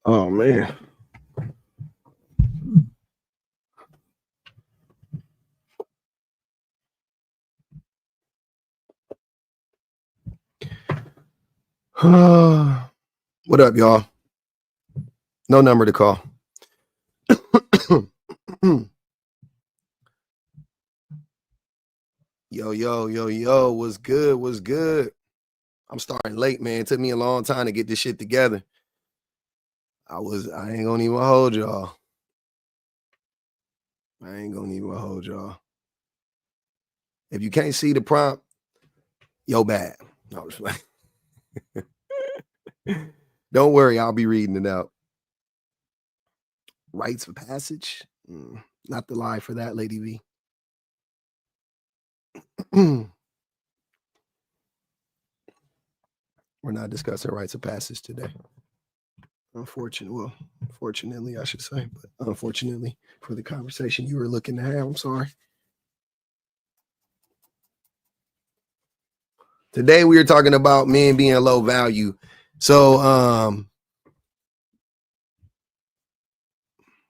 Oh man. What up, y'all? No number to call. Yo, what's good? What's good? I'm starting late, man. It took me a long time to get this shit together. I ain't gonna even hold y'all. If you can't see the prompt, yo bad. No, just like don't worry, I'll be reading it out. Rites of passage? Not the lie for that, Lady V. We're not discussing rites of passage today. Fortunately, I should say, but unfortunately for the conversation you were looking to have, I'm sorry. Today we are talking about men being low value. So,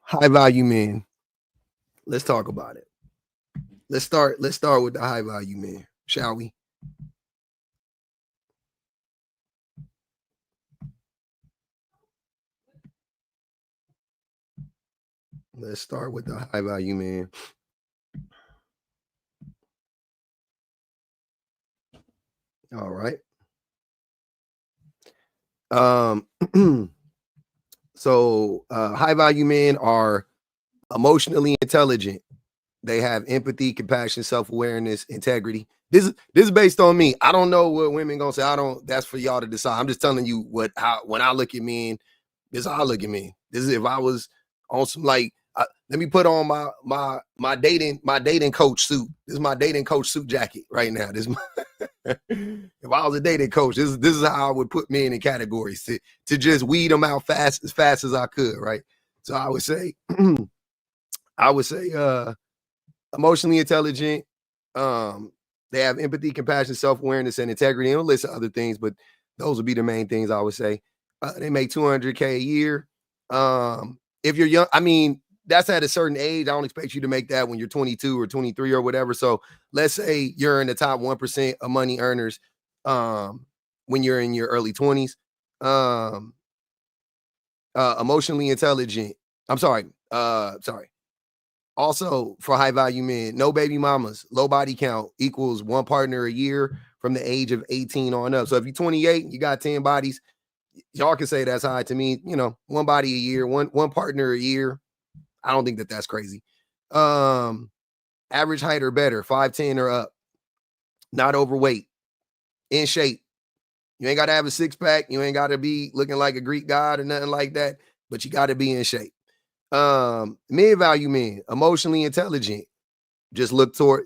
high value men. Let's talk about it. Let's start with the high value men, shall we? Let's start with the high value man. All right. So high value men are emotionally intelligent. They have empathy, compassion, self-awareness, integrity. This is based on me. I don't know what women gonna say. That's for y'all to decide. I'm just telling you when I look at men, this is how I look at men. This is if I was on some let me put on my dating coach suit. This is my dating coach suit jacket right now. This is my if I was a dating coach, this is how I would put men in categories to just weed them out as fast as I could, right? So I would say emotionally intelligent. They have empathy, compassion, self-awareness, and integrity. And a list of other things, but those would be the main things I would say. They make $200K a year. If you're young, I mean, that's at a certain age. I don't expect you to make that when you're 22 or 23 or whatever. So let's say you're in the top 1% of money earners when you're in your early 20s. Emotionally intelligent. I'm sorry. Also, for high value men, no baby mamas, low body count equals one partner a year from the age of 18 on up. So if you're 28, you got 10 bodies, y'all can say that's high to me. You know, one body a year, one partner a year. I don't think that's crazy. Average height or better, 5'10" or up, not overweight, in shape. You ain't got to have a six pack. You ain't got to be looking like a Greek god or nothing like that, but you got to be in shape. Mid-value men, emotionally intelligent. Just look for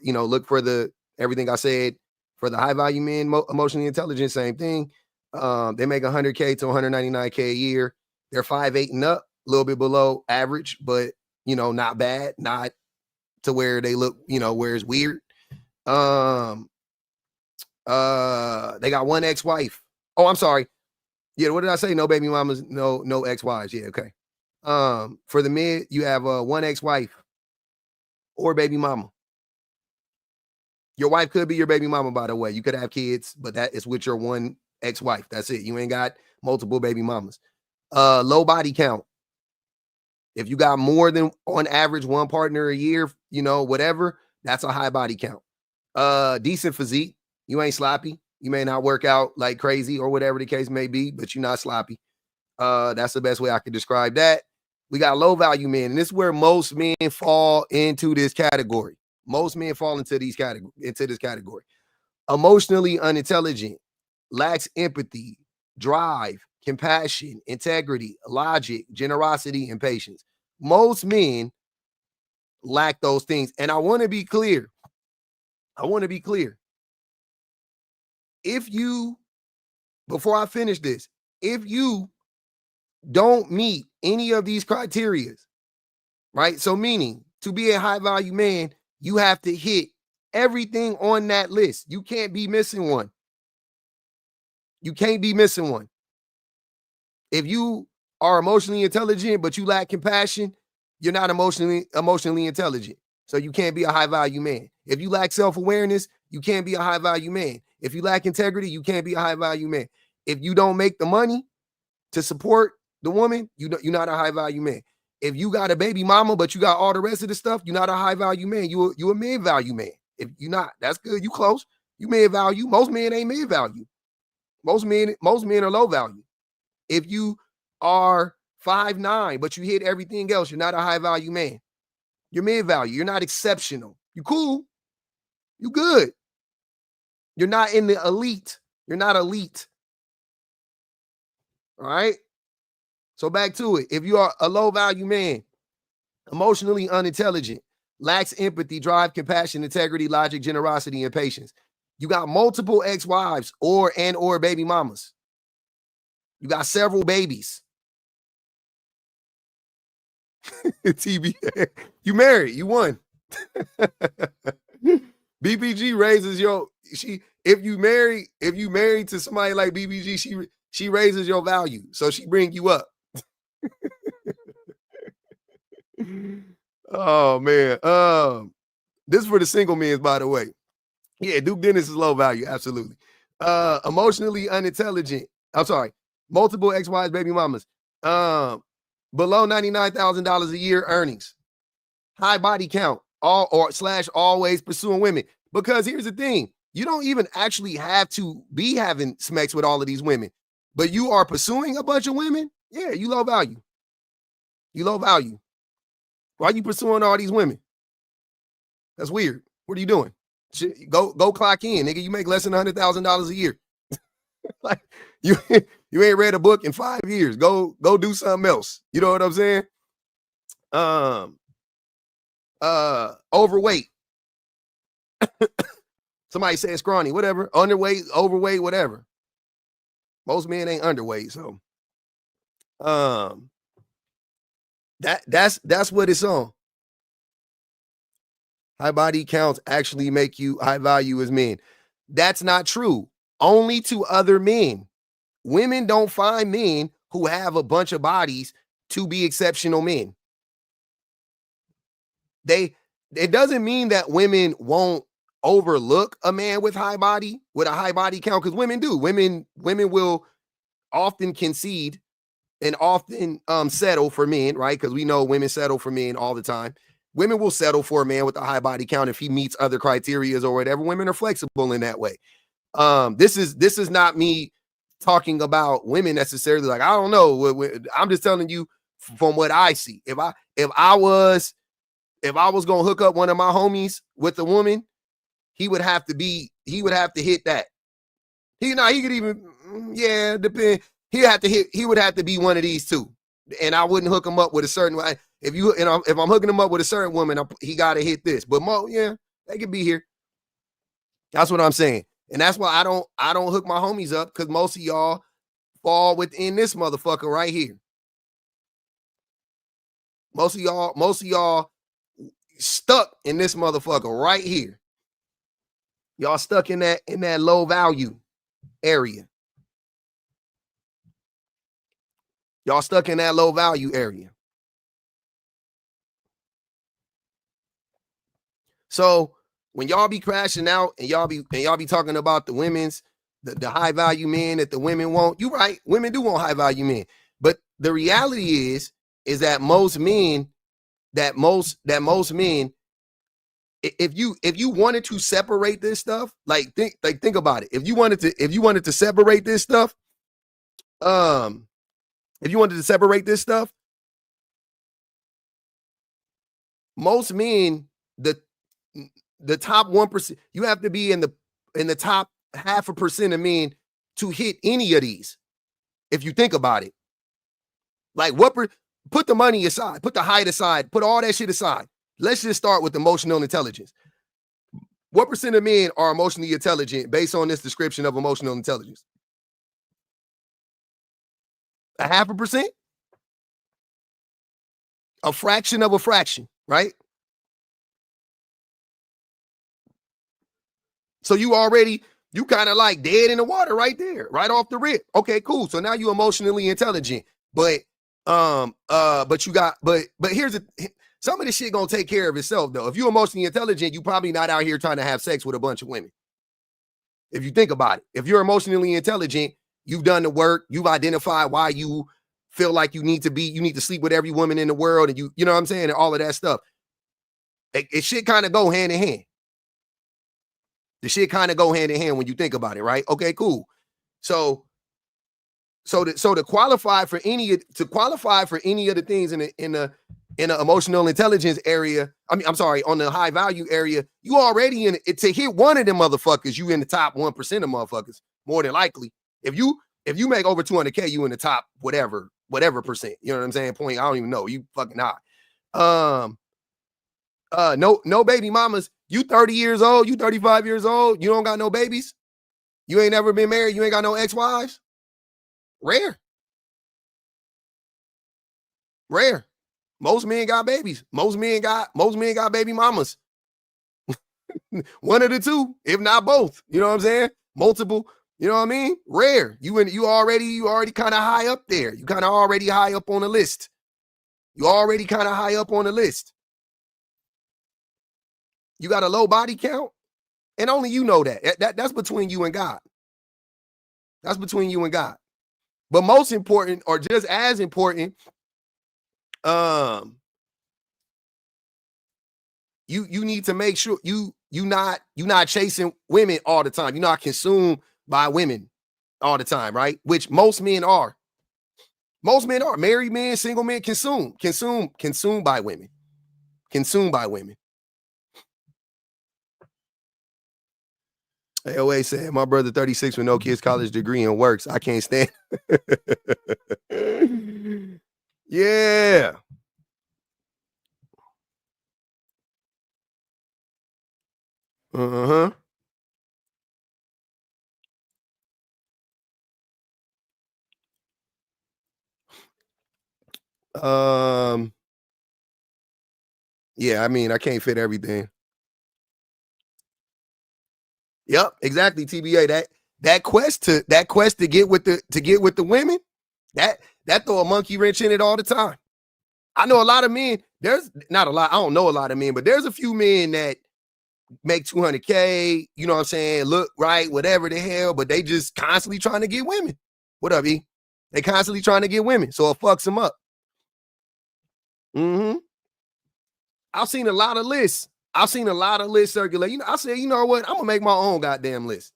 everything I said for the high value men, emotionally intelligent, same thing. They make 100K to 199K a year. They're 5'8" and up, a little bit below average, but not bad, not to where they look, where it's weird. They got one ex-wife. Oh, I'm sorry. Yeah, what did I say? No baby mamas, no ex-wives. Yeah, okay. For the mid, you have one ex-wife or baby mama. Your wife could be your baby mama, by the way. You could have kids, but that is with your one ex-wife. That's it. You ain't got multiple baby mamas. Low body count. If you got more than on average one partner a year, whatever, that's a high body count. Decent physique. You ain't sloppy. You may not work out like crazy or whatever the case may be, but you're not sloppy. That's the best way I could describe that. We got low value men, and this is where most men fall into this category. Most men fall into this category. Emotionally unintelligent, lacks empathy, drive, compassion, integrity, logic, generosity, and patience. Most men lack those things. And I want to be clear. Before I finish this, if you don't meet any of these criteria, right? So meaning to be a high value man, you have to hit everything on that list. You can't be missing one. If you are emotionally intelligent, but you lack compassion, you're not emotionally intelligent. So you can't be a high value man. If you lack self-awareness, you can't be a high value man. If you lack integrity, you can't be a high value man. If you don't make the money to support the woman, you're not a high value man. If you got a baby mama, but you got all the rest of the stuff, you're not a high value man. You a mid value man. If you're not, that's good. You close. You mid value. Most men ain't mid value. Most men are low value. If you are 5'9", but you hit everything else, you're not a high value man. You're mid value. You're not exceptional. You cool. You good. You're not in the elite. You're not elite. All right. So back to it. If you are a low value man, emotionally unintelligent, lacks empathy, drive, compassion, integrity, logic, generosity, and patience. You got multiple ex-wives or baby mamas. You got several babies. TB, you married, you won. BBG raises your if you married to somebody like BBG, she raises your value, so she bring you up. Oh man, this is for the single men, by the way. Yeah, Duke Dennis is low value, absolutely. Emotionally unintelligent. I'm sorry, multiple ex-wives, baby mamas. Below $99,000 a year earnings. High body count, always pursuing women. Because here's the thing, you don't even actually have to be having sex with all of these women, but you are pursuing a bunch of women. Yeah, you low value. You low value. Why are you pursuing all these women? That's weird. What are you doing? Go clock in, nigga. You make less than $100,000 a year. Like you ain't read a book in 5 years. Go do something else. You know what I'm saying? Overweight. Somebody said scrawny, whatever. Underweight, overweight, whatever. Most men ain't underweight, so that's what it's on. High body counts actually make you high value as men. That's not true. Only to other men. Women don't find men who have a bunch of bodies to be exceptional men. It doesn't mean that women won't overlook a man with a high body count, because women do. Women will often concede and often settle for men, right? Because we know women settle for men all the time. Women will settle for a man with a high body count if he meets other criterias or whatever. Women are flexible in that way. This is not me talking about women necessarily. Like, I don't know. I'm just telling you from what I see. If I was gonna hook up one of my homies with a woman, he would have to hit that. He could even, depend. He would have to be one of these two. And I wouldn't hook him up with a certain way. If I'm hooking him up with a certain woman, he gotta hit this. But they could be here. That's what I'm saying. And that's why I don't hook my homies up, because most of y'all fall within this motherfucker right here. Most of y'all stuck in this motherfucker right here. Y'all stuck in that low value area. Y'all stuck in that low value area. So when y'all be crashing out and y'all be talking about the women's, the high value men that the women want, you right, women do want high value men. But the reality is that most men, if you wanted to separate this stuff, think about it. If you wanted to separate this stuff, most men, the top 1%, you have to be in the top 0.5% of men to hit any of these. If you think about it, like put the money aside, put the height aside, put all that shit aside. Let's just start with emotional intelligence. What percent of men are emotionally intelligent based on this description of emotional intelligence? 0.5%? A fraction of a fraction, right? So you kind of like dead in the water right there, right off the rip. Okay, cool. So now you're emotionally intelligent, but But here's some of this shit gonna take care of itself though. If you're emotionally intelligent, you probably not out here trying to have sex with a bunch of women. If you think about it, if you're emotionally intelligent, you've done the work, you've identified why you feel like you need to sleep with every woman in the world, and you know what I'm saying, and all of that stuff. It should kind of go hand in hand. The shit kind of go hand in hand when you think about it, right? Okay, cool. So to qualify for any of the things in the emotional intelligence area, I'm sorry, on the high value area, you already in it. To hit one of them motherfuckers, you in the top 1% of motherfuckers, more than likely. If you make over 200K, you in the top whatever percent. You know what I'm saying? Point. I don't even know. You fucking high. No baby mamas. You 30 years old, you 35 years old, you don't got no babies. You ain't never been married, you ain't got no ex-wives. Rare. Most men got babies. Most men got baby mamas. One of the two, if not both. You know what I'm saying? Multiple. You know what I mean? Rare. You already kind of high up there. You kind of already high up on the list. You already kind of high up on the list. You got a low body count, and only you know that. That's between you and God. That's between you and God. But most important, or just as important, you need to make sure you not chasing women all the time. You're not consumed by women all the time, right? Which most men are. Most men are. Married men, single men, consumed by women. Consumed by women. AOA said, my brother 36 with no kids, college degree, and works. I can't stand. Yeah. Uh-huh. Yeah, I mean, I can't fit everything. Yep, exactly. TBA. That quest to get with the women, that throw a monkey wrench in it all the time. I know a lot of men. There's not a lot. I don't know a lot of men, but there's a few men that make 200K. You know what I'm saying? Look right, whatever the hell, but they just constantly trying to get women. What up, E? They constantly trying to get women, so it fucks them up. Mm-hmm. I've seen a lot of lists. Circulate. You know, I said, you know what? I'm gonna make my own goddamn list.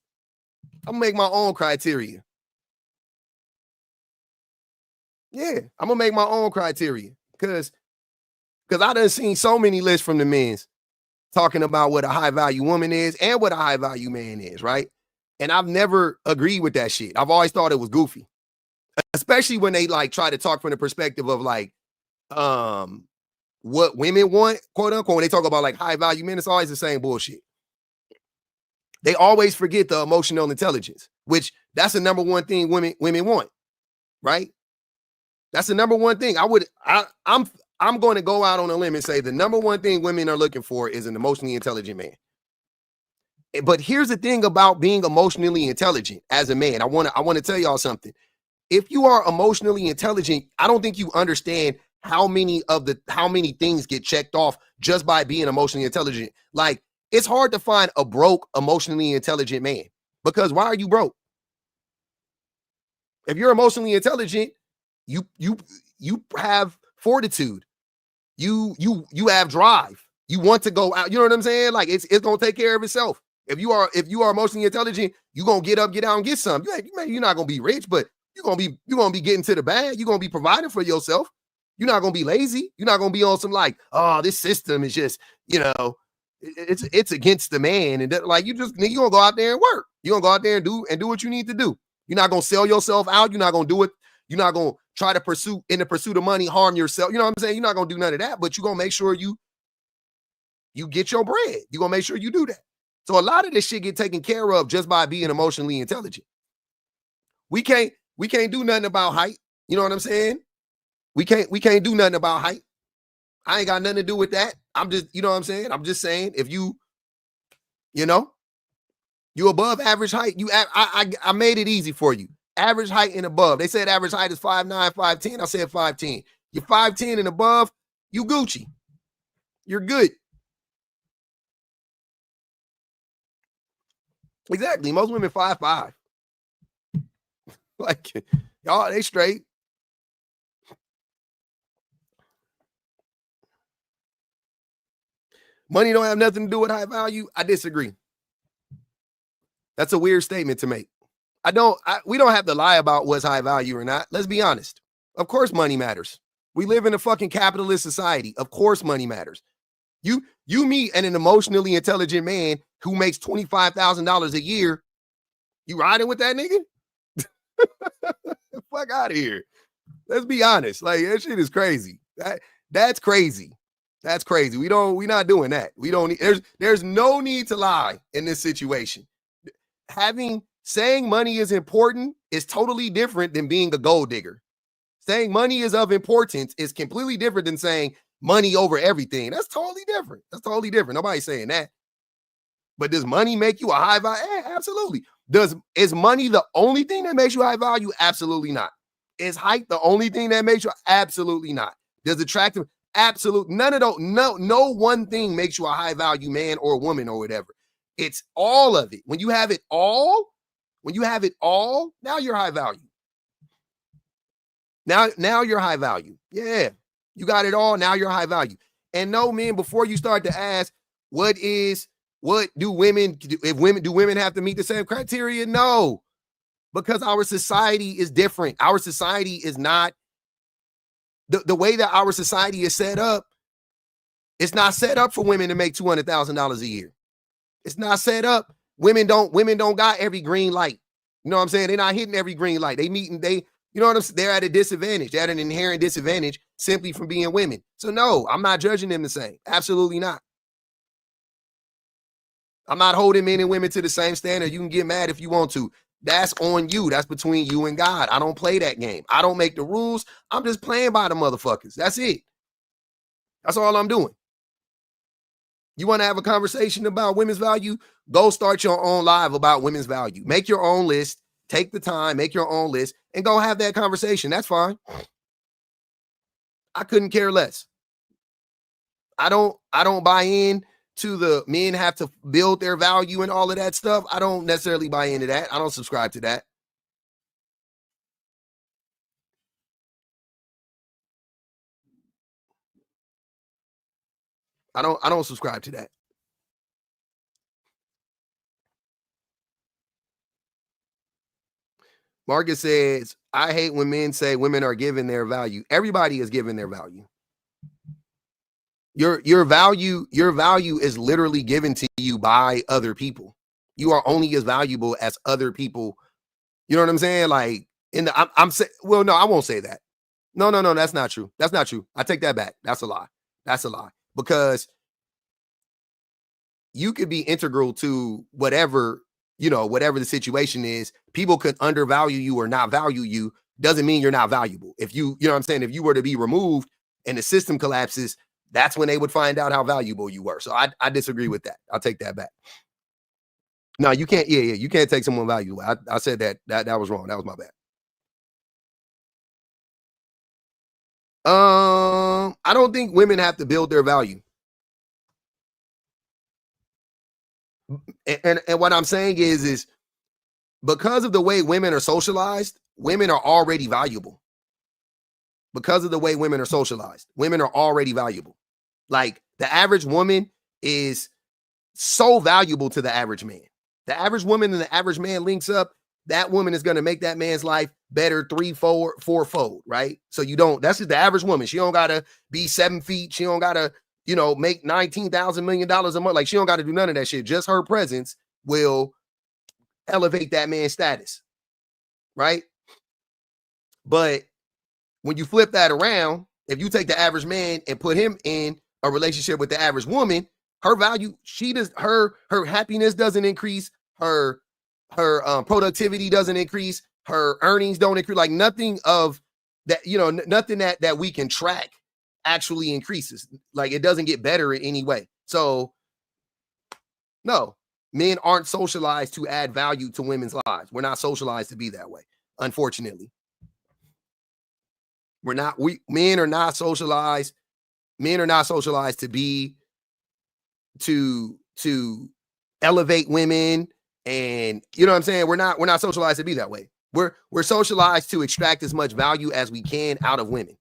I'm gonna make my own criteria. Yeah, I'm gonna make my own criteria because I done seen so many lists from the men's talking about what a high value woman is and what a high value man is, right? And I've never agreed with that shit. I've always thought it was goofy, especially when they like try to talk from the perspective of like, what women want, quote unquote. When they talk about like high value men, it's always the same bullshit. They always forget the emotional intelligence, which that's the number one thing women want, right? That's the number one thing. I'm going to go out on a limb and say the number one thing women are looking for is an emotionally intelligent man. But here's the thing about being emotionally intelligent as a man. I want to tell y'all something. If you are emotionally intelligent, I don't think you understand how many things get checked off just by being emotionally intelligent. Like, it's hard to find a broke, emotionally intelligent man, because why are you broke? If you're emotionally intelligent, you have fortitude. You have drive. You want to go out. You know what I'm saying? Like, it's gonna take care of itself. If you are emotionally intelligent, you're gonna get up, get out, and get some. You're not gonna be rich, but you're gonna be getting to the bag. You're gonna be providing for yourself. You're not gonna be lazy. You're not gonna be on some like, oh, this system is just, it's against the man, and like you're gonna go out there and work. You're gonna go out there and do what you need to do. You're not gonna sell yourself out. You're not gonna do it. You're not gonna try to pursue of money, harm yourself. You know what I'm saying? You're not gonna do none of that, but you're gonna make sure you get your bread. You're gonna make sure you do that. So a lot of this shit get taken care of just by being emotionally intelligent. We can't do nothing about height. You know what I'm saying? We can't do nothing about height. I ain't got nothing to do with that. I'm just, you know what I'm saying? I'm just saying, if you above average height, I made it easy for you. Average height and above. They said average height is 5'9", 5'10". I said 5'10". You're 5'10" and above, you Gucci. You're good. Exactly. Most women 5'5". Like, y'all, they straight. Money don't have nothing to do with high value. I disagree. That's a weird statement to make. We don't have to lie about what's high value or not. Let's be honest. Of course money matters. We live in a fucking capitalist society. Of course money matters. You meet an emotionally intelligent man who makes $25,000 a year. You riding with that nigga? Fuck out of here. Let's be honest. Like, that shit is crazy. That's crazy. That's crazy. We're not doing that. We don't need, there's no need to lie in this situation. Saying money is important is totally different than being a gold digger. Saying money is of importance is completely different than saying money over everything. That's totally different. Nobody's saying that. But does money make you a high value? Absolutely. Is money the only thing that makes you high value? Absolutely not. Is height the only thing that makes you? Absolutely not. Does attractive? Absolutely. None of those. No one thing makes you a high value man or woman or whatever. It's all of it. When you have it all, now you're high value. Now you're high value. Yeah. You got it all. Now you're high value. And no, men, before you start to ask, do women have to meet the same criteria? No, because our society is different. Our society is not the way that our society is set up. It's not set up for women to make $200,000 a year. It's not set up. Women don't got every green light. You know what I'm saying? They're not hitting every green light. You know what I'm saying? They're at a disadvantage. They're at an inherent disadvantage simply from being women. So no, I'm not judging them the same. Absolutely not. I'm not holding men and women to the same standard. You can get mad if you want to. That's on you. That's between you and God. I don't play that game. I don't make the rules. I'm just playing by the motherfuckers. That's it. That's all I'm doing. You want to have a conversation about women's value? Go start your own live about women's value. Make your own list. Take the time, make your own list, and go have that conversation. That's fine. I couldn't care less. I don't buy in to the men have to build their value and all of that stuff. I don't necessarily buy into that. I don't subscribe to that. I don't subscribe to that. Marcus says, I hate when men say women are given their value. Everybody is given their value. Your value is literally given to you by other people. You are only as valuable as other people. You know what I'm saying? Like I'm saying, well, no, I won't say that. No, that's not true. That's not true. I take that back. That's a lie. That's a lie. Because you could be integral to whatever the situation is. People could undervalue you or not value you. Doesn't mean you're not valuable. If you know what I'm saying? If you were to be removed and the system collapses, that's when they would find out how valuable you were. So I disagree with that. I'll take that back. No, you can't. Yeah. You can't take someone valuable. I said that was wrong. That was my bad. I don't think women have to build their value. And what I'm saying is because of the way women are socialized, women are already valuable. Because of the way women are socialized, women are already valuable. Like the average woman is so valuable to the average man. The average woman and the average man links up. That woman is going to make that man's life better 3-4-4-fold, right? So that's just the average woman. She don't got to be 7 feet. She don't got to, make $19,000 million a month. Like she don't got to do none of that shit. Just her presence will elevate that man's status, right? But when you flip that around, if you take the average man and put him in a relationship with the average woman, her value, her happiness doesn't increase, her productivity doesn't increase, her earnings don't increase, like nothing of that, nothing that we can track actually increases. Like it doesn't get better in any way. So no, men aren't socialized to add value to women's lives. We're not socialized to be that way. unfortunately. Men are not socialized. Men are not socialized to elevate women, and you know what I'm saying? We're not socialized to be that way. We're socialized to extract as much value as we can out of women.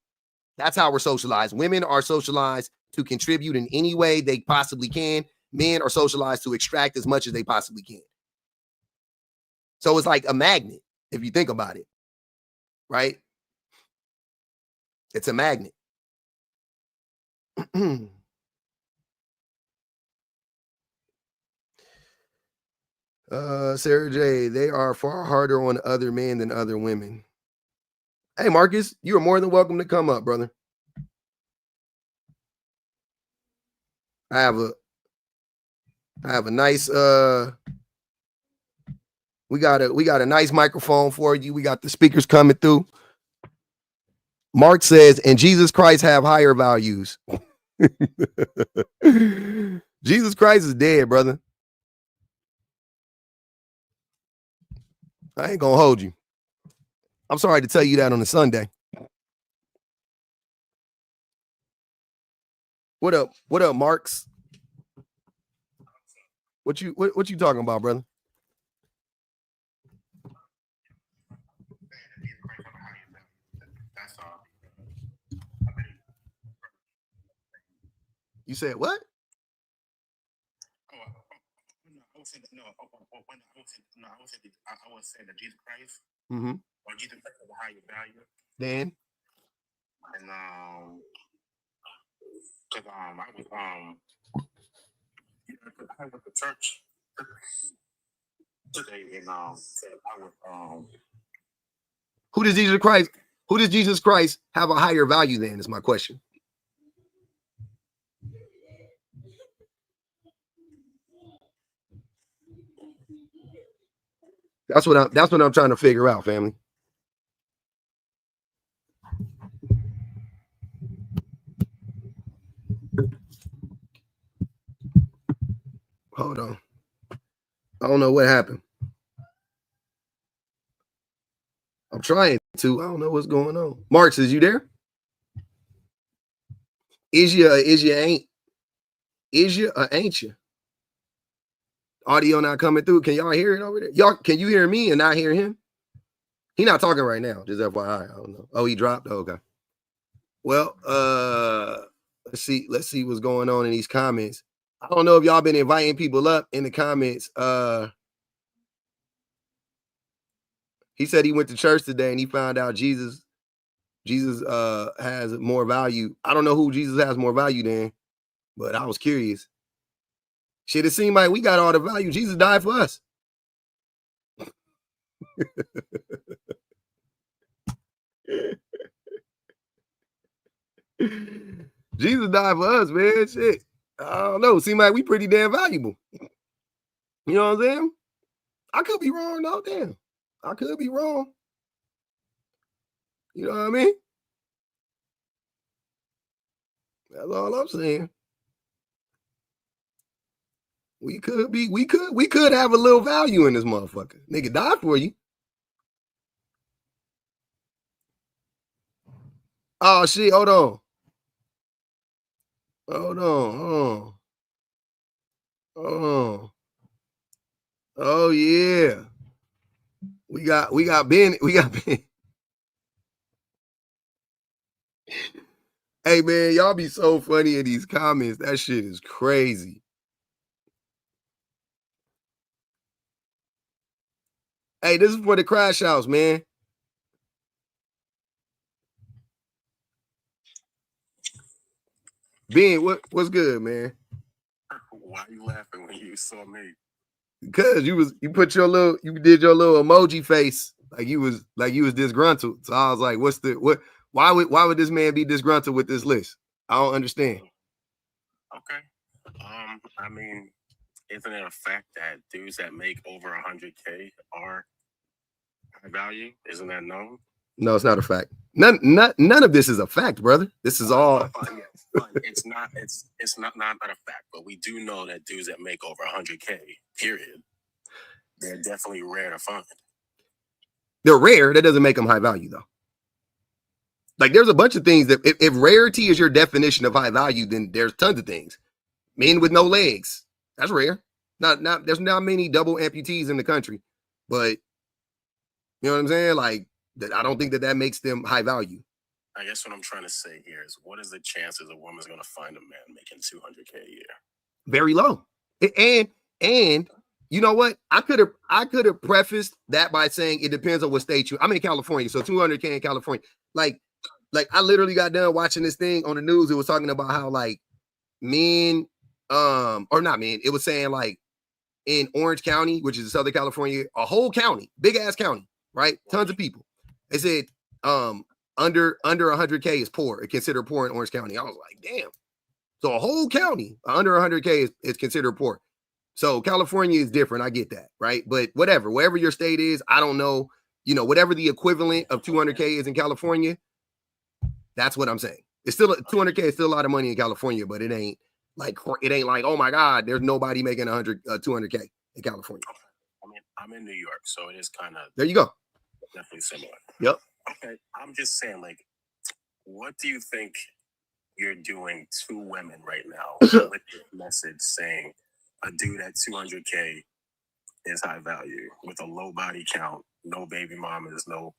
That's how we're socialized. Women are socialized to contribute in any way they possibly can. Men are socialized to extract as much as they possibly can. So it's like a magnet, if you think about it, right? It's a magnet. Sarah J, they are far harder on other men than other women. Hey, Marcus, you are more than welcome to come up, brother. I have a nice we got a nice microphone for you. We got the speakers coming through. Mark says, and Jesus Christ have higher values. Jesus Christ is dead, brother. I ain't gonna hold you. I'm sorry to tell you that on a Sunday. What up? What up, Marks? What you talking about, brother? You said what? I was saying that Jesus Christ or Jesus Christ has a higher value. Then and because I went to church today and said I was who does Jesus Christ have a higher value than is my question. That's what I'm trying to figure out, family. Hold on. I don't know what happened. I'm trying to. I don't know what's going on. Marks, is you there? Is you ain't you? Audio not coming through. Can y'all hear it over there? Y'all, can you hear me and not hear him? He not talking right now. Just FYI. I don't know. Oh, he dropped. Oh, okay. Well, let's see what's going on in these comments. I don't know if y'all been inviting people up in the comments. He said he went to church today and he found out Jesus has more value. I don't know who Jesus has more value than, but I was curious. Shit, it seemed like we got all the value. Jesus died for us. Jesus died for us, man. Shit. I don't know. Seems like we pretty damn valuable. You know what I'm saying? I could be wrong, though. Damn. I could be wrong. You know what I mean? That's all I'm saying. We could have a little value in this motherfucker. Nigga died for you. Oh shit, hold on. Oh yeah. We got Ben. Hey man, y'all be so funny in these comments. That shit is crazy. Hey, this is for the Crash House, man. Ben, what's good, man? Why are you laughing when you saw me? Because you did your little emoji face like you was disgruntled. So I was like, why would this man be disgruntled with this list? I don't understand. Okay. I mean, isn't it a fact that dudes that make over 100K are high value? Isn't that known? No, it's not a fact. None of this is a fact, brother. This is all. It's not a fact, but we do know that dudes that make over 100K, period, they're definitely rare to find. They're rare. That doesn't make them high value, though. Like, there's a bunch of things that if rarity is your definition of high value, then there's tons of things. Men with no legs, that's rare. There's not many double amputees in the country, but you know what I'm saying? Like, I don't think that makes them high value. I guess what I'm trying to say here is, what is the chances a woman's going to find a man making $200K a year? Very low. And you know what? I could have prefaced that by saying it depends on what state I'm in California, so $200K in California. Like I literally got done watching this thing on the news. It was talking about how like men, or not men. It was saying like in Orange County, which is Southern California, a whole county, big ass county, right? Tons of people. They said under 100K is poor. It's considered poor in Orange County. I was like, damn. So a whole county under 100K is considered poor. So California is different. I get that, right? But wherever your state is, I don't know, whatever the equivalent of 200K is in California, that's what I'm saying. It's still 200K is still a lot of money in California, but it ain't like, oh my God, there's nobody making 200K in California. I mean, I'm in New York, so it is kind of, there you go. Definitely similar. Yep. Okay. I'm just saying, like, what do you think you're doing to women right now with this message saying a dude at 200K is high value with a low body count, no baby mamas, no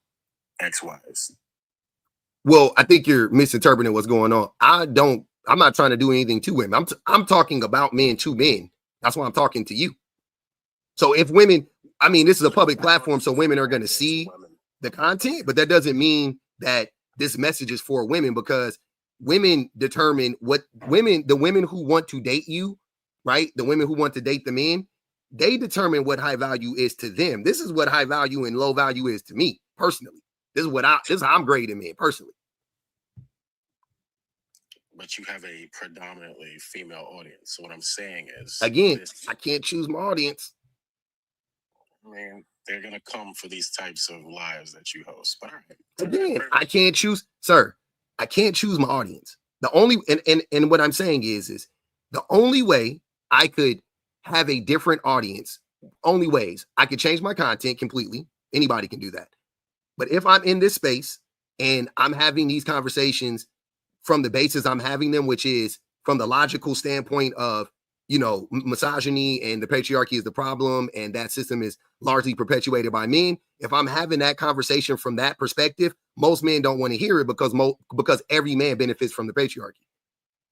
ex-wives? Well, I think you're misinterpreting what's going on. I'm not trying to do anything to women. I'm talking about men to men. That's why I'm talking to you. So if women, I mean, this is a public platform, so women are going to see the content, but that doesn't mean that this message is for women, because women determine the women who want to date you, right? The women who want to date the men, they determine what high value is to them. This is what high value and low value is to me personally. This is how I'm grading men personally. But you have a predominantly female audience. So what I'm saying is, again, I can't choose my audience. I mean, they're gonna come for these types of lives that you host. But all right. Again, I can't choose, sir. I can't choose my audience. The only and what I'm saying is the only way I could have a different audience, only ways I could change my content completely. Anybody can do that. But if I'm in this space and I'm having these conversations from the basis I'm having them, which is from the logical standpoint of, misogyny and the patriarchy is the problem, and that system is largely perpetuated by men. If I'm having that conversation from that perspective, most men don't want to hear it because every man benefits from the patriarchy.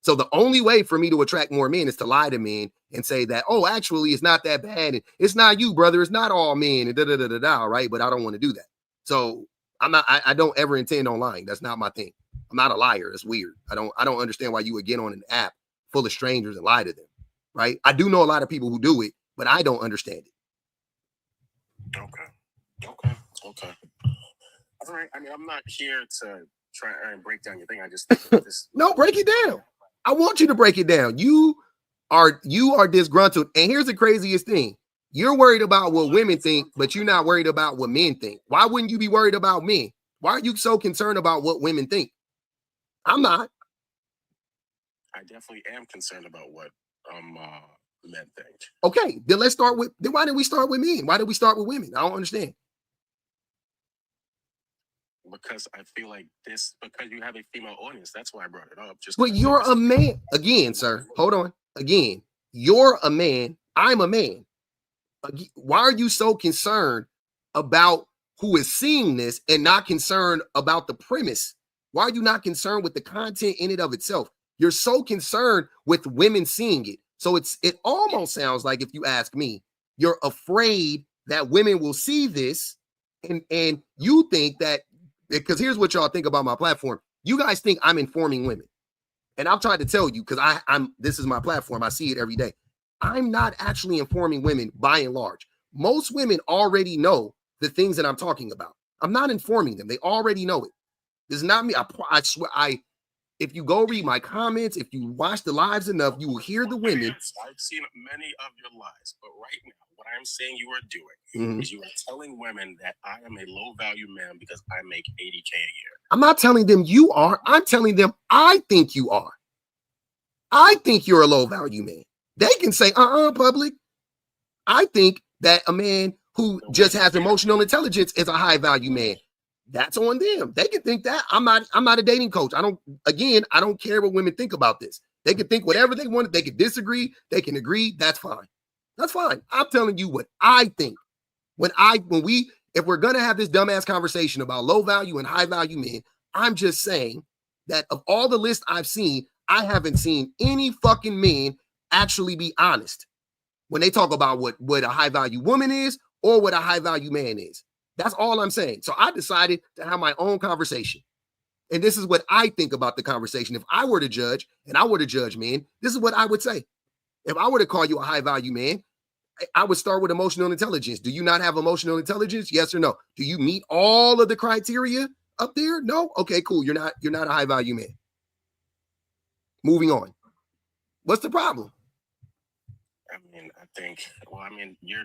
So the only way for me to attract more men is to lie to men and say that, oh, actually, it's not that bad. And it's not you, brother. It's not all men. And right? But I don't want to do that. So I don't ever intend on lying. That's not my thing. I'm not a liar. It's weird. I don't understand why you would get on an app full of strangers and lie to them. Right? I do know a lot of people who do it, but I don't understand it. Okay. All right. I mean, I'm not here to try and break down your thing. I just think this. No, break it down. I want you to break it down. You are disgruntled. And here's the craziest thing. You're worried about what women think, but you're not worried about what men think. Why wouldn't you be worried about men? Why are you so concerned about what women think? I'm not. I definitely am concerned about what men think. Okay, then why did we start with men? Why did we start with women? I don't understand. Because I feel like because you have a female audience. That's why I brought it up. But you're a man. Again, sir, hold on. Again, you're a man. I'm a man. Why are you so concerned about who is seeing this and not concerned about the premise? Why are you not concerned with the content in and of itself? You're so concerned with women seeing it. So it almost sounds like, if you ask me, you're afraid that women will see this, and you think that, because here's what y'all think about my platform. You guys think I'm informing women. And I've tried to tell you, because this is my platform. I see it every day. I'm not actually informing women by and large. Most women already know the things that I'm talking about. I'm not informing them. They already know it. This is not me. I swear, if you go read my comments, if you watch the lives enough, you will hear the women. I've seen many of your lives, but right now, what I'm saying you are doing is you are telling women that I am a low value man because I make $80K a year. I'm not telling them you are. I'm telling them I think you are. I think you're a low value man. They can say, public. I think that a man who just has emotional intelligence is a high value man. That's on them. They can think that. I'm not a dating coach. I don't care what women think about this. They can think whatever they want. They can disagree. They can agree. That's fine. That's fine. I'm telling you what I think. If we're gonna have this dumbass conversation about low value and high value men, I'm just saying that of all the lists I've seen, I haven't seen any fucking men actually be honest when they talk about what a high value woman is or what a high value man is. That's all I'm saying. So I decided to have my own conversation. And this is what I think about the conversation. If I were to judge and I were to judge men, this is what I would say. If I were to call you a high value man, I would start with emotional intelligence. Do you not have emotional intelligence? Yes or no? Do you meet all of the criteria up there? No? Okay, cool. You're not a high value man. Moving on. What's the problem? I mean, your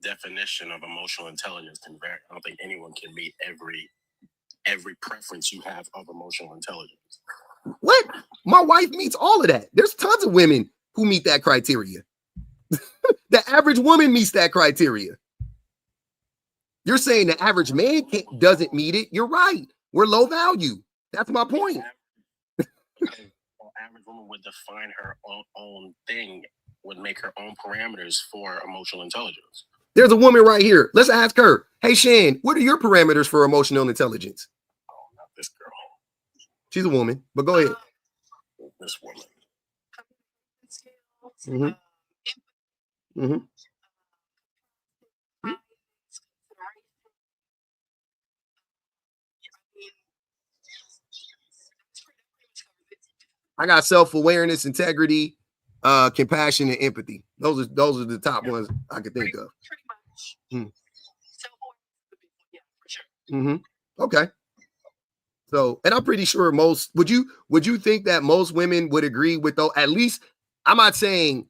definition of emotional intelligence can vary. I don't think anyone can meet every preference you have of emotional intelligence. What? My wife meets all of that. There's tons of women who meet that criteria. The average woman meets that criteria. You're saying the average man doesn't meet it. You're right. We're low value. That's my point. An average woman would define her own thing, would make her own parameters for emotional intelligence. There's a woman right here. Let's ask her. Hey, Shan, what are your parameters for emotional intelligence? Oh, not this girl. She's a woman, but go ahead. This woman. Mm-hmm. Mm-hmm. I got self-awareness, integrity, compassion, and empathy. Those are the top ones I could think of. Pretty much. Mm-hmm. Okay. So, and I'm pretty sure would you think that most women would agree with those? At least, I'm not saying.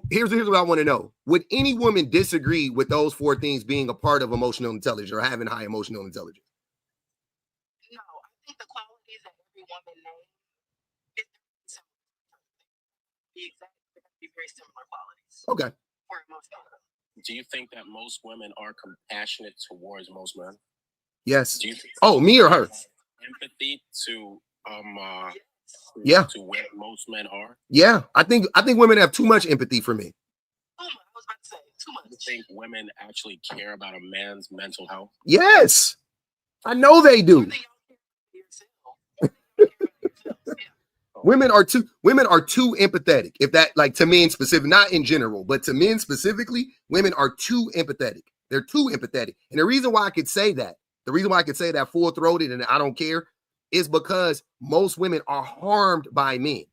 Here's what I want to know. Would any woman disagree with those 4 things being a part of emotional intelligence or having high emotional intelligence? No, I think the qualities that every woman names be very similar qualities. Okay. For most women. Do you think that most women are compassionate towards most men? Yes. Do you think me or her? Empathy to yeah. To where most men are? Yeah. I think women have too much empathy for me. I was about to say too much. Do you think women actually care about a man's mental health? Yes. I know they do. Women are too empathetic. If that, like, to men specific, not in general, but to men specifically, women are too empathetic. They're too empathetic. And the reason why I could say that full-throated and I don't care is because most women are harmed by men.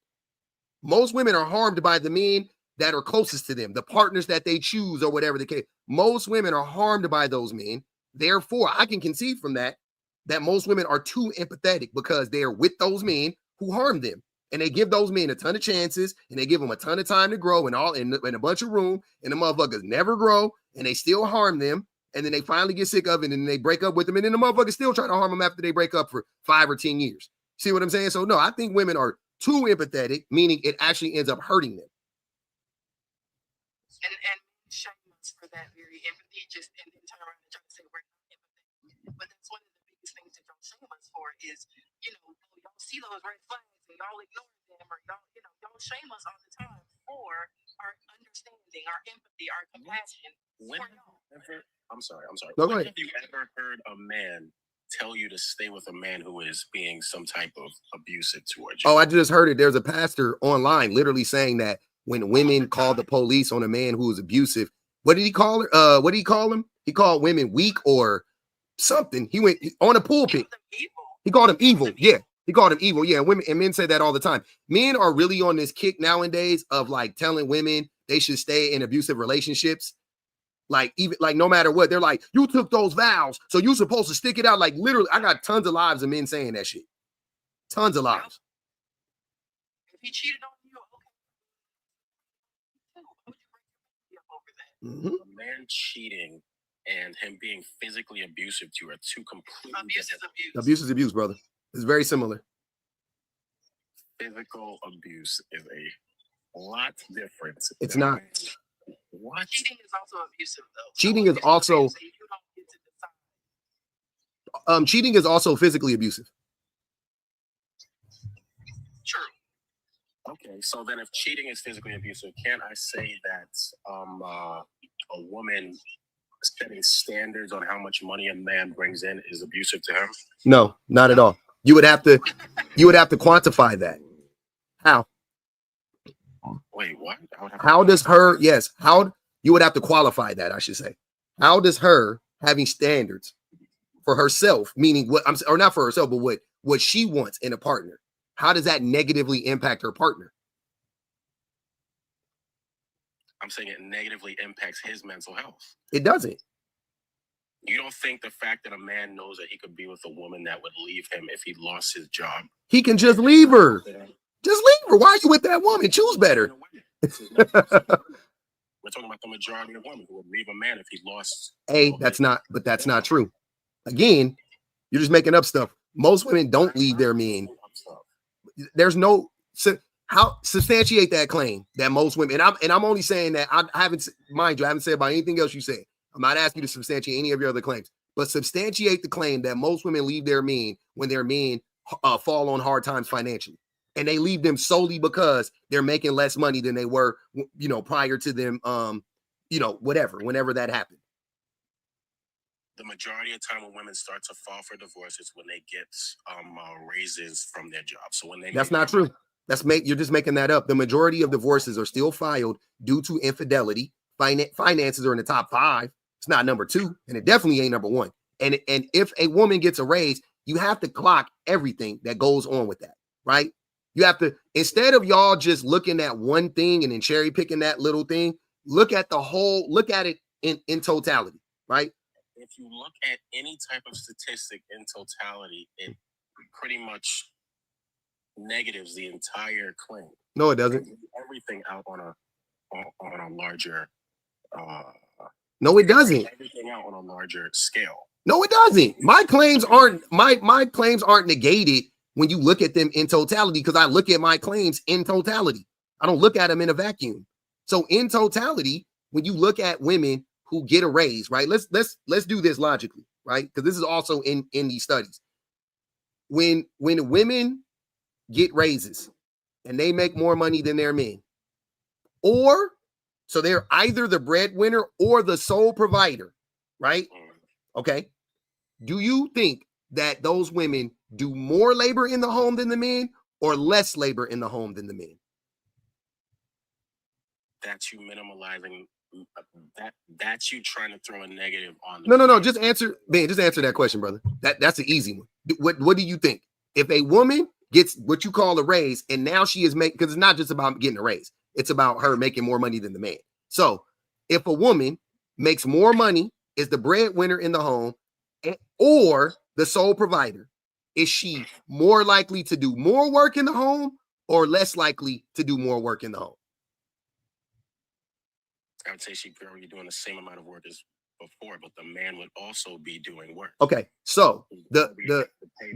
Most women are harmed by the men that are closest to them, the partners that they choose or whatever the case. Most women are harmed by those men. Therefore, I can concede from that most women are too empathetic because they're with those men who harm them. And they give those men a ton of chances and they give them a ton of time to grow and a bunch of room, and the motherfuckers never grow and they still harm them. And then they finally get sick of it and they break up with them. And then the motherfuckers still try to harm them after they break up for 5 or 10 years. See what I'm saying? So no, I think women are too empathetic, meaning it actually ends up hurting them. And shame us for that very empathy, just and then turn around and try to say we're not empathetic. But that's one of the biggest things that y'all shame us for is, y'all see those red flags and y'all ignore them, or y'all shame us all the time for our understanding, our empathy, our compassion. I'm sorry. No, go ahead. Have you ever heard a man tell you to stay with a man who is being some type of abusive towards you? Oh, I just heard it. There's a pastor online literally saying that when women call the police on a man who is abusive, what did he call her? What did he call him? He called women weak or something. He went on a pulpit. He called him evil. Yeah. He called him evil. Yeah. Women and men say that all the time. Men are really on this kick nowadays of like telling women they should stay in abusive relationships. Like, even like, no matter what, they're like, you took those vows, so you're supposed to stick it out. Like, literally, I got tons of lives of men saying that shit. Tons of lives. If he cheated on you, okay. A man cheating and him being physically abusive to you are two completely different. Abuse is abuse, brother. It's very similar. Physical abuse is a lot different. It's not. What? Cheating is also abusive, though. Cheating So is it's not also- fair to say you don't get to decide. Cheating is also physically abusive. True. Okay, so then if cheating is physically abusive, can't I say that a woman setting standards on how much money a man brings in is abusive to him? No, not at all. You would have to quantify that. How? Wait, what? How does her, yes, how you would have to qualify that, I should say. How does her having standards for herself, meaning what or not for herself, but what she wants in a partner, how does that negatively impact her partner? I'm saying it negatively impacts his mental health. It doesn't. You don't think the fact that a man knows that he could be with a woman that would leave him if he lost his job? He can just leave her. Just leave her. Why are you with that woman? Choose better. We're talking about the majority of women who would leave a man if he lost. That's not true. Again, you're just making up stuff. Most women don't leave their men. There's no how substantiate that claim that most women, and I'm only saying that I haven't said about anything else you said. I'm not asking you to substantiate any of your other claims, but substantiate the claim that most women leave their men when their men fall on hard times financially. And they leave them solely because they're making less money than they were, prior to them, whenever that happened. The majority of time when women start to fall for divorce is when they get raises from their job. So when they that's not true. You're just making that up. The majority of divorces are still filed due to infidelity. Finances are in the top 5. It's not number 2, and it definitely ain't number 1. And if a woman gets a raise, you have to clock everything that goes on with that, right? You have to, instead of y'all just looking at one thing and then cherry picking that little thing, look at it in totality, right? If you look at any type of statistic in totality, it pretty much negatives the entire claim. No, it doesn't. Everything out on a larger. No, it doesn't. Everything out on a larger scale. No, it doesn't. My claims aren't negated when you look at them in totality, because I look at my claims in totality. I don't look at them in a vacuum. So in totality, when you look at women who get a raise, right? Let's do this logically, right? Because this is also in these studies. When women get raises and they make more money than their men, so they're either the breadwinner or the sole provider, right? Okay. Do you think that those women do more labor in the home than the men, or less labor in the home than the men? That's you minimalizing. That's you trying to throw a negative on. No. Just answer that question, brother. That's an easy one. What do you think? If a woman gets what you call a raise, and now she is making, because it's not just about getting a raise, it's about her making more money than the man. So if a woman makes more money, is the breadwinner in the home, or the sole provider, is she more likely to do more work in the home or less likely to do more work in the home? I would say she'd probably be doing the same amount of work as before, but the man would also be doing work. Okay, so the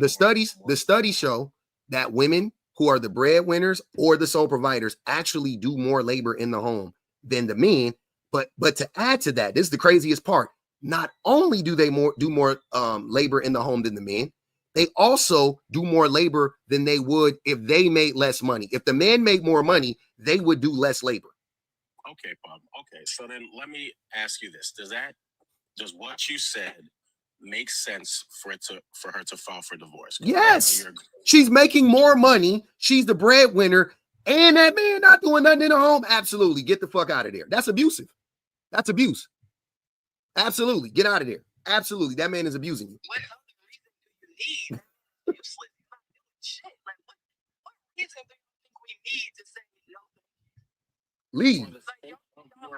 studies show that women who are the breadwinners or the sole providers actually do more labor in the home than the men. But to add to that, this is the craziest part. Not only do they do more labor in the home than the men, they also do more labor than they would if they made less money. If the men made more money, they would do less labor. Okay, Bob. Okay, so then let me ask you this: does what you said make sense for her to file for divorce? Yes, she's making more money. She's the breadwinner, and that man not doing nothing in the home. Absolutely, get the fuck out of there. That's abusive. That's abuse. Absolutely, get out of there. Absolutely, that man is abusing you. What other reason do you need? Useless. You're not doing shit. Like, what reason do you think we need to say no? Leave. Like, your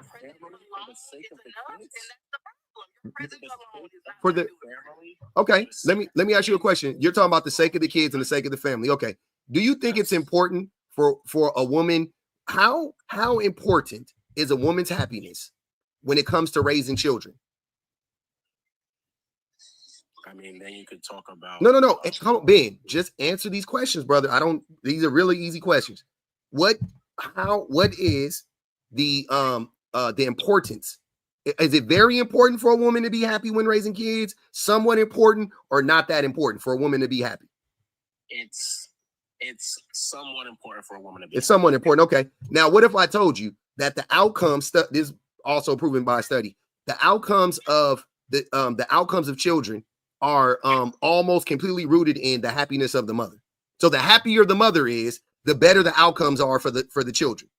presence alone is enough, and that's the problem. Your presence alone is not For gonna the- do it. Okay, let me ask you a question. You're talking about the sake of the kids and the sake of the family. Okay, do you think it's important for a woman? How important is a woman's happiness when it comes to raising children? I mean, then you could talk about No. Come on, Ben, just answer these questions, brother. These are really easy questions. What is the the importance. Is it very important for a woman to be happy when raising kids? Somewhat important, or not that important for a woman to be happy? It's somewhat important for a woman to be. It's somewhat important. Okay. Now, what if I told you that the outcomes, this is also proven by a study, the outcomes of children are almost completely rooted in the happiness of the mother. So the happier the mother is, the better the outcomes are for the children.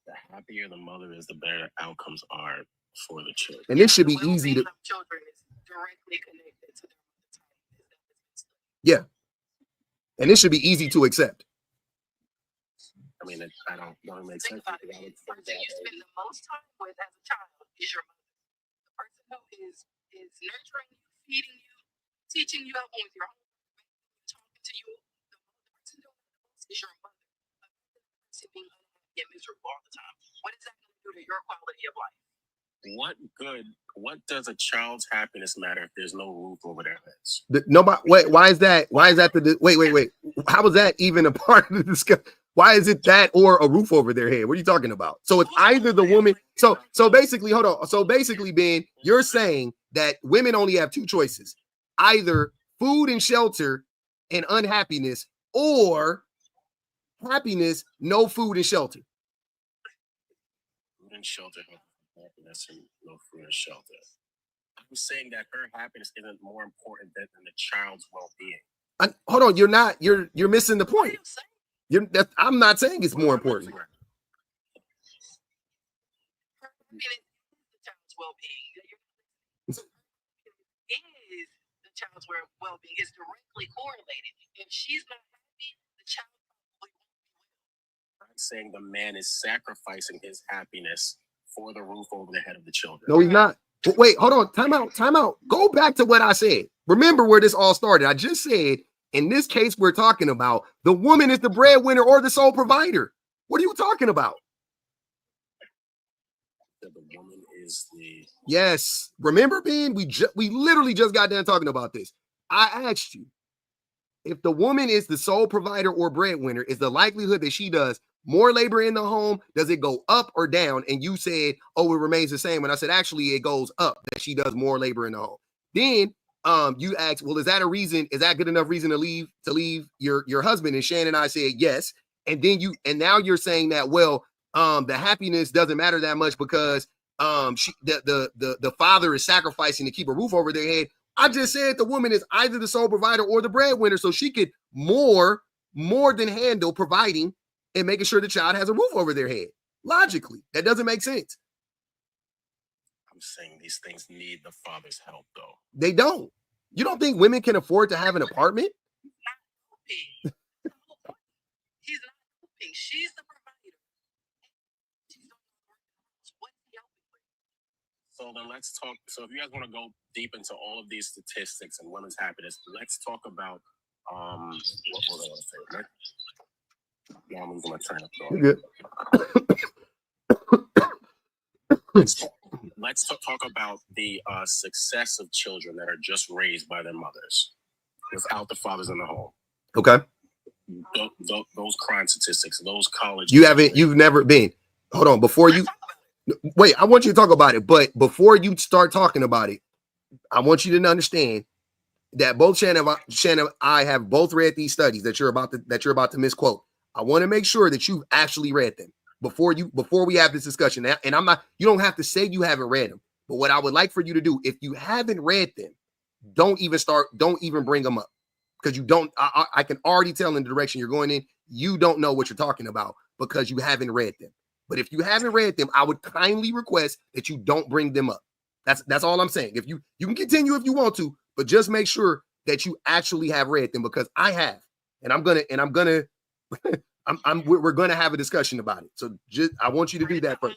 The happier the mother is, the better outcomes are for the children. And this should be easy to. Children is directly connected to Yeah. And this should be easy to accept. I mean, I don't make sense. The person you spend the most time with as a child is your mother. The person who is nurturing you, feeding you, teaching you, helping with your homework, talking to you. The person doing the most is your mother. A person being unhappy and miserable all the time. What is that going to do to your quality of life? What does a child's happiness matter if there's no roof over their heads? Nobody. Wait. Why is that? Why is that wait? How is that even a part of the discussion? Why is it that or a roof over their head? What are you talking about? So it's either the woman. So basically, hold on. So basically, Ben, you're saying that women only have two choices: either food and shelter and unhappiness, or happiness, no food and shelter. Food and shelter, happiness, and no food and shelter. I'm saying that her happiness isn't more important than the child's well-being. Hold on, you're missing the point. I'm not saying it's more important. The child's well-being is the child's well-being is directly correlated. If she's not happy, the child probably won't be well. I'm saying the man is sacrificing his happiness for the roof over the head of the children. No, he's not. Wait, hold on. Time out. Go back to what I said. Remember where this all started. I just said, in this case, we're talking about the woman is the breadwinner or the sole provider. What are you talking about? The woman is the... Yes. Remember, Ben, we literally just got done talking about this. I asked you, if the woman is the sole provider or breadwinner, is the likelihood that she does more labor in the home, does it go up or down? And you said, oh, it remains the same. And I said, actually, it goes up, that she does more labor in the home. Then you asked, well, is that a reason? Is that good enough reason to leave your husband? And Shannon and I said, yes. And then now you're saying that, well, the happiness doesn't matter that much because the father is sacrificing to keep a roof over their head. I just said the woman is either the sole provider or the breadwinner, so she could more than handle providing and making sure the child has a roof over their head. Logically, that doesn't make sense. I'm saying these things need the father's help, though. They don't. You don't think women can afford to have an apartment? He's not helping. She's the provider. What's he helping with? So then let's talk. So if you guys want to go deep into all of these statistics and women's happiness, let's talk about what was I going to say? Now I'm losing my train of thought. Good. Let's talk about the success of children that are just raised by their mothers without the fathers in the home. Okay. Those crime statistics, those college. You've never been. Hold on. Before you wait, I want you to talk about it. But before you start talking about it, I want you to understand that both Shannon and I have both read these studies that you're about to misquote. I want to make sure that you've actually read them before we have this discussion. And you don't have to say you haven't read them, but what I would like for you to do, if you haven't read them, don't even bring them up, because you don't. I can already tell in the direction you're going in, you don't know what you're talking about because you haven't read them. But if you haven't read them, I would kindly request that you don't bring them up. That's all I'm saying. If you can continue if you want to, but just make sure that you actually have read them, because I have, and I'm gonna we're gonna have a discussion about it. So I want you to do that first.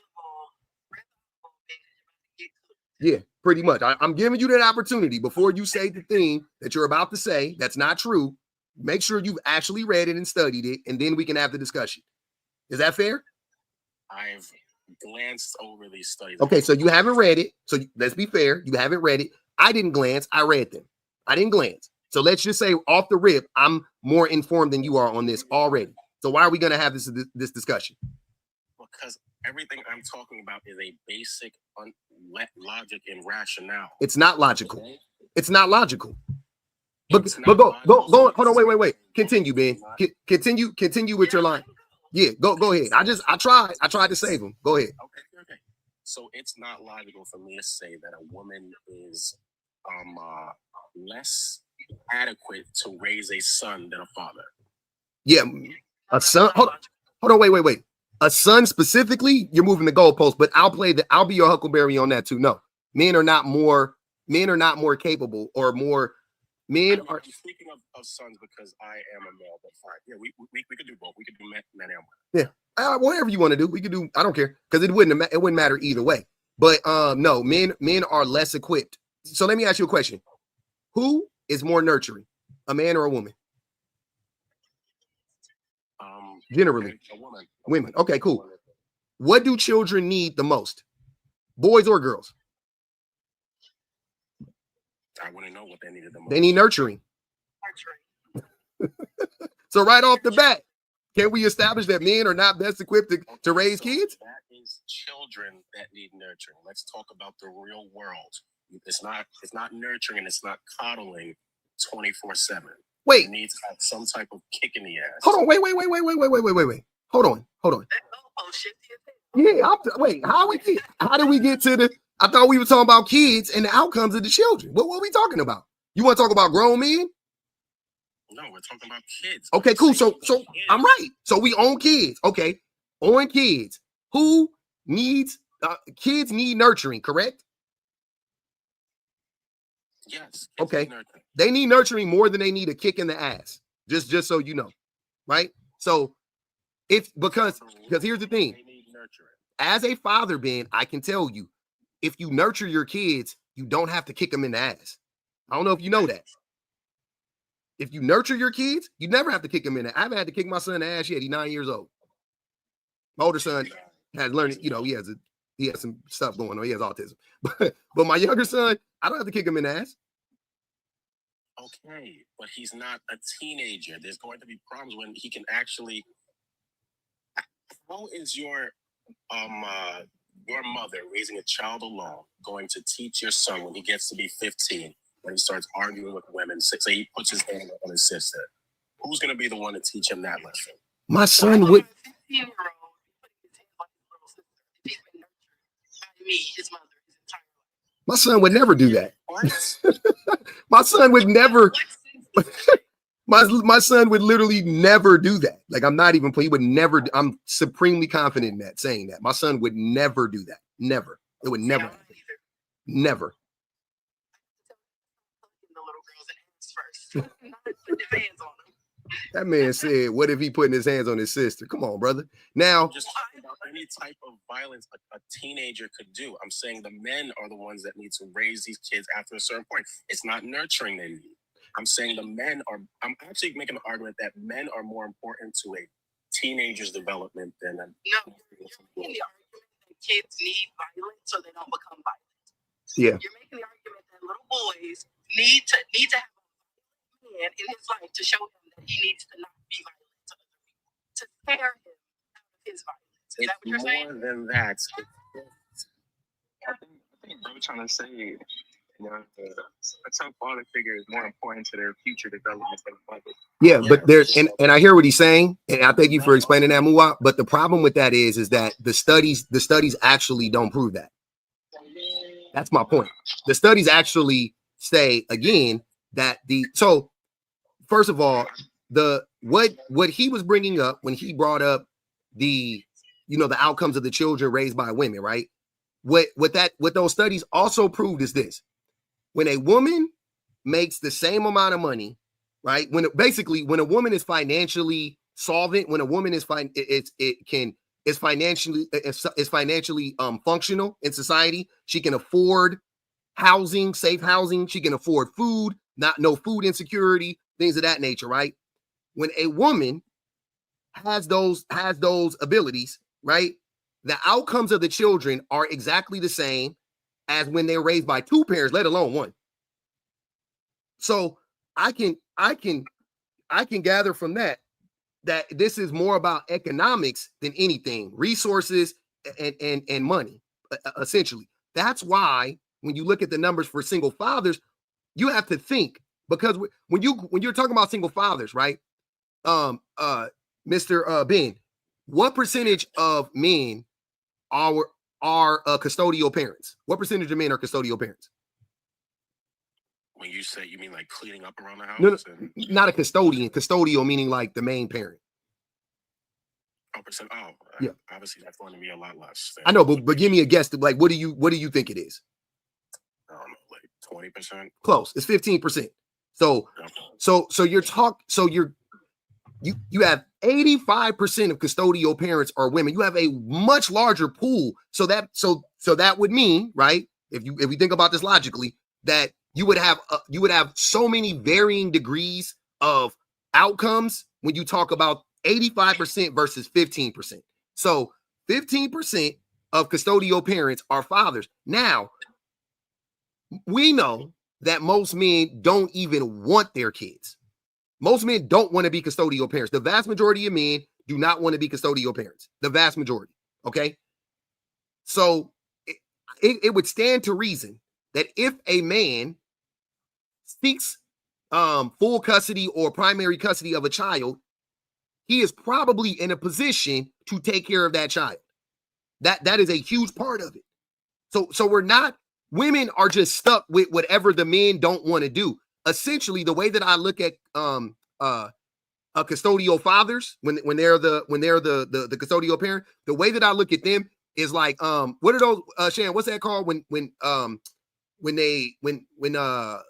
Yeah, pretty much. I'm giving you that opportunity before you say the thing that you're about to say that's not true. Make sure you've actually read it and studied it, and then we can have the discussion. Is that fair? I've glanced over these studies. Okay, so you haven't read it. So let's be fair. You haven't read it. I didn't glance. I read them. I didn't glance. So let's just say off the rip, I'm more informed than you are on this already. So why are we going to have this discussion? Because everything I'm talking about is a basic logic and rationale. It's not logical. Okay? It's not logical. It's But not go logical. on. Hold on, wait. Continue, Ben. Continue with your line. Yeah, go ahead. I tried to save him. Go ahead. Okay. So it's not logical for me to say that a woman is less adequate to raise a son than a father. Yeah, a son. Hold on, wait. A son specifically, you're moving the goalpost, but I'll be your Huckleberry on that too. No, men are not more capable or more. Men are. I'm speaking of sons because I am a male, but fine. Yeah, we could do both. We could do men and women. Yeah, whatever you want to do, we could do. I don't care because it wouldn't matter either way. But no, men are less equipped. So let me ask you a question: who is more nurturing, a man or a woman? Generally, a woman. Women. Okay, cool. What do children need the most, boys or girls? I want to know what they needed the most. They need nurturing. So right off the bat, can we establish that men are not best equipped to raise kids? That is children that need nurturing. Let's talk about the real world. It's not nurturing and it's not coddling 24/7. Wait. It needs to have some type of kick in the ass. Hold on. Wait. Hold on. Yeah. Wait. How did we get to the? I thought we were talking about kids and the outcomes of the children. What were we talking about? You want to talk about grown men? No, we're talking about kids. Okay, cool. So I'm right. So we own kids. Okay, on kids. Who needs? Kids need nurturing, correct? Yes. Okay. They need nurturing more than they need a kick in the ass. Just so you know, right? So because here's the thing. As a father, Ben, I can tell you, if you nurture your kids, you don't have to kick them in the ass. I don't know if you know that. If you nurture your kids, you never have to kick them in the ass. I haven't had to kick my son in the ass yet. He's 9 years old. My older son has learned, he has some stuff going on. He has autism. But my younger son, I don't have to kick him in the ass. Okay, but he's not a teenager. There's going to be problems when he can actually. How is your mother raising a child alone going to teach your son when he gets to be 15, when he starts arguing with women, say he puts his hand on his sister? Who's going to be the one to teach him that lesson? My son would. My son would never do that. My son would never. My son would literally never do that. Like, I'm not even. He would never. I'm supremely confident in that, saying that my son would never do that. Never. It would never happen. Never. That man said, "What if he putting his hands on his sister?" Come on, brother. Now, just about any type of violence a teenager could do. I'm saying the men are the ones that need to raise these kids after a certain point. It's not nurturing they need. I'm saying I'm actually making an argument that men are more important to a teenager's development than a. No, you're making the argument that kids need violence so they don't become violent. Yeah. You're making the argument that little boys need to have a man in his life to show him that he needs to not be violent to other people, to spare him out of his violence. Is that what you're saying? More than that. I think bro trying to say, a tough father figure is more important to their future development than a mother. Yeah, but there's and I hear what he's saying, and I thank you for explaining that, Muwap. But the problem with that is that the studies actually don't prove that. That's my point. The studies actually say again that so first of all, what he was bringing up when he brought up the outcomes of the children raised by women, right? What those studies also proved is this: when a woman makes the same amount of money, right? When a woman is financially solvent, when a woman is financially functional in society, she can afford housing, safe housing, she can afford food, no food insecurity, things of that nature, right? When a woman has those abilities, right? The outcomes of the children are exactly the same as when they're raised by two parents, let alone one. So I can gather from that this is more about economics than anything, resources and money, essentially. That's why when you look at the numbers for single fathers, you have to think, because when you're talking about single fathers, right? Mr. Ben, what percentage of men are custodial parents? What percentage of men are custodial parents? When you say, you mean like cleaning up around the house? No, not a custodian. Custodial meaning like the main parent. Yeah. Obviously, that's going to be a lot less. I know, but give me a guess. Like, what do you think it is? I don't know, like 20%. Close. It's 15%. So you have 85% of custodial parents are women. You have a much larger pool. So that would mean, right? If we think about this logically, that you would have so many varying degrees of outcomes when you talk about 85% versus 15%. So 15% of custodial parents are fathers. Now, we know that most men don't even want their kids. Most men don't want to be custodial parents. The vast majority of men do not want to be custodial parents. The vast majority. Okay. So it would stand to reason that if a man seeks full custody or primary custody of a child, he is probably in a position to take care of that child. That is a huge part of it. So we're not, women are just stuck with whatever the men don't want to do. Essentially, the way that I look at custodial fathers when they're the custodial parent, the way that I look at them is like what are those Shan, what's that called when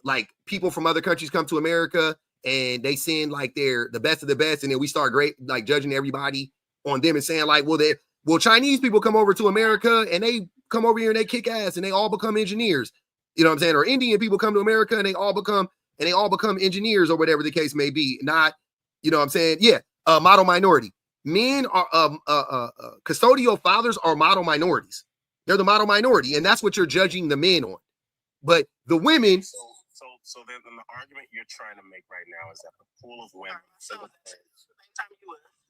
like people from other countries come to America and they send like they're the best of the best, and then we start like judging everybody on them and saying like, well, Chinese people come over to America and they come over here and they kick ass and they all become engineers. You know what I'm saying? Or Indian people come to America and they all become engineers, or whatever the case may be. Not, you know what I'm saying? Yeah, model minority. Men are custodial fathers are model minorities. They're the model minority, and that's what you're judging the men on. But the women. So then the argument you're trying to make right now is that the pool of women.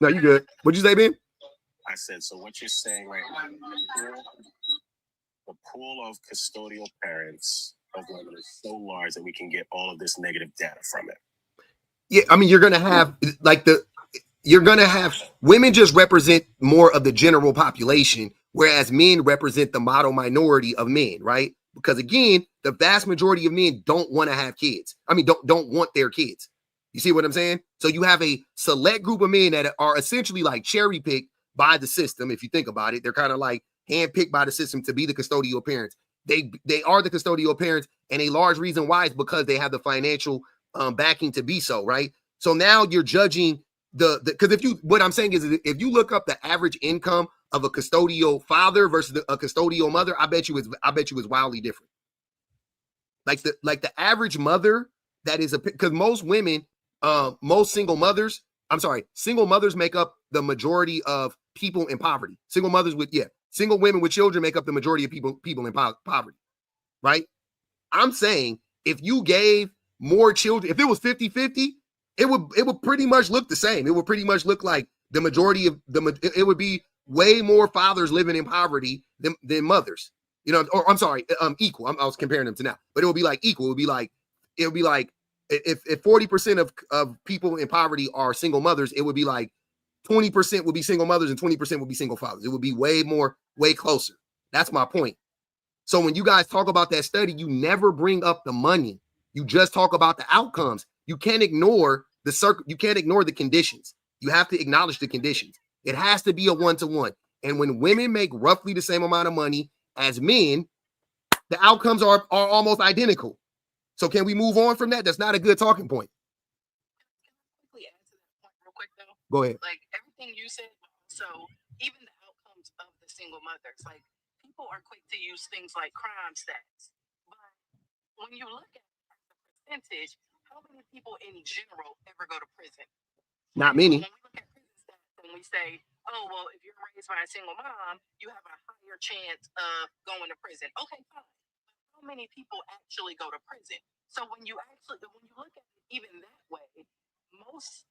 No, you good. What'd you say, Ben? I said, so what you're saying right now, the pool of custodial parents of women is so large that we can get all of this negative data from it. Yeah, I mean, you're gonna have women just represent more of the general population, whereas men represent the model minority of men, right? Because again, the vast majority of men don't want to have kids. I mean, don't want their kids. You see what I'm saying? So you have a select group of men that are essentially like cherry picked by the system. If you think about it, they're kind of like handpicked by the system to be the custodial parents. They are the custodial parents, and a large reason why is because they have the financial backing to be so, right? So now you're judging because what I'm saying is, if you look up the average income of a custodial father versus a custodial mother, I bet you it's wildly different. Like the average mother that is because most women, most single mothers make up the majority of people in poverty. Single women with children make up the majority of people in poverty, right? I'm saying if you gave more children, if it was 50-50, it would pretty much look the same. It would pretty much look like the majority of it would be way more fathers living in poverty than mothers. You know, or I'm sorry, equal. I was comparing them to now, but it would be like equal. It would be like if 40% of people in poverty are single mothers, it would be like 20% would be single mothers and 20% would be single fathers. It would be way closer. That's my point. So when you guys talk about that study, you never bring up the money. You just talk about the outcomes. You can't ignore the circle. You can't ignore the conditions. You have to acknowledge the conditions. It has to be a one-to-one. And when women make roughly the same amount of money as men, the outcomes are almost identical. So can we move on from that? That's not a good talking point. Quickly add to that point real quick though. Go ahead. Like everything you said, so even the outcomes of the single mothers, like people are quick to use things like crime stats. But when you look at the percentage, how many people in general ever go to prison? Not many. When we look at prison stats and we say, oh, well, if you're raised by a single mom, you have a higher chance of going to prison. Okay, fine. But how many people actually go to prison? So when you look at it even that way, most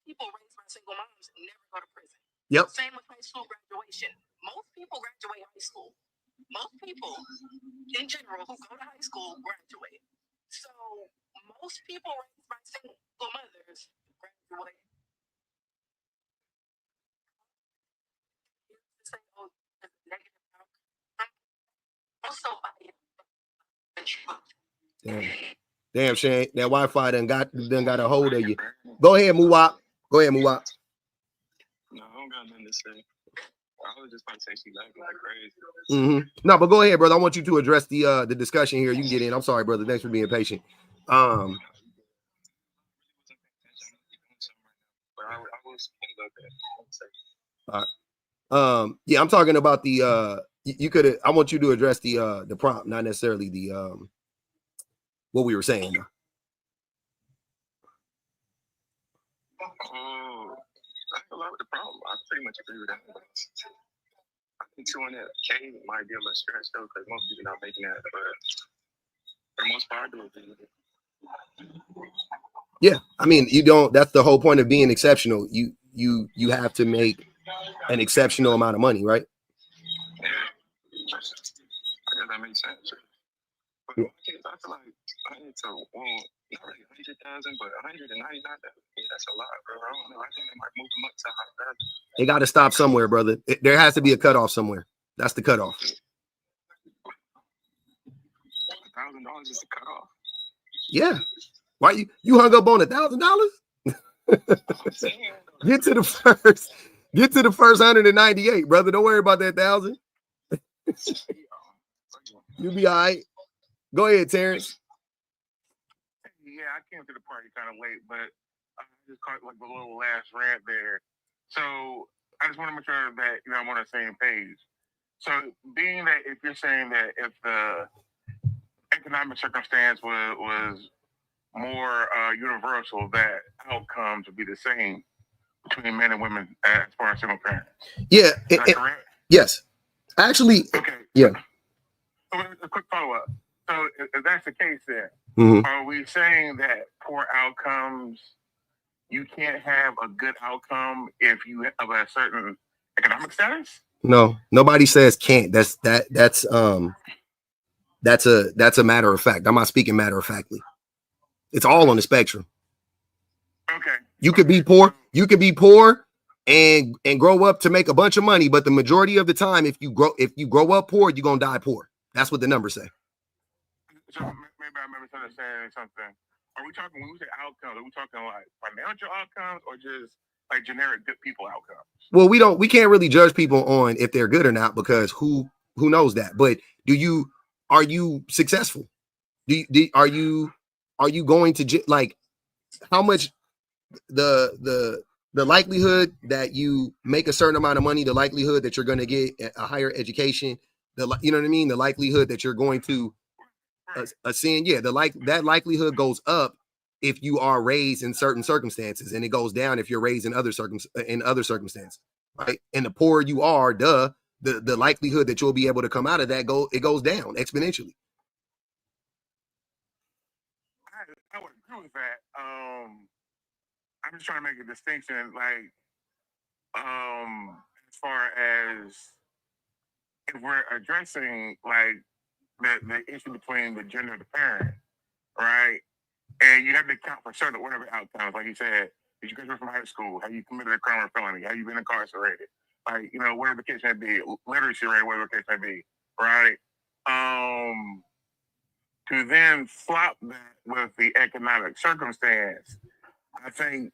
people raised by single moms never go to prison. Yep. Same with high school graduation. most people graduate high school. Most people in general who go to high school graduate. So most people raised by single mothers graduate. Say, oh, there's a negative outcome. Also, Damn, Shane, that Wi-Fi done got a hold of you. Go ahead, Muwap. Go ahead, Muwap. No, I don't got nothing to say. I was just about to say she laughing like crazy. No, but go ahead, brother. I want you to address the discussion here. You can get in. I'm sorry, brother. Thanks for being patient. But I will speak about that. Yeah, I'm talking about the you could. I want you to address the prompt, not necessarily the what we were saying. I have a lot with the problem. I pretty much agree with that. I think 200K might be a little stretch though, because most people not making that. But for the most part, I do agree with it. Yeah, I mean, you don't. That's the whole point of being exceptional. You have to make an exceptional amount of money, right? Yeah, I guess that makes sense. But I feel like I need to not really 100,000, but 199,000. Yeah, that's a lot, bro. I don't know. I think they might move them up to 100,000. They got to stop somewhere, brother. There has to be a cutoff somewhere. That's the cutoff. $1,000 is the cutoff. Yeah. Why you hung up on $1,000? Get to the first 198, brother. Don't worry about that 1,000. You'll be all right. Go ahead, Terrence. Yeah, I came to the party kind of late, but I just caught like the little last rant there. So I just want to make sure that I'm on the same page. So being that if you're saying that if the economic circumstance was more universal, that outcomes would be the same between men and women as far as single parents. Yeah. Is that correct? Yes. Actually, okay. Yeah. So a quick follow-up. So if that's the case, then are we saying that poor outcomes, you can't have a good outcome if you have a certain economic status? No, nobody says can't. That's a matter of fact. I'm not speaking matter of factly. It's all on the spectrum. Okay. You could be poor. You could be poor and grow up to make a bunch of money, but the majority of the time, if you grow up poor, you're gonna die poor. That's what the numbers say. So maybe I'm misunderstanding something. Are we talking, when we say outcomes, are we talking like financial outcomes or just like generic good people outcomes? Well, we can't really judge people on if they're good or not, because who knows that? But are you successful? Are you going to like how much the likelihood that you make a certain amount of money, the likelihood that you're going to get a higher education, you know what I mean? The likelihood that you're going to ascend, that likelihood goes up if you are raised in certain circumstances, and it goes down if you're raised in other circumstances, right? And the poorer you are, the likelihood that you'll be able to come out of that goes down exponentially. I would agree with that. I'm just trying to make a distinction, like, as far as if we're addressing like the issue between the gender of the parent, right? And you have to account for certain whatever outcomes, like you said, did you graduate from high school? Have you committed a crime or felony? Have you been incarcerated? Like, whatever the case may be, literacy rate, whatever the case may be, right? To then flop that with the economic circumstance, I think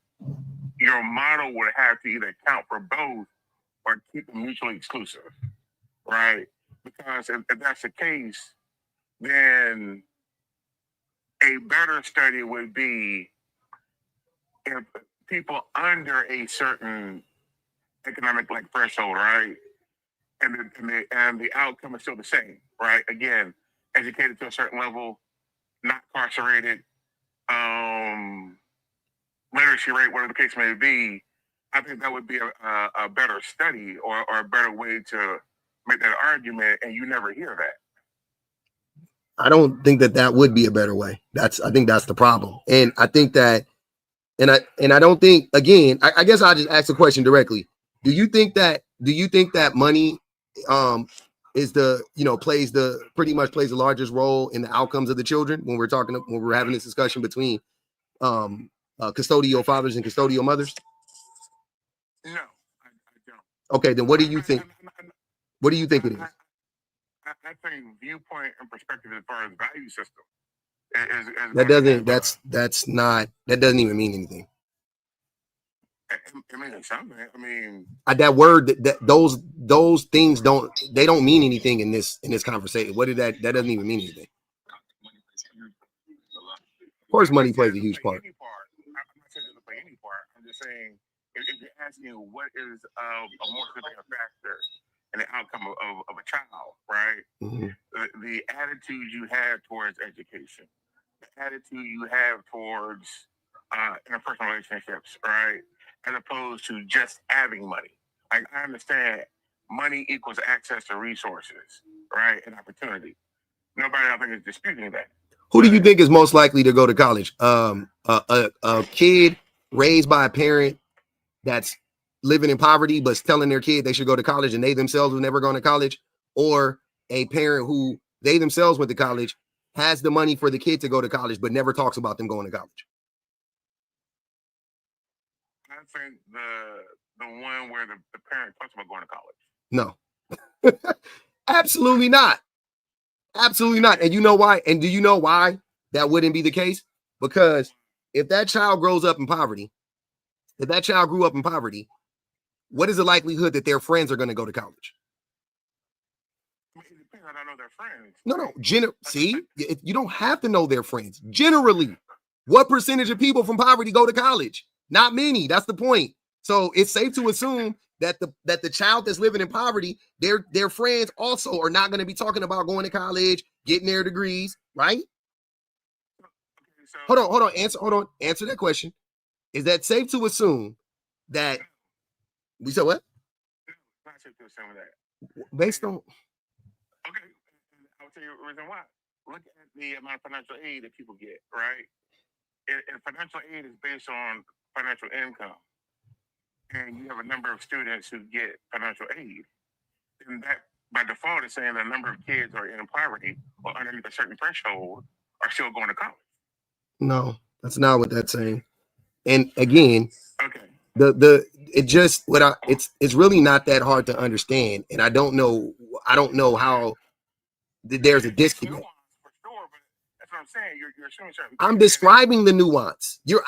your model would have to either account for both or keep them mutually exclusive, right? Because if that's the case, then a better study would be if people under a certain economic threshold, right? And the outcome is still the same, right? Again, educated to a certain level, not incarcerated, literacy rate, whatever the case may be. I think that would be a better study or a better way to make that argument, and you never hear that. I don't think that would be a better way. I think that's the problem. And I think that, and I don't think, again, I guess I'll just ask the question directly. Do you think that money is pretty much plays the largest role in the outcomes of the children when we're having this discussion between custodial fathers and custodial mothers? No, I don't. Okay, then what do you think? What do you think it is? I think viewpoint and perspective as far as value system is That doesn't even mean anything. I mean, something. I mean, that word those things don't mean anything in this conversation. What did that doesn't even mean anything. Of course, money plays a huge part. I'm not saying it doesn't play any part. I'm just saying if you're asking what is a more significant factor in the outcome of a child, right? Mm-hmm. The attitude you have towards education, the attitude you have towards interpersonal relationships, right? As opposed to just having money. Like, I understand money equals access to resources, right? And opportunity. Nobody, I think, is disputing that. Who do you think is most likely to go to college? A kid raised by a parent that's living in poverty but's telling their kid they should go to college and they themselves have never gone to college, or a parent who they themselves went to college, has the money for the kid to go to college but never talks about them going to college? I think the one where the parent talks about going to college. No. Absolutely not. Absolutely not. And you know why? And do you know why that wouldn't be the case? Because if that child grows up in poverty, what is the likelihood that their friends are going to go to college? I mean, it depends. I don't know their friends. No. See, you don't have to know their friends. Generally, what percentage of people from poverty go to college? Not many. That's the point. So it's safe to assume that the child that's living in poverty, their friends also are not going to be talking about going to college, getting their degrees, right? Okay, so Hold on. Answer that question. Is that safe to assume that we said what? Not safe to assume that. Based on Okay, I'll tell you the reason why. Look at the amount of financial aid that people get, right? If financial aid is based on financial income, and you have a number of students who get financial aid, then that by default is saying the number of kids are in poverty or underneath a certain threshold are still going to college. No, that's not what that's saying. And again, okay, it's really not that hard to understand. And I don't know how there's a disconnect. For sure, but that's what I'm saying. You're assuming certain. I'm describing the nuance. You're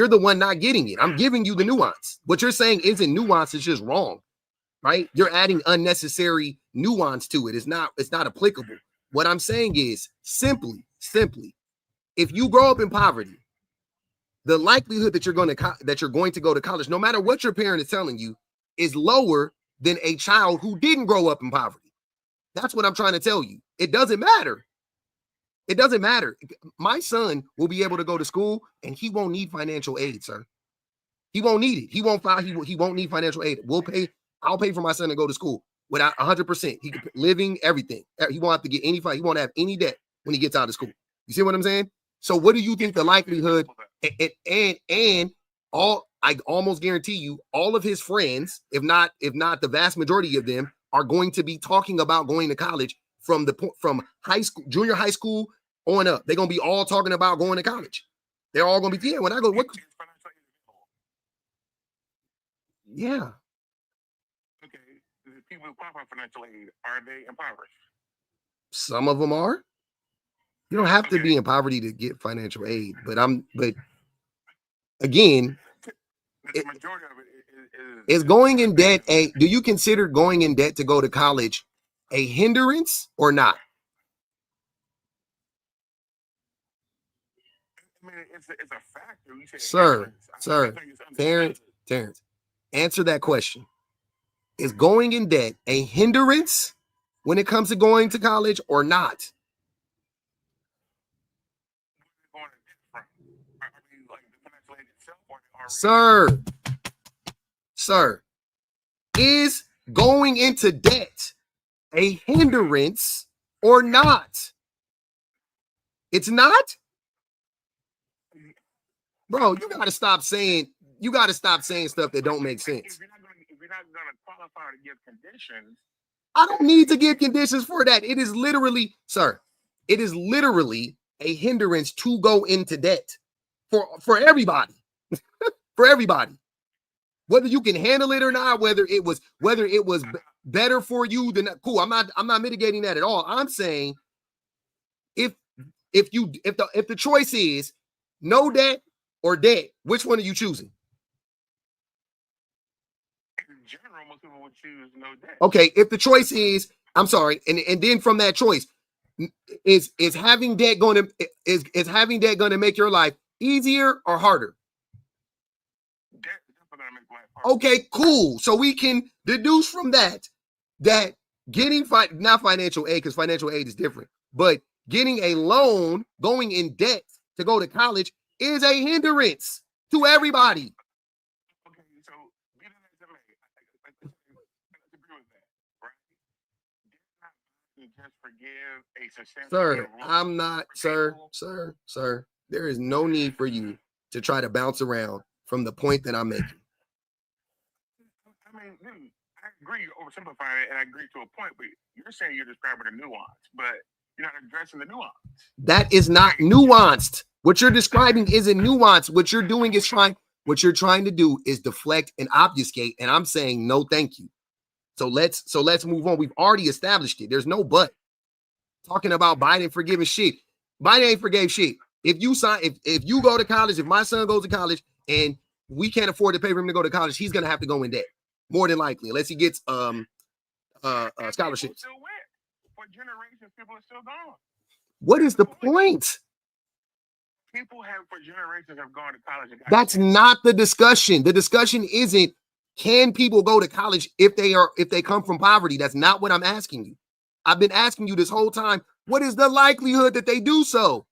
the one not getting it. I'm giving you the nuance. What you're saying isn't nuance, it's just wrong. Right? You're adding unnecessary nuance to it. It's not applicable. What I'm saying is simply, if you grow up in poverty, the likelihood that you're going to go to college, no matter what your parent is telling you, is lower than a child who didn't grow up in poverty. That's what I'm trying to tell you. It doesn't matter. It doesn't matter. My son will be able to go to school and he won't need financial aid, sir. He won't need it. He won't need financial aid. I'll pay for my son to go to school without 100%. He can living everything. He won't have to get any fight. He won't have any debt when he gets out of school. You see what I'm saying? So what do you think the likelihood I almost guarantee you all of his friends, if not the vast majority of them, are going to be talking about going to college from high school, junior high school on up. They're going to be all talking about going to college. They're all going to be, when I go, what? Yeah. Okay, the people who qualify for financial aid, are they impoverished? Some of them are. You don't have to be in poverty to get financial aid, but again, the majority of it is going in debt. Do you consider going in debt to go to college a hindrance or not? I mean, it's a factor. You Sir, Terrence, answer that question. Is going in debt a hindrance when it comes to going to college or not? Sir, is going into debt a hindrance or not? It's not? Bro, you gotta stop saying stuff that don't make sense. If you're not going to qualify to give conditions, I don't need to give conditions for that. It is literally, sir, it is literally a hindrance to go into debt for everybody. For everybody. Whether you can handle it or not, whether it was better for you than cool. I'm not mitigating that at all. I'm saying if the choice is no debt or debt, which one are you choosing? In general, most people would choose no debt. Okay, if the choice is, I'm sorry, and then from that choice, is having debt going to make your life easier or harder? Debt is definitely gonna make life harder. Okay, cool. So we can deduce from that getting not financial aid, because financial aid is different, but getting a loan, going in debt to go to college is a hindrance to everybody. Okay, so be that as it may, I agree with that, right? Did not just forgive a substantial Sir, amount of I'm not, sir, people? sir. There is no need for you to try to bounce around from the point that I'm making. I mean, dude, I agree you're oversimplifying it, and I agree to a point, but you're saying you're describing a nuance, but you're not addressing the nuance. That is not nuanced. What you're describing isn't nuanced. What you're trying to do is deflect and obfuscate, and I'm saying no, thank you. So let's move on. We've already established it. There's no but. Talking about Biden forgiving shit. Biden ain't forgave shit. If you go to college, if my son goes to college and we can't afford to pay for him to go to college, he's gonna have to go in debt. More than likely, unless he gets scholarships. Still went. For generations, people are still gone. What is the point? People for generations have gone to college. That's not the discussion. The discussion isn't can people go to college if they come from poverty. That's not what I'm asking you. I've been asking you this whole time, what is the likelihood that they do so?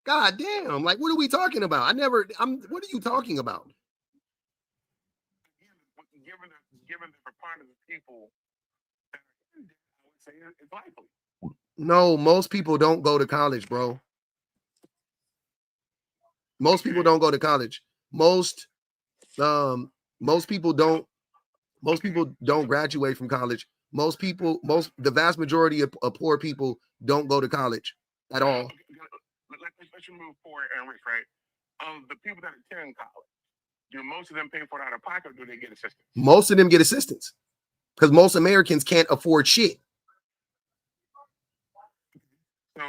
God damn, like what are we talking about? What are you talking about? Given the preponderance of people, I would say it's likely. No, most people don't go to college, bro. Most people don't go to college. Most people don't graduate from college. The vast majority of poor people don't go to college at all. Let's move forward and Rich, right? The people that attend college, do most of them pay for it out of pocket, or do they get assistance? Most of them get assistance because most Americans can't afford shit. So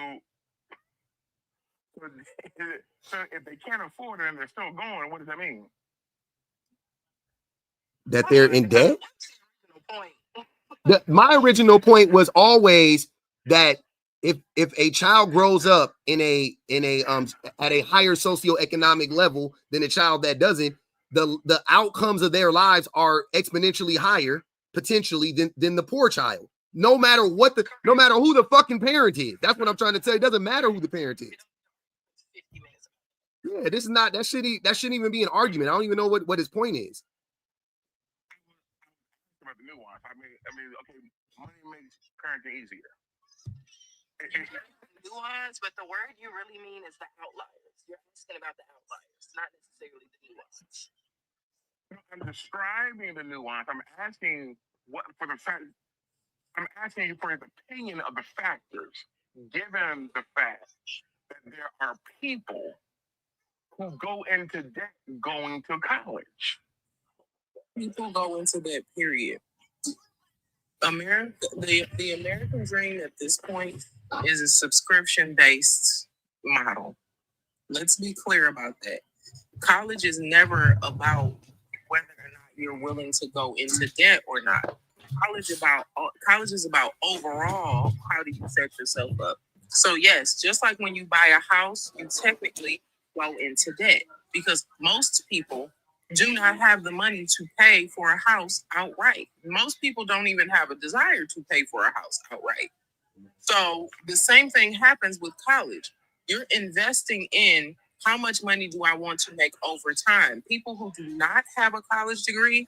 if they can't afford it and they're still going, what does that mean? That they're in debt? My original point was always that if a child grows up at a higher socioeconomic level than a child that doesn't, the outcomes of their lives are exponentially higher potentially than the poor child. No matter who the fucking parent is. That's what I'm trying to tell you. It doesn't matter who the parent is. Yeah, this is not that shouldn't even be an argument. I don't even know what his point is. About the nuance. I mean, okay, money makes parenting easier. Nuance, but the word you really mean is the outliers. You're asking about the outliers, not necessarily the nuance. I'm describing the nuance. I'm asking you for his opinion of the factors, given the fact that there are people who go into debt going to college. People go into that period. The American dream at this point is a subscription-based model. Let's be clear about that. College is never about whether or not you're willing to go into debt or not. College is about overall, how do you set yourself up? So yes, just like when you buy a house, you technically go into debt because most people do not have the money to pay for a house outright. Most people don't even have a desire to pay for a house outright. So the same thing happens with college. You're investing in how much money do I want to make over time? People who do not have a college degree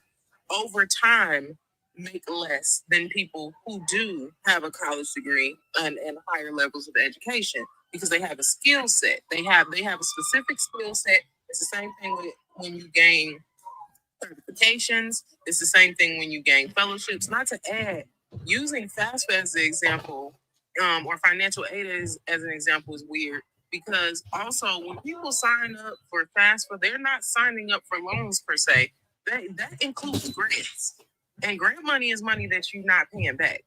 over time make less than people who do have a college degree and higher levels of education because they have a skill set. They have a specific skill set. It's the same thing with when you gain certifications. It's the same thing when you gain fellowships. Not to add, using FAFSA as the example, or financial aid as an example is weird because also when people sign up for FAFSA, they're not signing up for loans per se. That includes grants, and grant money is money that you're not paying back.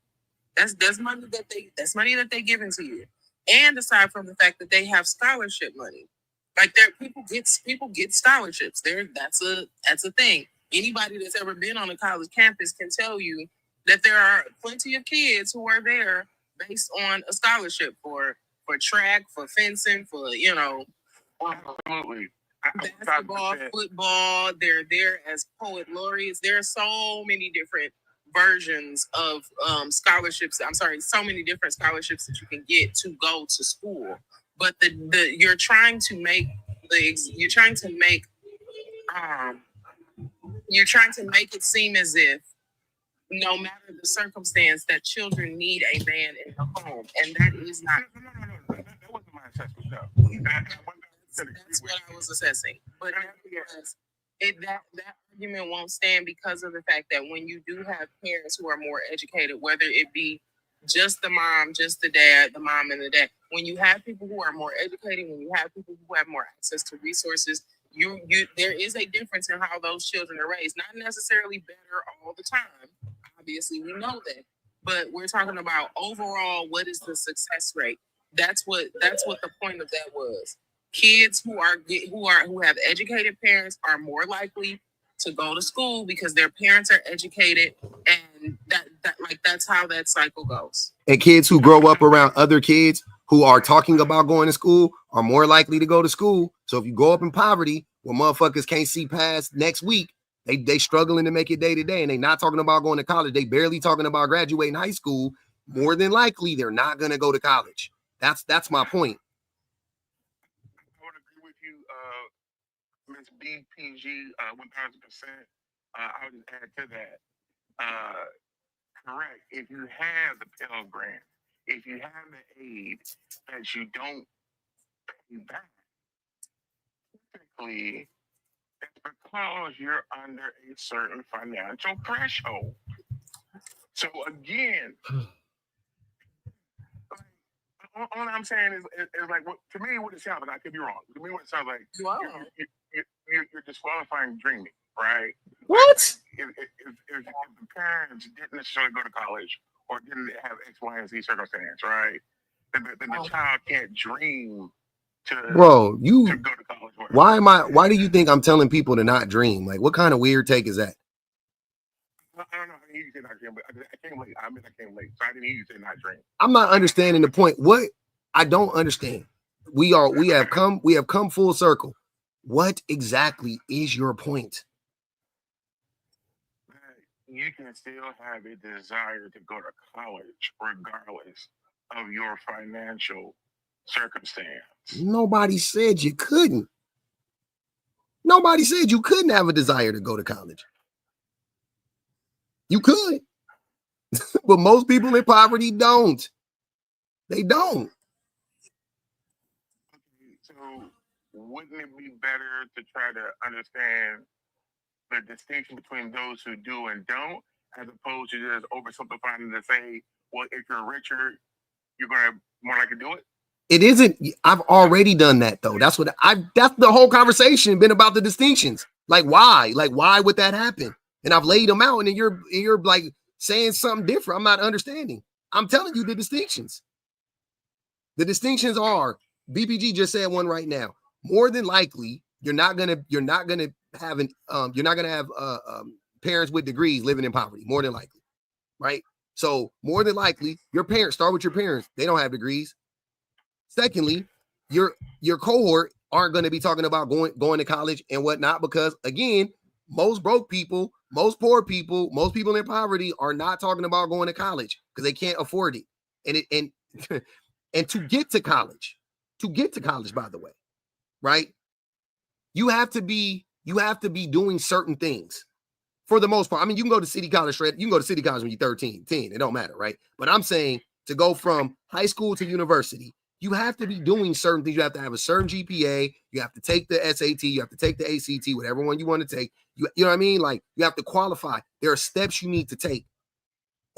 That's money that they giving to you. And aside from the fact that they have scholarship money, like people get scholarships. That's a thing. Anybody that's ever been on a college campus can tell you that there are plenty of kids who are there based on a scholarship for track, for fencing, for Absolutely. basketball, football. They're there as poet laureates. There are so many different versions of scholarships. I'm sorry, so many different scholarships that you can get to go to school. But you're trying to make it seem as if no matter the circumstance that children need a man in the home, and that is not. No. That wasn't my assessment. No. That's what I was assessing. But that argument won't stand because of the fact that when you do have parents who are more educated, whether it be just the mom, just the dad, the mom and the dad, when you have people who are more educated, when you have people who have more access to resources, there is a difference in how those children are raised. Not necessarily better all the time. Obviously, we know that. But we're talking about overall, what is the success rate? That's what the point of that was. Kids who have educated parents are more likely to go to school because their parents are educated, and that's how that cycle goes. And kids who grow up around other kids who are talking about going to school are more likely to go to school. So if you grow up in poverty where motherfuckers can't see past next week, they struggling to make it day to day, and they not talking about going to college. They barely talking about graduating high school. More than likely, they're not going to go to college. That's my point. I would agree with you, Ms. BPG, 1000%. I would just add to that. Correct. If you have the Pell Grant, if you have the aid that you don't pay back, typically it's because you're under a certain financial threshold. So again, all I'm saying is like, to me, what it sounds like, I could be wrong. To me, what it sounds like, you're disqualifying dreaming, right? What? If the parents didn't necessarily go to college or didn't have X, Y, and Z circumstance, right? Then the child can't dream to go to college. Why do you think I'm telling people to not dream? Like, what kind of weird take is that? I don't know. I didn't hear you say not dream, but I came late. I came late, so I didn't hear you say not dream. I'm not understanding the point. What I don't understand. We have come full circle. What exactly is your point? You can still have a desire to go to college regardless of your financial circumstance. Nobody said you couldn't. Nobody said you couldn't have a desire to go to college. You could. But most people in poverty don't. They don't. Okay, so wouldn't it be better to try to understand the distinction between those who do and don't, as opposed to just oversimplifying to say, well, if you're richer, you're going to more likely do it? It isn't. I've already done that, though. That's the whole conversation been about the distinctions. Like, why? Like, why would that happen? And I've laid them out, and then you're like saying something different. I'm not understanding. I'm telling you the distinctions. The distinctions are, BPG just said one right now. More than likely, you're not gonna have parents with degrees living in poverty. More than likely, right? So more than likely, your parents, start with your parents. They don't have degrees. Secondly, your cohort aren't going to be talking about going to college and whatnot, because again, most broke people, most poor people, most people in poverty are not talking about going to college because they can't afford it. And to get to college, by the way, right? You have to be doing certain things for the most part. I mean, you can go to city college straight. You can go to city college when you're 13, 10. It don't matter, right? But I'm saying to go from high school to university, You have to be doing certain things. You have to have a certain GPA. You have to take the SAT. You have to take the ACT, whatever one you want to take. You know what I mean? Like, you have to qualify. There are steps you need to take.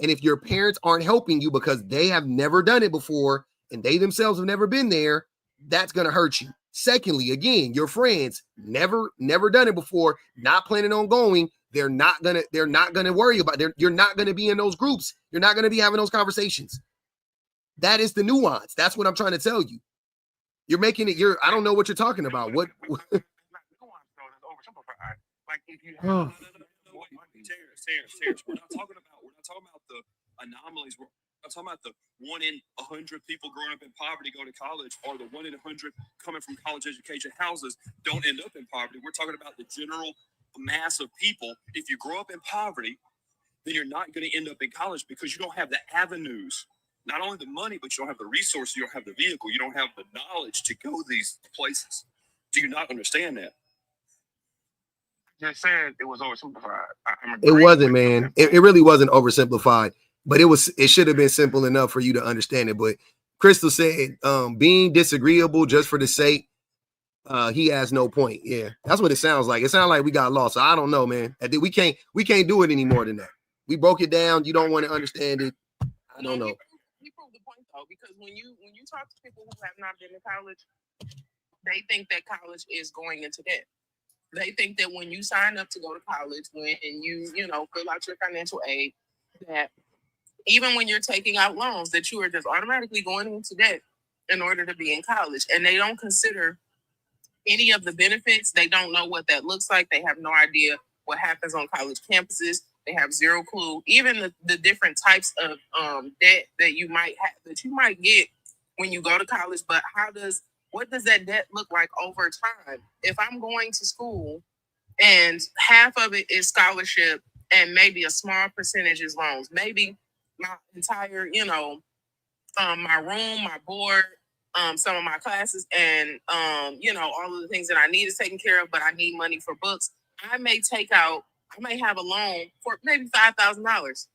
And if your parents aren't helping you because they have never done it before and they themselves have never been there, that's going to hurt you. Secondly, again, your friends never done it before, not planning on going. They're not gonna worry about it. You're not gonna be in those groups. You're not gonna be having those conversations. That is the nuance. That's what I'm trying to tell you. You're making it. I don't know what you're talking about. What? It's not nuance, though. It's oversimplified. Like if you have Terrence, we're not talking about the anomalies. We're not talking about the 1 in 100 people growing up in poverty go to college, or the 1 in 100 coming from college education houses don't end up in poverty. We're talking about the general mass of people. If you grow up in poverty, then you're not going to end up in college because you don't have the avenues, not only the money, but you don't have the resources, you don't have the vehicle, you don't have the knowledge to go these places. Do you not understand that? just said it was oversimplified. It wasn't, man. It really wasn't oversimplified, but it should have been simple enough for you to understand it. But Crystal said, being disagreeable just for the sake, he has no point. Yeah, that's what it sounds like. It sounds like we got lost. So I don't know, man. We can't do it any more than that. We broke it down. You don't want to understand it. I don't know. He proved the point though, because when you talk to people who have not been to college, they think that college is going into debt. They think that when you sign up to go to college, when you fill out your financial aid, that even when you're taking out loans, that you are just automatically going into debt in order to be in college. And they don't consider any of the benefits. They don't know what that looks like. They have no idea what happens on college campuses. They have zero clue. Even the different types of debt that you might have, that you might get when you go to college. But what does that debt look like over time? If I'm going to school and half of it is scholarship and maybe a small percentage is loans, maybe my entire, my room, my board, some of my classes, and all of the things that I need is taken care of, but I need money for books. I may have a loan for maybe $5,000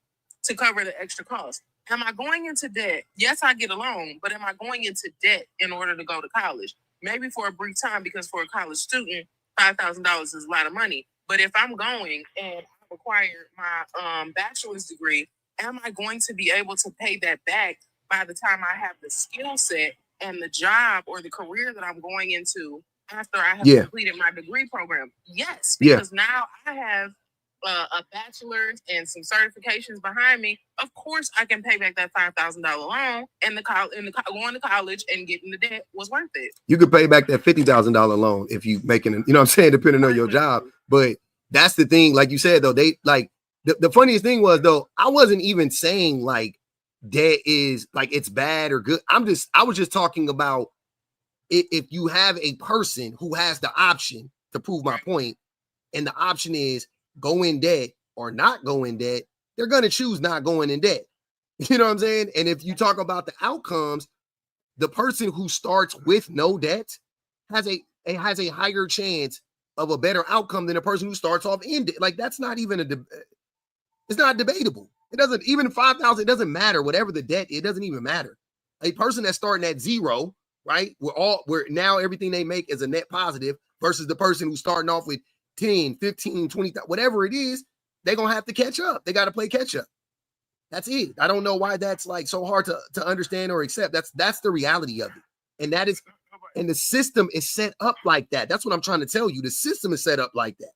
to cover the extra cost. Am I going into debt? Yes, I get a loan, but am I going into debt in order to go to college? Maybe for a brief time, because for a college student, $5,000 is a lot of money. But if I'm going and I've acquired my bachelor's degree, am I going to be able to pay that back by the time I have the skill set and the job or the career that I'm going into after I have completed my degree program? Yes, because now I have a bachelor's and some certifications behind me. Of course, I can pay back that $5,000 loan, and going to college and getting the debt was worth it. You could pay back that $50,000 loan if you making, depending on your job. But that's the thing, like you said, though, they like the funniest thing was, though, I wasn't even saying like debt is like it's bad or good. I was just talking about if you have a person who has the option, to prove my point, and the option is go in debt or not go in debt, they're going to choose not going in debt. You know what I'm saying? And if you talk about the outcomes, the person who starts with no debt has a higher chance of a better outcome than a person who starts off in debt. Like, that's not even it's not debatable. It doesn't, even 5,000, it doesn't matter. Whatever the debt, it doesn't even matter. A person that's starting at zero, right? We're now everything they make is a net positive, versus the person who's starting off with 10, 15, 20, whatever it is, they're going to have to catch up. They got to play catch up. That's it. I don't know why that's like so hard to understand or accept. That's the reality of it. And the system is set up like that. That's what I'm trying to tell you. The system is set up like that.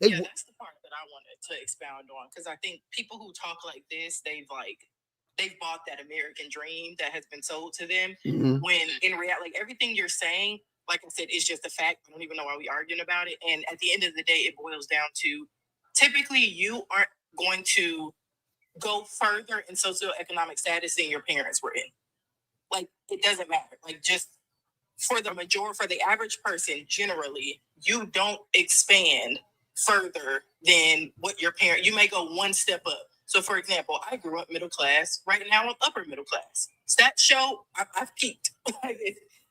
That's the part that I wanted to expound on, because I think people who talk like this, they've bought that American dream that has been sold to them. Mm-hmm. When in reality, like, everything you're saying, like I said, is just a fact. I don't even know why we're arguing about it. And at the end of the day, it boils down to, typically you aren't going to go further in socioeconomic status than your parents were in. Like, it doesn't matter. Like, just for the average person, generally, you don't expand further than what your parent, you may go one step up. So, for example, I grew up middle class. Right now, I'm upper middle class. Stats show I've peaked.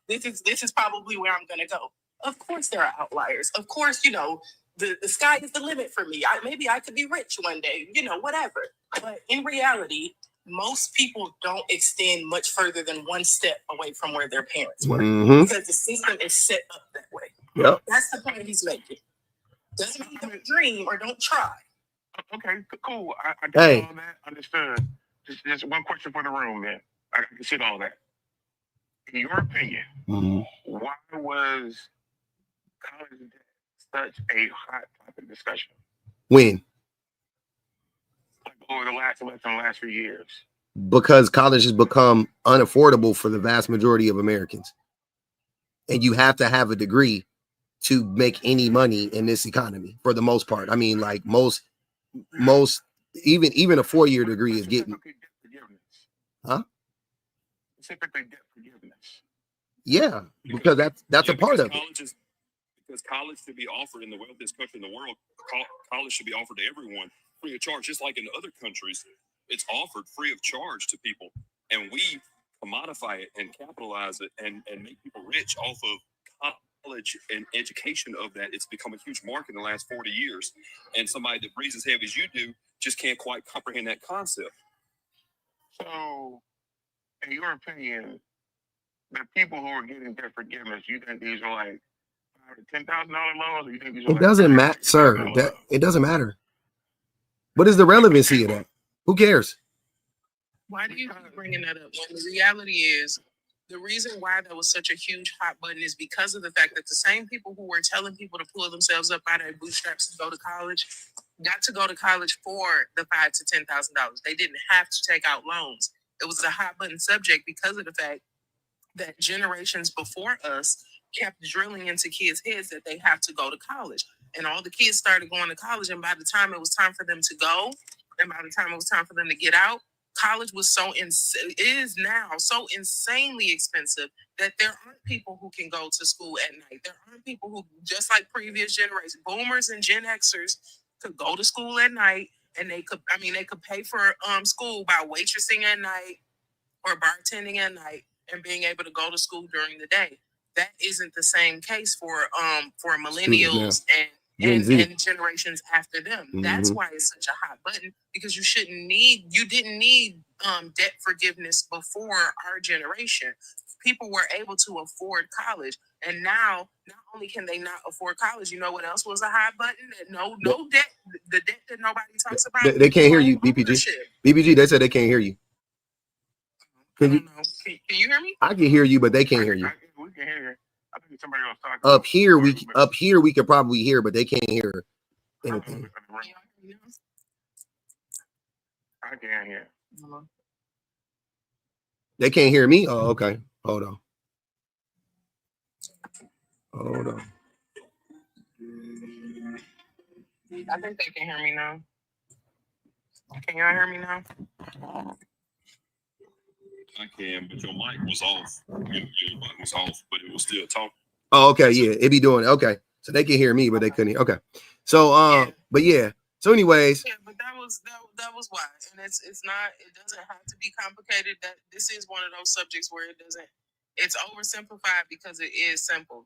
This is probably where I'm going to go. Of course, there are outliers. Of course, the sky is the limit for me. Maybe I could be rich one day, whatever. But in reality, most people don't extend much further than one step away from where their parents were because the system is set up that way. Yep. That's the point he's making. Doesn't mean don't dream or don't try. Okay, cool. I got all that. Understood. Just one question for the room, man. I can sit all that. In your opinion, why was college debt such a hot topic discussion? When? Like over the last few years. Because college has become unaffordable for the vast majority of Americans. And you have to have a degree to make any money in this economy for the most part. I mean, like most even a 4-year degree is getting. Huh? Specifically debt forgiveness. Yeah, because that's a part of it. Because college should be offered in the wealthiest country in the world. College should be offered to everyone free of charge, just like in other countries. It's offered free of charge to people, and we commodify it and capitalize it and make people rich off of college and education of that. It's become a huge market in the last 40 years, and somebody that breathes as heavy as you do just can't quite comprehend that concept. So, in your opinion, the people who are getting debt forgiveness, you think these are like $10,000 loans, or you think these are it doesn't matter, sir. It doesn't matter. What is the relevancy of that? Who cares? Why do you keep bringing that up? When the reality is, the reason why that was such a huge hot button is because of the fact that the same people who were telling people to pull themselves up out of their bootstraps to go to college got to go to college for the $5,000 to $10,000. They didn't have to take out loans. It was a hot button subject because of the fact that generations before us kept drilling into kids' heads that they have to go to college. And all the kids started going to college. And by the time it was time for them to go, and by the time it was time for them to get out, college was is now so insanely expensive that there aren't people who can go to school at night. There aren't people who, just like previous generations, boomers and Gen Xers, could go to school at night, and they could pay for school by waitressing at night or bartending at night and being able to go to school during the day. That isn't the same case for millennials and generations after them. That's why it's such a hot button, because you didn't need debt forgiveness before our generation. People were able to afford college, and now not only can they not afford college, you know what else was a hot button? That no debt, the debt that nobody talks about. They can't hear you, BPG. BPG, they said they can't hear you. Can you hear me? I can hear you, but they can't hear you. We can hear you. I think somebody else talking. Up here we could probably hear, but they can't hear anything. I can't hear. They can't hear me? Oh, okay. Hold on. I think they can hear me now. Can y'all hear me now? I can, but your mic was off. Your button was off, but it was still talking. Oh, okay, yeah, it be doing it. Okay, so they can hear me, but they couldn't hear. Okay, so but yeah. So, anyways, yeah, but that was why, and it doesn't have to be complicated. That this is one of those subjects where it's oversimplified because it is simple.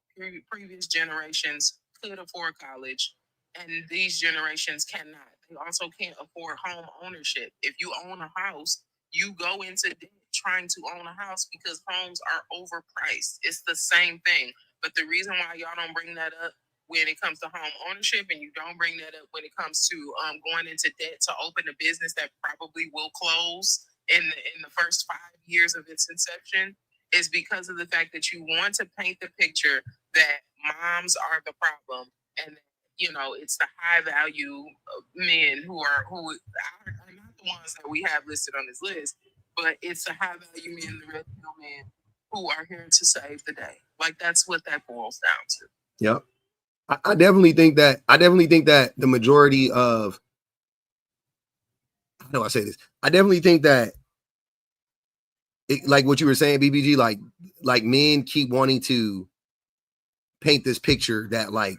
Previous generations could afford college, and these generations cannot. They also can't afford home ownership. If you own a house, you go into debt trying to own a house because homes are overpriced. It's the same thing. But the reason why y'all don't bring that up when it comes to home ownership, and you don't bring that up when it comes to going into debt to open a business that probably will close in the first 5 years of its inception, is because of the fact that you want to paint the picture that moms are the problem, and it's the high value men who are not the ones that we have listed on this list, but it's the high value men, the red pill men, who are here to save the day. Like, that's what that boils down to. Yep. I definitely think that the majority of, I know I say this, I definitely think that like what you were saying, BBG, like men keep wanting to paint this picture that like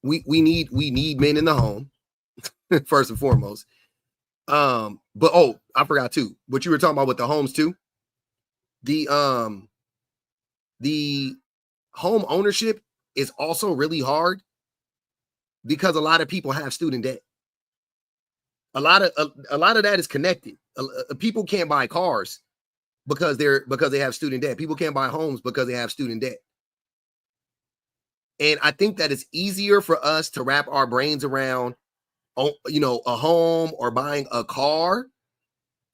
we need men in the home first and foremost. But I forgot too, what you were talking about with the homes too. The home ownership is also really hard because a lot of people have student debt. A lot of that is connected. People can't buy cars because they have student debt. People can't buy homes because they have student debt. And I think that it's easier for us to wrap our brains around, you know, a home or buying a car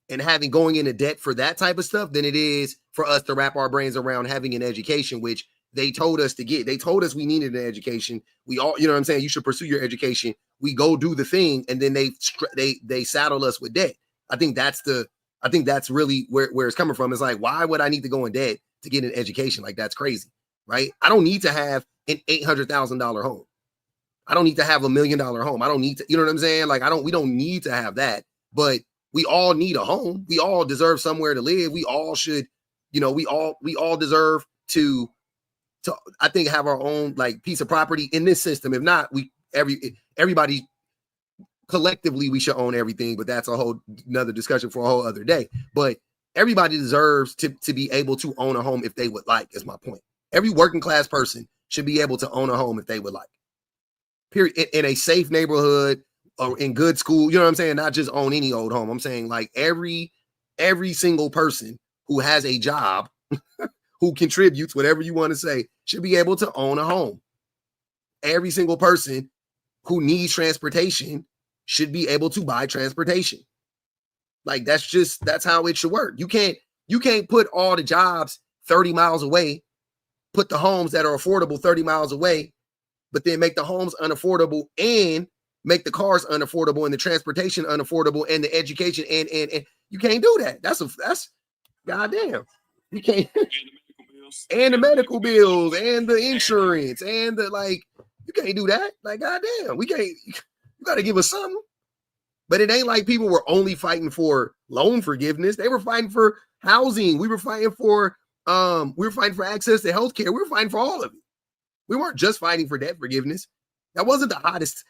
and going into debt for that type of stuff than it is for us to wrap our brains around having an education, which they told us to get. They told us we needed an education. We all, you know what I'm saying? You should pursue your education. We go do the thing, and then they saddle us with debt. I think that's really where it's coming from. It's like, why would I need to go in debt to get an education? Like, that's crazy, right? I don't need to have an $800,000 home. I don't need to have $1 million home. I don't need to, you know what I'm saying? Like, we don't need to have that, but we all need a home. We all deserve somewhere to live. We all should, you know, we all deserve to I think have our own like piece of property in this system. If not, everybody collectively we should own everything, but that's a whole another discussion for a whole other day. But everybody deserves to be able to own a home if they would like, is my point. Every working class person should be able to own a home if they would like. Period. In a safe neighborhood or in good school, you know what I'm saying? Not just own any old home. I'm saying like every single person who has a job, who contributes, whatever you want to say, should be able to own a home. Every single person who needs transportation should be able to buy transportation. Like that's how it should work. You can't put all the jobs 30 miles away, put the homes that are affordable 30 miles away, but then make the homes unaffordable and make the cars unaffordable and the transportation unaffordable and the education and you can't do that. That's goddamn. You can't. And the medical bills and the insurance and the like, you can't do that. Like, goddamn, we can't. You got to give us something. But it ain't like people were only fighting for loan forgiveness. They were fighting for housing. We were fighting for access to healthcare. We were fighting for all of it. We weren't just fighting for debt forgiveness. That wasn't the hottest.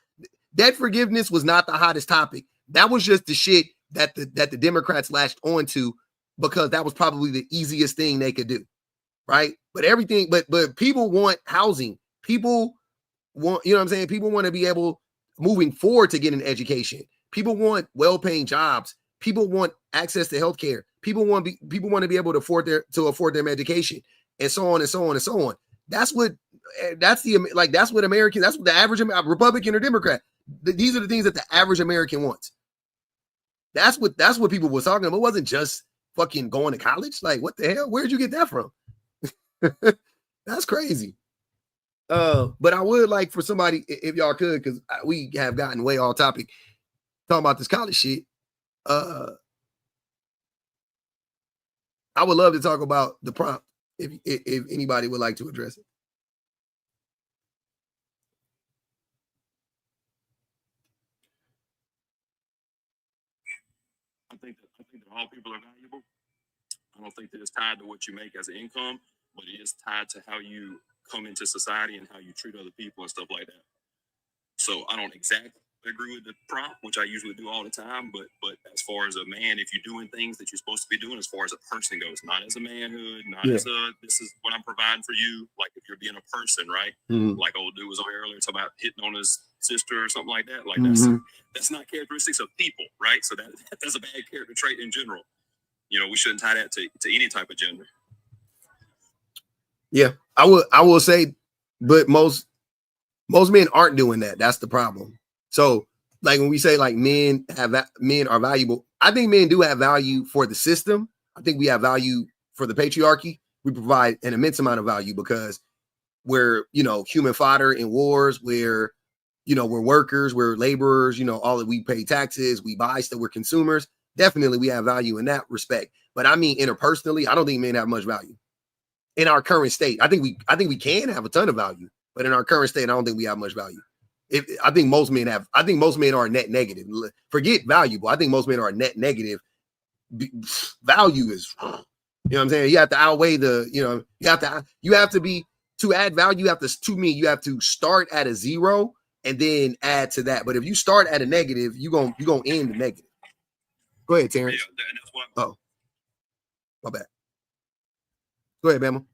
Debt forgiveness was not the hottest topic. That was just the shit that the Democrats latched onto because that was probably the easiest thing they could do. Right. But people want housing. People want, you know what I'm saying? People want to be able moving forward to get an education. People want well-paying jobs. People want access to healthcare. People want to be able to afford their education and so on and so on and so on. That's what American, that's what the average Republican or Democrat, these are the things that the average American wants. That's what people were talking about. It wasn't just fucking going to college. Like, what the hell? Where'd you get that from? That's crazy. But I would like for somebody, if y'all could, because we have gotten way off topic talking about this college shit. I would love to talk about the prompt if anybody would like to address it. I think that all people are valuable. I don't think that it's tied to what you make as an income, but it is tied to how you come into society and how you treat other people and stuff like that. So I don't exactly agree with the prompt, which I usually do all the time, but as far as a man, if you're doing things that you're supposed to be doing as far as a person goes, not as a manhood, not as this is what I'm providing for you, like if you're being a person, right? Mm-hmm. Like old dude was on earlier talking about hitting on his sister or something like that. Like that's not characteristics of people, right? So that's a bad character trait in general. You know, we shouldn't tie that to any type of gender. Yeah, I will say, but most men aren't doing that. That's the problem. So, like when we say like men are valuable, I think men do have value for the system. I think we have value for the patriarchy. We provide an immense amount of value because we're, you know, human fodder in wars. We're, you know, we're workers, we're laborers. You know, all that we pay taxes, we buy stuff. We're consumers. Definitely, we have value in that respect. But I mean, interpersonally, I don't think men have much value in our current state. I think we can have a ton of value, but in our current state, I don't think we have much value. I think most men are net negative. Forget valuable. I think most men are net negative. Value is, you know what I'm saying? You have to outweigh you have to be, to add value, you have to start at a zero and then add to that. But if you start at a negative, you're going to end the negative. Go ahead, Terrence. Yeah, and that's what oh, my bad. Go ahead, Bama.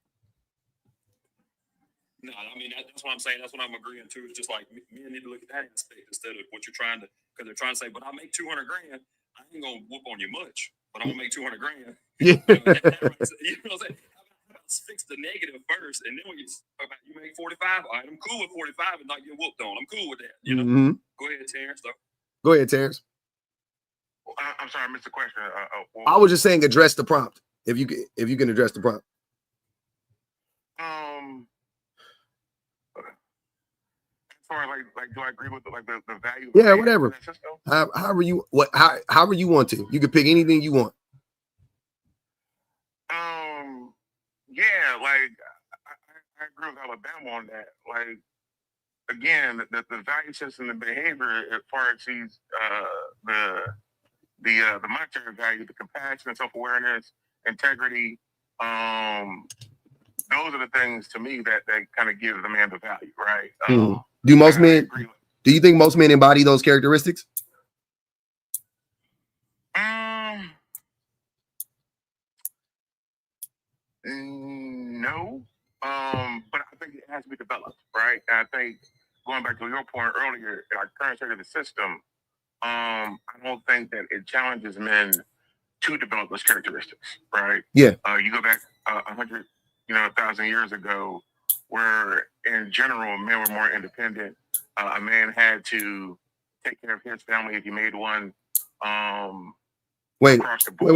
No, I mean, that's that's what I'm saying. That's what I'm agreeing to. It's just like men need to look at that aspect instead of what you're trying to, because they're trying to say, but I make 200 grand. I ain't gonna whoop on you much, but I'm gonna make 200 grand. Yeah. You know what I'm saying? How about fix the negative first, and then when you talk about you make 45, all right, I'm cool with 45 and not get whooped on. I'm cool with that. You know. Mhm. Go ahead, Terrence. Though. Go ahead, Terrence. I'm sorry, I missed the question. I was just saying, address the prompt. If you can address the prompt. As far as like, do I agree with the value? Of Yeah, man whatever. in that system? However you want to. You can pick anything you want. Yeah, like I agree with Alabama on that. Like again, the value system, the behavior as far as these the monetary value, the compassion, self-awareness, integrity, those are the things to me that kind of give the man the value, right? Do most men? Do you think most men embody those characteristics? No, but I think it has to be developed, right? And I think going back to your point earlier, in our current state of the system, I don't think that it challenges men to develop those characteristics, right? Yeah. You go back 100, 1,000 years ago, where in general men were more independent. A man had to take care of his family if he made one. Wait. Across the board.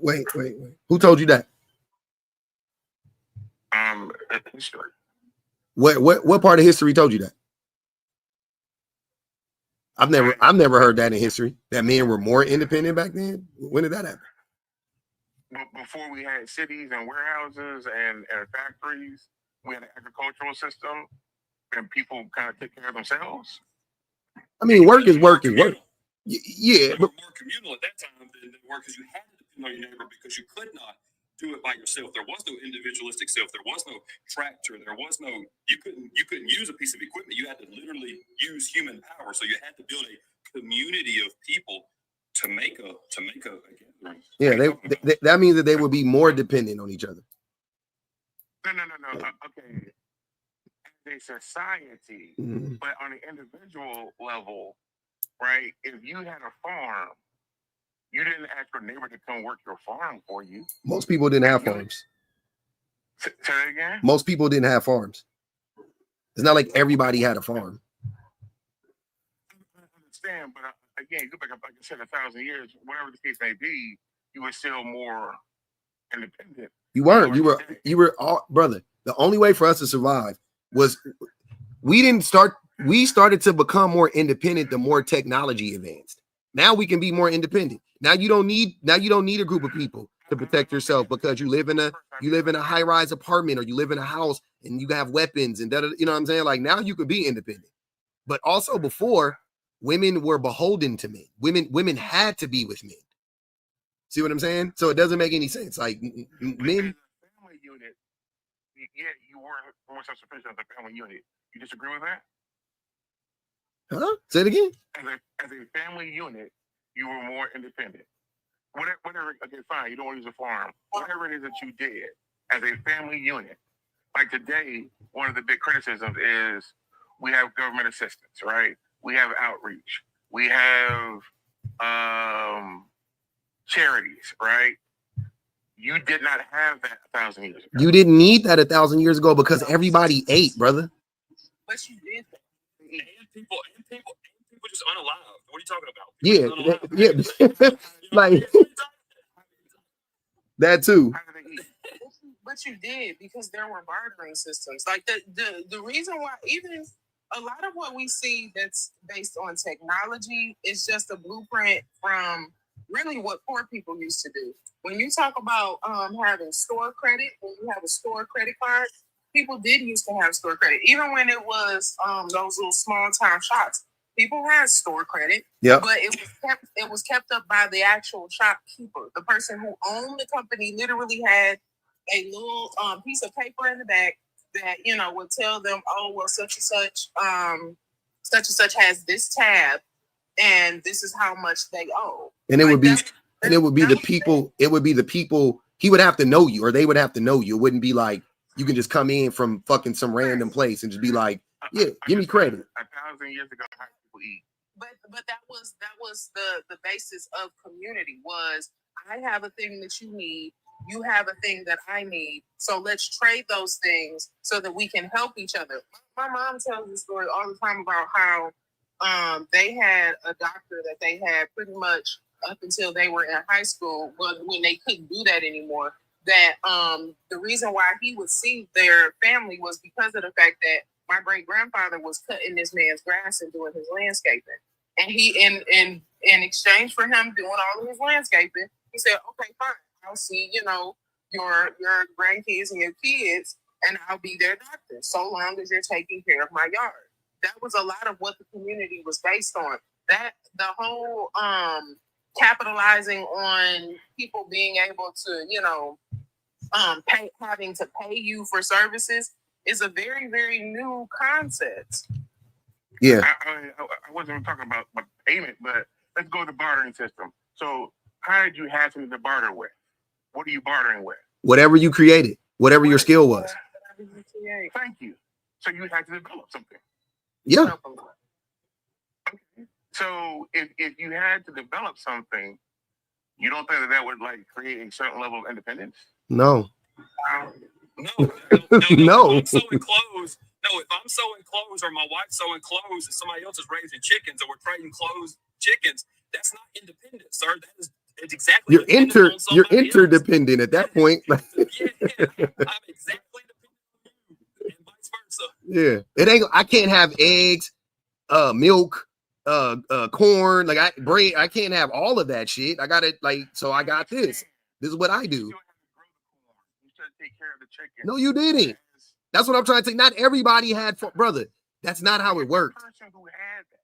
Wait. Who told you that? History. What part of history told you that? I've never heard that in history. That men were more independent back then. When did that happen? Before we had cities and warehouses and factories, we had an agricultural system, and people kind of took care of themselves. I mean, work is work is work. Yeah, but more communal at that time than work, because you had to depend on your neighbor, because you could not do it by yourself. There was no individualistic self. There was no tractor. There was no, you couldn't use a piece of equipment. You had to literally use human power. So you had to build a community of people to make a gathering. Yeah, that means that they would be more dependent on each other. No. Okay, as a society, but on an individual level, right? If you had a farm, you didn't ask your neighbor to come work your farm for you. Most people didn't have farms. Say that again? Most people didn't have farms. It's not like everybody had a farm. I understand, but again, you go back, like I said, 1,000 years, whatever the case may be, you were still more independent. You weren't. You were all, brother. The only way for us to survive was we started to become more independent the more technology advanced. Now we can be more independent. Now you don't need a group of people to protect yourself, because you live in a high-rise apartment, or you live in a house and you have weapons and you know what I'm saying? Like, now you could be independent. But also before, women were beholden to men. Women had to be with men. See what I'm saying? So it doesn't make any sense. Like, men. Family unit, yeah, you were more self-sufficient as a family unit. You disagree with that? Huh? Say it again. As a family unit, you were more independent. Whatever. Okay, fine. You don't want to use a farm. Whatever it is that you did as a family unit. Like today, one of the big criticisms is we have government assistance, right? We have outreach. We have charities, right? You did not have that 1,000 years ago. You didn't need that 1,000 years ago because everybody ate, brother. But you did. And people just unalive. What are you talking about? Yeah. Like that too. But you did, because there were bartering systems. Like the reason why, even a lot of what we see that's based on technology is just a blueprint from really what poor people used to do. When you talk about having store credit, when you have a store credit card, people did used to have store credit. Even when it was those little small time shops, people had store credit. Yeah. But it was kept up by the actual shopkeeper. The person who owned the company literally had a little piece of paper in the back that, would tell them, oh, well, such and such has this tab, and this is how much they owe. And it would be the people. It would be the people. He would have to know you, or they would have to know you. It wouldn't be like you can just come in from fucking some random place and just be like, I- yeah, I give me just credit. said 1,000 years ago, how people eat. But that was the basis of community was I have a thing that you need, you have a thing that I need, so let's trade those things so that we can help each other. My mom tells the story all the time about how they had a doctor that they had pretty much up until they were in high school, when they couldn't do that anymore. That the reason why he would see their family was because of the fact that my great grandfather was cutting this man's grass and doing his landscaping. And he in exchange for him doing all of his landscaping, he said, okay, fine, I'll see, your grandkids and your kids, and I'll be their doctor, so long as you're taking care of my yard. That was a lot of what the community was based on. That the whole capitalizing on people being able to, having to pay you for services is a very, very new concept. Yeah. I wasn't talking about payment, but let's go to the bartering system. So how did you have something to barter with? What are you bartering with? Whatever you created, whatever your skill was. Thank you. So you had to develop something. Yeah. Okay. So if you had to develop something, you don't think that would like create a certain level of independence? No. No. No. If I'm sewing clothes, if I'm sewing clothes or my wife's sewing clothes and somebody else is raising chickens and we're trading clothes, chickens, that's not independent, sir. It's exactly You're dependent on somebody else. interdependent at that point. Yeah, I'm exactly dependent on you and vice versa. Yeah. It ain't, I can't have eggs, milk, corn, like bread. I can't have all of that shit. I got it, so I got this. This is what I do. You should take care of the chicken. No, you didn't. That's what I'm trying to say. Not everybody had, brother. That's not how it worked. The person who had that.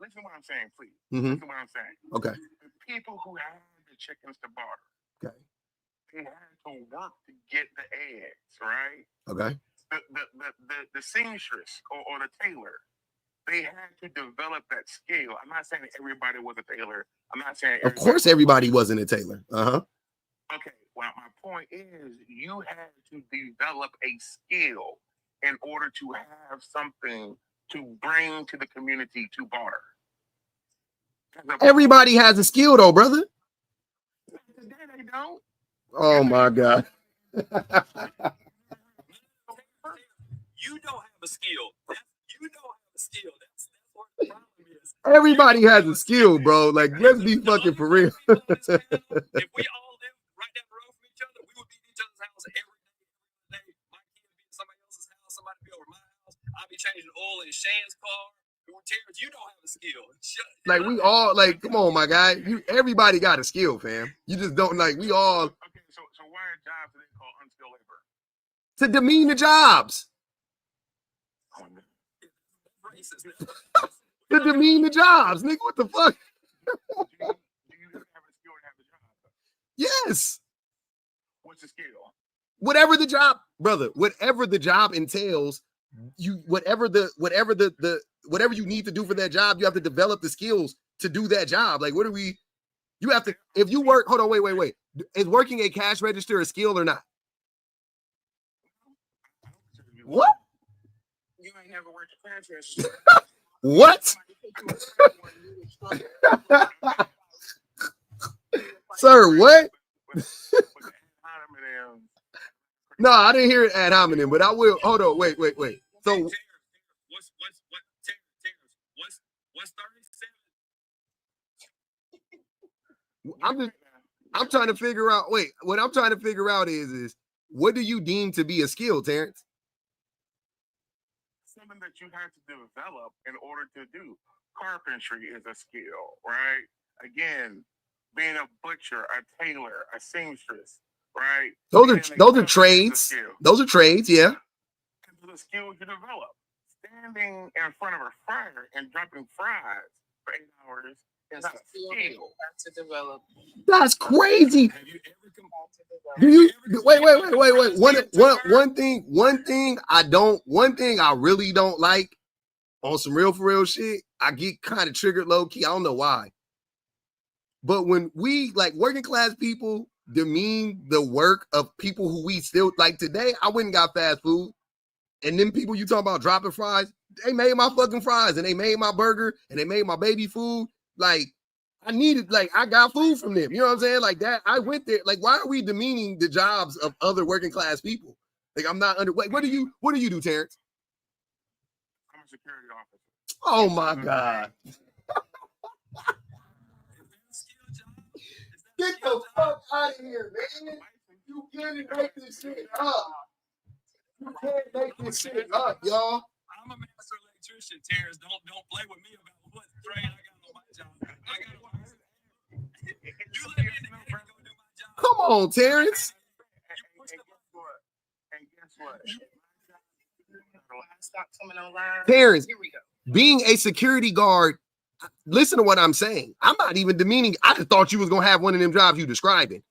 Listen to what I'm saying, please. Mm-hmm. Listen to what I'm saying. Okay. The people who had the chickens to barter. Okay. They had to work to get the eggs, right? Okay. The seamstress or the tailor, they had to develop that skill. I'm not saying that everybody was a tailor. I'm not saying Of course everybody wasn't a tailor. Okay, well, my point is you had to develop a skill in order to have something to bring to the community to barter. Everybody has a skill though, brother. They don't. Oh my God. You don't have a skill. You don't have a skill. That's what the problem is. Everybody has a skill, bro. Like, let's be fucking for real. If we all lived right down the road from each other, we would be at each other's house every day. My kid would be at somebody else's house, somebody would be over my house. I'd be changing oil in Shan's car. Terrence, you don't have a skill. Like, we all, like, come on, my guy. Everybody got a skill, fam. You just don't, like, we all. Okay, so why are jobs that they call unskilled labor? To demean the jobs. To demean the jobs, nigga. What the fuck? Do you have a skill to have a job? Yes. What's the skill? Whatever the job, brother, whatever the job entails, whatever you need to do for that job, you have to develop the skills to do that job. Like, you have to, if you work, hold on, wait. Is working a cash register a skill or not? What? You ain't never worked a cash register. What? Sir, what? No, I didn't hear it ad hominem, but I will. Hold on, wait. So what's 37? I'm trying to figure out. Wait, what I'm trying to figure out is what do you deem to be a skill, Terrence? Something that you have to develop in order to do. Carpentry is a skill, right? Again, being a butcher, a tailor, a seamstress, right? Those are trades. Those are trades, yeah. Those are skills you develop. Standing in front of a fryer and dropping fries for 8 hours is not a skill. To develop. That's crazy. Have you ever Do you wait? One thing I really don't like on some real for real shit. I get kind of triggered low key. I don't know why. But when we like working class people demean the work of people who we still like today. I went and got fast food, and then people you talking about dropping fries, they made my fucking fries, and they made my burger, and they made my baby food. Like I needed, like I got food from them. You know what I'm saying? Like that. I went there. Like why are we demeaning the jobs of other working class people? Like I'm not under. Wait, what do you do, Terrence? I'm a security officer. Oh my God. Get the fuck out of here, man. You can't make this shit up. You can't make this shit up, y'all. I'm a master electrician, Terrence. Don't play with me about what trade I got on my job. I got you let me in the game to go do my job. Come on, Terrence. And guess what? Stop coming online. Terrence, Here we go. being a security guard, listen to what I'm saying. I'm not even demeaning. I just thought you was gonna have one of them jobs you describing.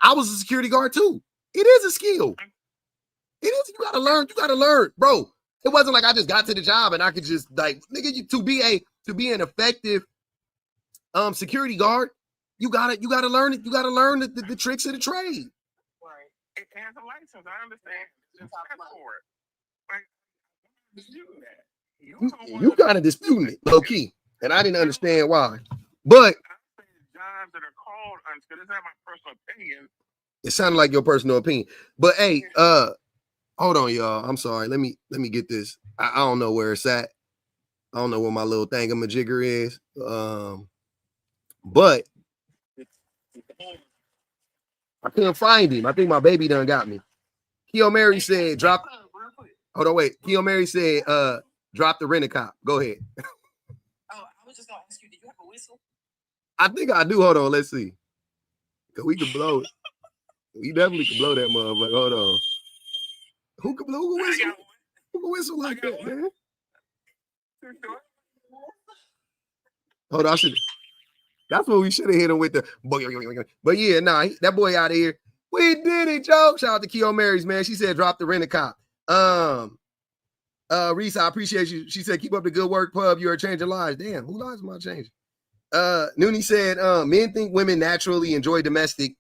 I was a security guard too. It is a skill. It is. You gotta learn. Bro. It wasn't like I just got to the job and I could just like nigga, to be an effective security guard, you gotta learn it. You gotta learn the tricks of the trade. Right. It has a license. I understand. Just test for it. Like, disputing that. You kind of disputing it, low key, and I didn't understand why. But I'm saying jobs that are called unskilled. It's not my personal opinion. it sounded like your personal opinion. But hey, hold on, y'all. I'm sorry. Let me get this. I don't know where it's at. I don't know where my little thingamajigger is. But I couldn't find him. I think my baby done got me. Keo Mary said, drop. Hold on, wait. Keo Mary said, drop the rent-a-cop. Go ahead. Oh, I was just gonna ask you, did you have a whistle? I think I do. Hold on. Let's see. We can blow it. We definitely can blow that motherfucker. Hold on. Who can blow? Who can whistle? Who can whistle like that, man? Hold on. That's what we should have hit him with the. But yeah, nah, that boy out of here. We did it, Joe. Shout out to Keo Marys, man. She said, drop the rent-a-cop. Reese, I appreciate you. She said, keep up the good work, pub. You are changing lives. Damn, who lives am I changing? Noonie said, men think women naturally enjoy domestic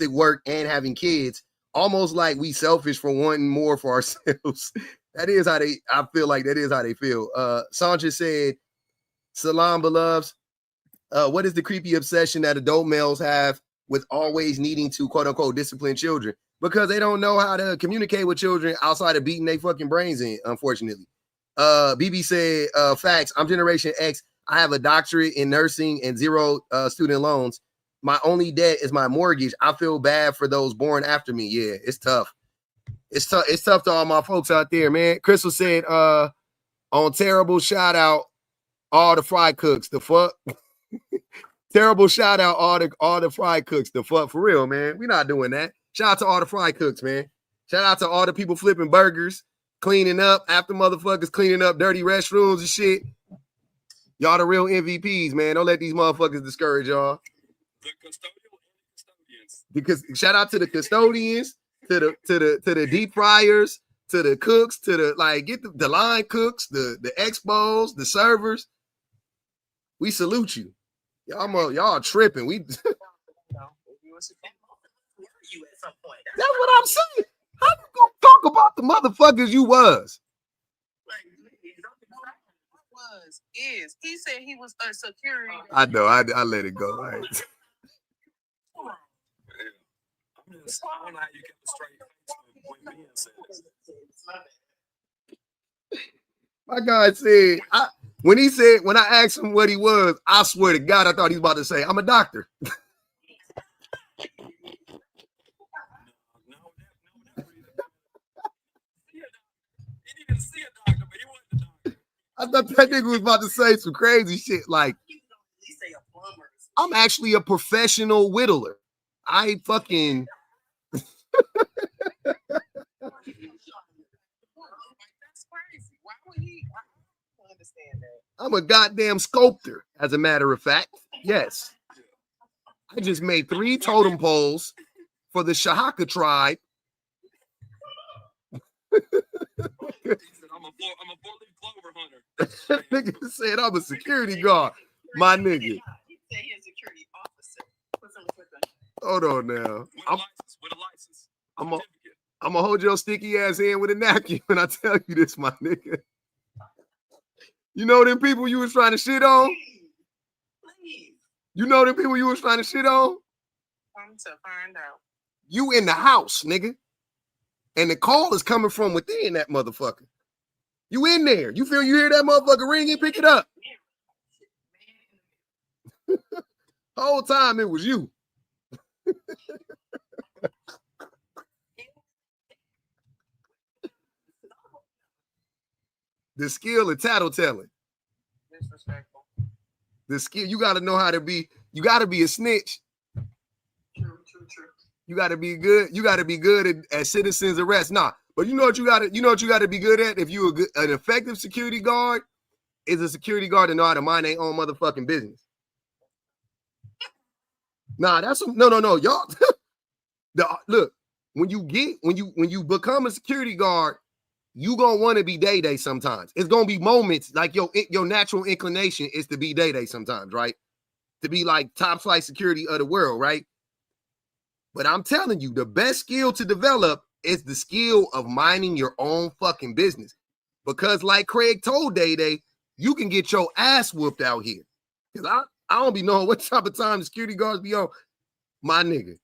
work and having kids, almost like we selfish for wanting more for ourselves. I feel like that is how they feel. Sandra said, Salam beloveds. What is the creepy obsession that adult males have with always needing to quote unquote discipline children? Because they don't know how to communicate with children outside of beating their fucking brains in, unfortunately. BB said, facts, I'm Generation X. I have a doctorate in nursing and 0 student loans. My only debt is my mortgage. I feel bad for those born after me. Yeah, it's tough. It's tough to all my folks out there, man. Crystal said, on terrible shout out, all the fry cooks. The fuck? Terrible shout out, all the fry cooks. The fuck? For real, man. We're not doing that. Shout out to all the fry cooks, man. Shout out to all the people flipping burgers, cleaning up after motherfuckers, cleaning up dirty restrooms and shit. Y'all the real MVPs, man. Don't let these motherfuckers discourage y'all. The custodial and custodians. Because shout out to the custodians, to the deep fryers, to the cooks, to the like get the line cooks, the expos, the servers. We salute you. Y'all tripping. We that's what I'm saying. How you gonna talk about the motherfuckers you was? He said he was a security. I know. I let it go. Right. I'm just, I don't know how you get the straight face when men say this. My guy said, when I asked him what he was, I swear to God, I thought he was about to say, I'm a doctor. I thought that nigga was about to say some crazy shit like, I'm actually a professional whittler. I fucking... That's crazy. Why would he? I don't understand that. I'm a goddamn sculptor, as a matter of fact. Yes. I just made 3 totem poles for the Shahaka tribe. I'm a 4-leaf clover hunter. That nigga said I'm a security guard. My nigga. He said he's a security officer. Hold on now. With a license. I'm Certificate. gonna hold your sticky ass hand with a napkin when I tell you this, my nigga. You know them people you was trying to shit on? Please. You know them people you was trying to shit on? Come to find out. You in the house, nigga. And the call is coming from within that motherfucker. You in there. You feel you hear that motherfucker ring and pick it up. Whole time it was you. The skill of tattletelling. Disrespectful. The skill, you gotta know how to be, you gotta be a snitch. True. You gotta be good. You gotta be good at citizens arrest. Nah, but you know what you gotta be good at if you an effective security guard is a security guard that know how to mind their own motherfucking business. Nah, that's no. Y'all look, when you become a security guard, you gonna want to be day sometimes. It's gonna be moments like your natural inclination is to be day sometimes, right? To be like top flight security of the world, right? But I'm telling you, the best skill to develop is the skill of minding your own fucking business. Because like Craig told Day, you can get your ass whooped out here. Because I don't be knowing what type of time the security guards be on. My nigga.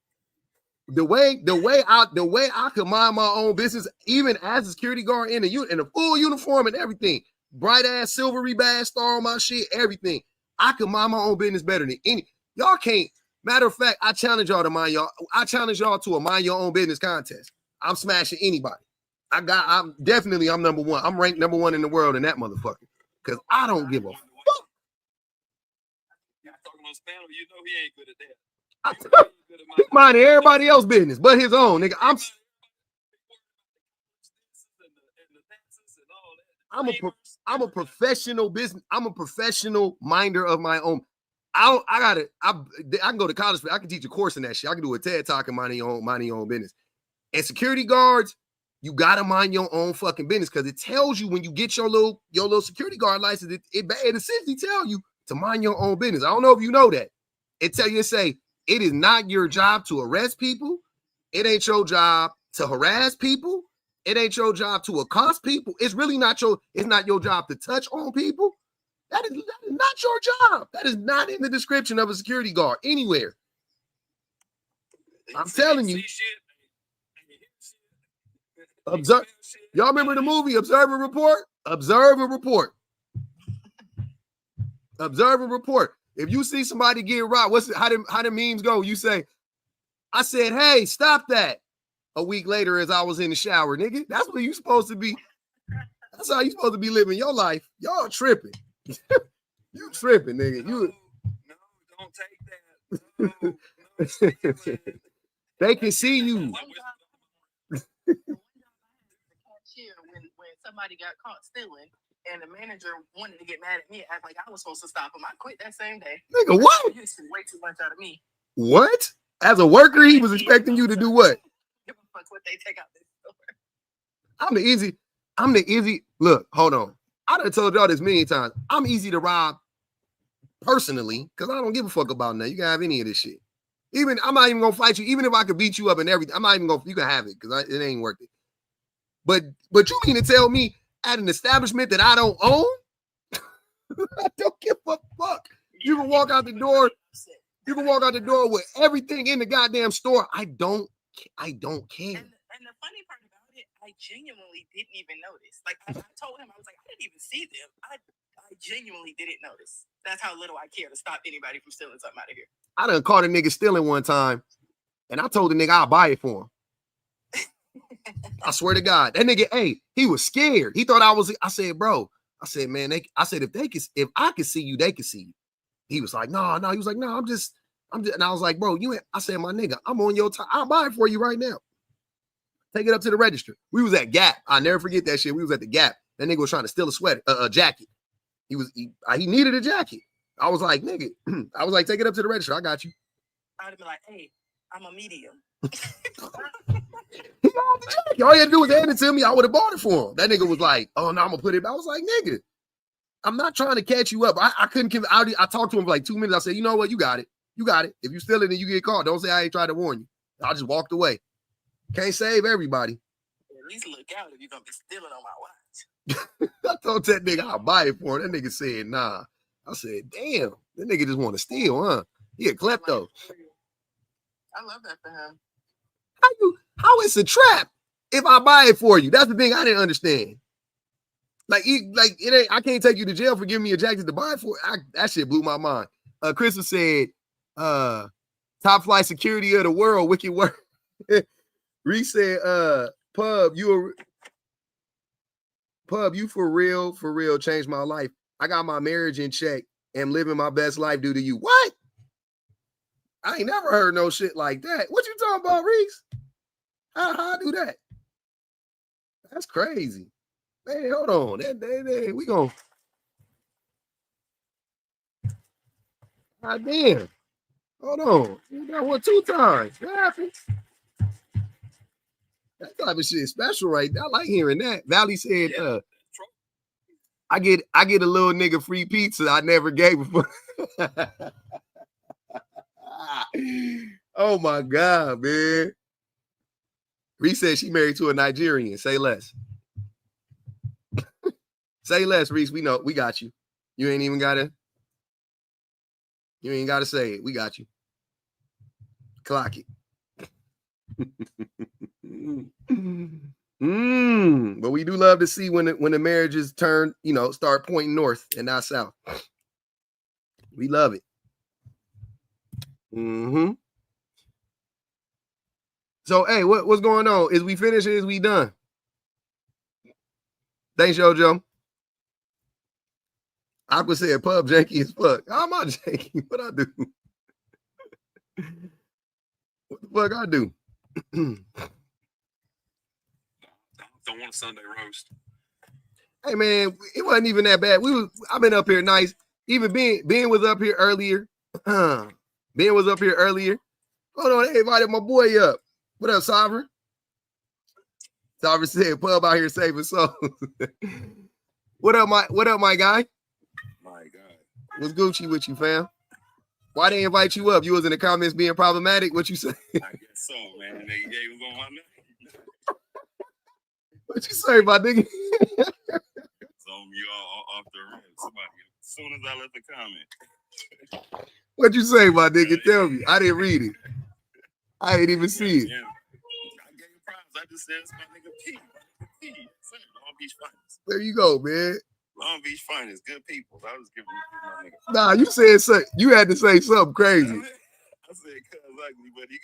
The way I could mind my own business, even as a security guard in a full uniform and everything, bright ass silvery badge star on my shit, everything. I could mind my own business better than any. Y'all can't. Matter of fact, I challenge y'all to mind y'all a mind your own business contest. I'm smashing anybody. I'm number one. I'm ranked number one in the world in that motherfucker. Because I don't give a fuck. Talking about Spaniel, you know he ain't good at that. Minding everybody else's business but his own, nigga. I'm a professional business. I'm a professional minder of my own. I can go to college, but I can teach a course in that shit. I can do a TED talk and minding your own business. And security guards, you gotta mind your own fucking business because it tells you when you get your little security guard license, it essentially tell you to mind your own business. I don't know if you know that. It tell you to say it is not your job to arrest people. It ain't your job to harass people. It ain't your job to accost people. It's not your job to touch on people. That is not your job. That is not in the description of a security guard anywhere. I'm telling you. Observe. Y'all remember the movie Observe and Report? Observe and report. Observe and report. If you see somebody get robbed, how the memes go? You say, I said, hey, stop that. A week later, as I was in the shower, nigga. That's what you supposed to be. That's how you supposed to be living your life. Y'all tripping. You tripping, nigga. No, don't take that. No, they can see you. When somebody got caught stealing and the manager wanted to get mad at me, act like I was supposed to stop him. I quit that same day. Nigga, what? You expect way too much out of me. What? As a worker, he was expecting you to do what? Give a fuck what they take out this store. I'm the easy. Look, hold on. I done told y'all this many times. I'm easy to rob personally because I don't give a fuck about that. You can have any of this shit. Even I'm not even gonna fight you. Even if I could beat you up and everything, I'm not even gonna. You can have it because it ain't worth it. But you mean to tell me at an establishment that I don't own? I don't give a fuck. You can walk out the door. You can walk out the door with everything in the goddamn store. I don't care. And the funny part about it, I genuinely didn't even notice. Like I told him, I was like, I didn't even see them. I genuinely didn't notice. That's how little I care to stop anybody from stealing something out of here. I done caught a nigga stealing one time, and I told the nigga I'll buy it for him. I swear to God, that nigga, hey, he was scared. He thought I said, bro, I said, man, if I could see you, they could see you. He was like, no. He was like, no, I'm just, and I was like, bro, I said, my nigga, I'm on your time. I'll buy it for you right now. Take it up to the register. We was at Gap. I'll never forget that shit. We was at the Gap. That nigga was trying to steal a jacket. He needed a jacket. I was like, nigga, take it up to the register. I got you. I would have been like, hey, I'm a medium. All he had to do was hand it to me. I would have bought it for him. That nigga was like, oh, no, I'm going to put it. I was like, nigga, I'm not trying to catch you up. I couldn't. I talked to him for like 2 minutes. I said, you know what? You got it. You got it. If you steal it and you get caught, don't say I ain't tried to warn you. I just walked away. Can't save everybody. At least look out if you're gonna be stealing on my watch. I told that nigga I'll buy it for him. That nigga said, nah. I said, damn, that nigga just want to steal, huh? He a klepto. I love that for him. How it's a trap if I buy it for you? That's the thing I didn't understand. It ain't. I can't take you to jail for giving me a jacket to buy it for. That shit blew my mind. Crystal said, top flight security of the world, wicked work. Reese said, Pub, you for real changed my life. I got my marriage in check and living my best life due to you. What? I ain't never heard no shit like that. What you talking about, Reese? How I do that? That's crazy. Hey, hold on. We gon' God damn. Hold on. You got one 2 times. What happened? That type of shit is special right there. I like hearing that. Valley said, I get a little nigga free pizza I never gave before. Oh my God, man. Reese said she married to a Nigerian. Say less. Say less, Reese. We know. We got you. You ain't gotta say it. We got you. Clock it. But we do love to see when the marriages turn, start pointing north and not south. We love it. So, hey, what's going on? Is we finished or is we done? Thanks, JoJo. Aqua said, Pub janky as fuck. How am I janky? What I do? What the fuck I do? Don't want a Sunday roast. Hey, man, it wasn't even that bad. I've been up here nice. Even Ben was up here earlier. Ben was up here earlier. Hold on, they invited my boy up. What up, Sovereign? Sovereign said, Pub out here saving souls. What up, my guy? My God. What's Gucci with you, fam? Why they invite you up? You was in the comments being problematic. What you say? I guess so, man. They was on my name. What you say, my nigga? So you all off the rim. Somebody, as soon as I left the comment. What you say, my nigga? Tell me. I didn't read it. I ain't even see it. Yeah. I gave you props. I just said it's my nigga P. P. Long Beach Finest. There you go, man. Long Beach Finest. Good people. I was giving you my nigga. Nah, you said so. You had to say something crazy. I said cuz ugly, but he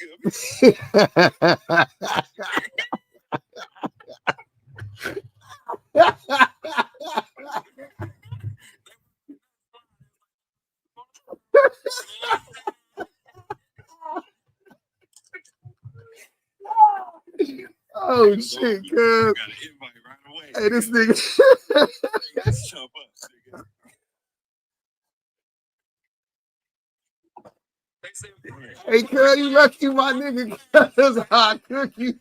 Oh shit, cuz. got an invite right away. Hey, this nigga. Let's jump up, nigga. Hey, cuz, you lucky my nigga. Cuz I cook you.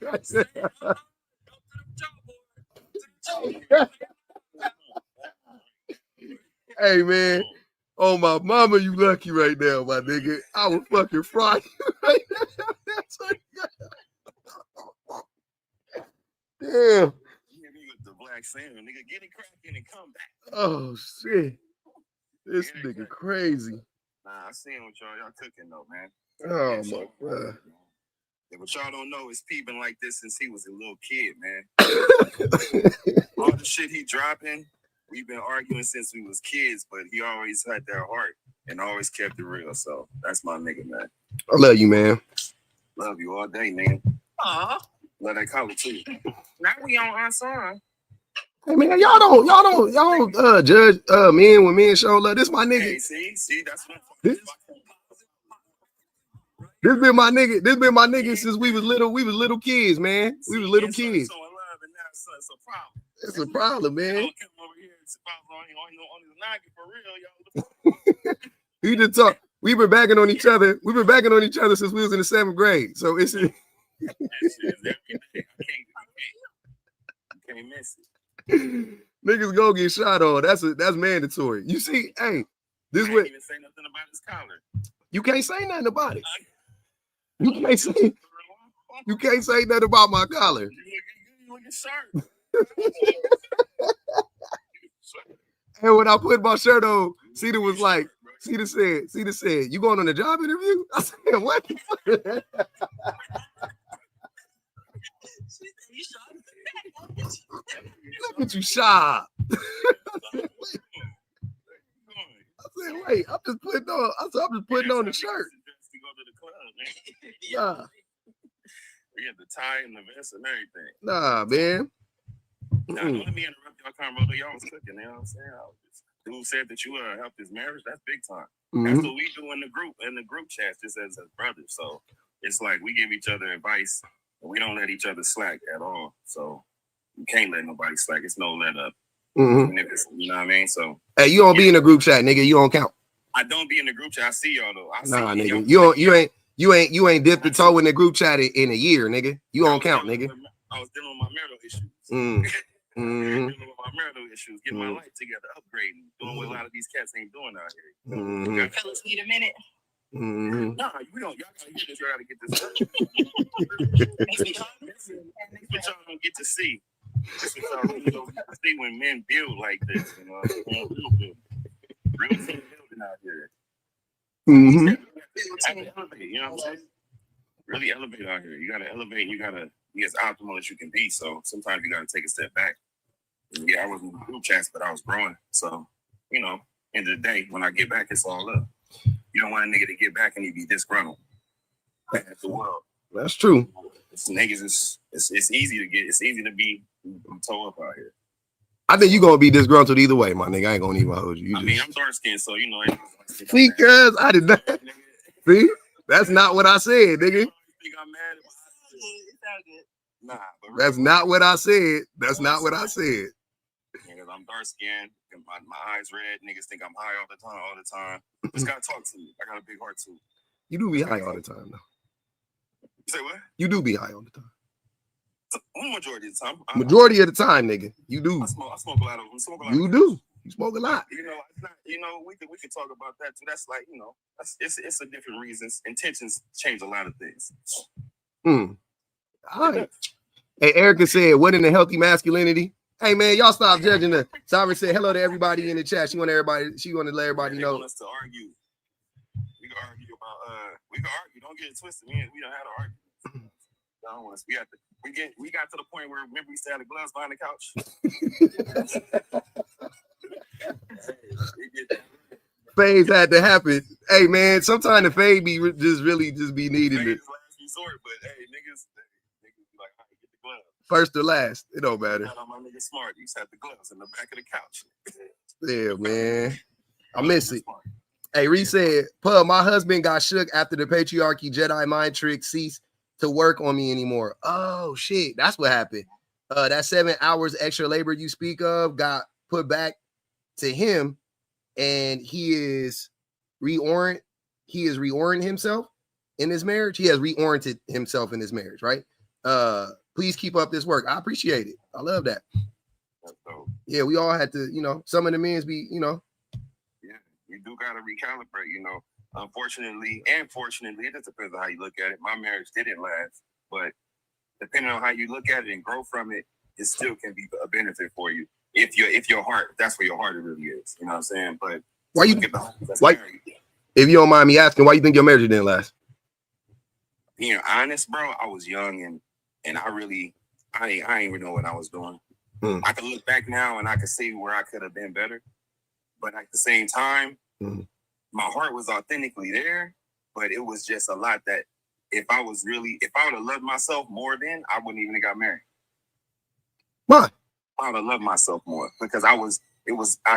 Hey, man. Oh, my mama, you lucky right now, my nigga. I would fucking fry you right now. Damn. The black salmon, nigga, get it cracking and come back. Oh, shit. This nigga crazy. Nah, I seen what y'all cooking though, man. Oh, my God. Yeah, what y'all don't know is P been like this since he was a little kid, man. All the shit he dropping, we've been arguing since we was kids, but he always had that heart and always kept it real. So that's my nigga, man. I love you, man. Love you all day, nigga. Aw. Love that color too. Now we on our song. Hey, man, y'all don't judge men when men show love. This my nigga. Hey, see, that's what This been my nigga since we was little kids, man. We was little kids. It's a problem, man. We just talk. We've been bagging on each other. We've been bagging on each other since we was in the 7th grade. So it's I can't miss it. niggas go get shot on. That's mandatory. You see, hey, this I what didn't even say nothing about his collar. You can't say nothing about it. You can't say nothing about my collar. You look sharp. And when I put my shirt on, Cedar was like, Cedar said, you going on a job interview? I said, what the fuck? Look at you shy. I said, wait, I'm just putting on the shirt. To go to the club, man. Nah. We had the tie and the vest and everything. Nah, man. Nah, don't let me interrupt y'all convo. Y'all was cooking, you know what I'm saying? Dude said that you helped his marriage. That's big time. That's what we do in the group chat, just as brothers. So it's like we give each other advice and we don't let each other slack at all. So you can't let nobody slack. It's no let up. Even if it's, you know what I mean? So hey, you don't be in a group chat, nigga. You don't count. I don't be in the group chat. I see y'all though. Nah, nigga. You ain't dipped the toe in the group chat in a year, nigga. You don't count, nigga. I was dealing with my marital issues. Dealing with my marital issues, getting my life together, upgrading, doing what a lot of these cats ain't doing out here. Fellas need a minute. Nah, we don't. Y'all gotta get this. Y'all gotta get this. What y'all don't get to see. This is what y'all really don't get to see when men build like this. You know, real team building out here. Elevate, you know what I'm saying? Really elevate out here. You gotta elevate. You gotta be as optimal as you can be. So sometimes you gotta take a step back. Yeah, I wasn't in group chats, but I was growing. So, you know, end of the day, when I get back, it's all up. You don't want a nigga to get back and he be disgruntled. That's the world. That's true. It's niggas it's easy to be toe up out here. I think you gonna be disgruntled either way, my nigga. I ain't gonna even hold you. I mean, I'm dark skinned, so you know. See, cuz I did not. See, that's not what I said, nigga. Nah, that's not what I said. That's not what I said. Because I'm dark skinned, my eyes red. Niggas think I'm high all the time. Just gotta talk to me. I got a big heart too. You do be high all the time, though. You say what? You do be high all the time. Majority of the time. Majority of the time, nigga. You do. I smoke a lot of. You do. You smoke a lot. You know, it's not. You know, we could talk about that too. That's like, you know, it's a different reasons. Intentions change a lot of things. All right. Hey, Erica said, "What in the healthy masculinity?" Hey man, y'all stop judging her. Sovereign said hello to everybody in the chat. She want to let everybody know. Want us to argue. We can argue about. We can argue. Don't get it twisted. We don't have to argue. Don't want us. We got to the point where remember we still had the gloves behind the couch. Fades had to happen. Hey man, sometimes the fade be really be needed. Fade is last resort, but hey, niggas be like, all right, get the gloves. First or last, it don't matter. My nigga smart. You just had the gloves in the back of the couch. Yeah, man. I miss it. Hey, Reese said, Pub, my husband got shook after the patriarchy Jedi mind trick ceased to work on me anymore. Oh shit, that's what happened. That 7 hours extra labor you speak of got put back to him, and he is reorienting himself in his marriage. He has reoriented himself in his marriage, right? Please keep up this work. I appreciate it. I love that. Yeah, we all had to, you know, some of the men's be, you know. Yeah, you do gotta recalibrate, you know. Unfortunately, and fortunately, it just depends on how you look at it. My marriage didn't last, but depending on how you look at it and grow from it, it still can be a benefit for you. If your heart, that's where your heart really is. You know what I'm saying? But if you don't mind me asking, why you think your marriage didn't last? Being honest, bro, I was young and I ain't even know what I was doing. I can look back now and I can see where I could have been better. But at the same time, my heart was authentically there, but it was just a lot that if I would have loved myself more then, I wouldn't even have got married. Why? I would have loved myself more because I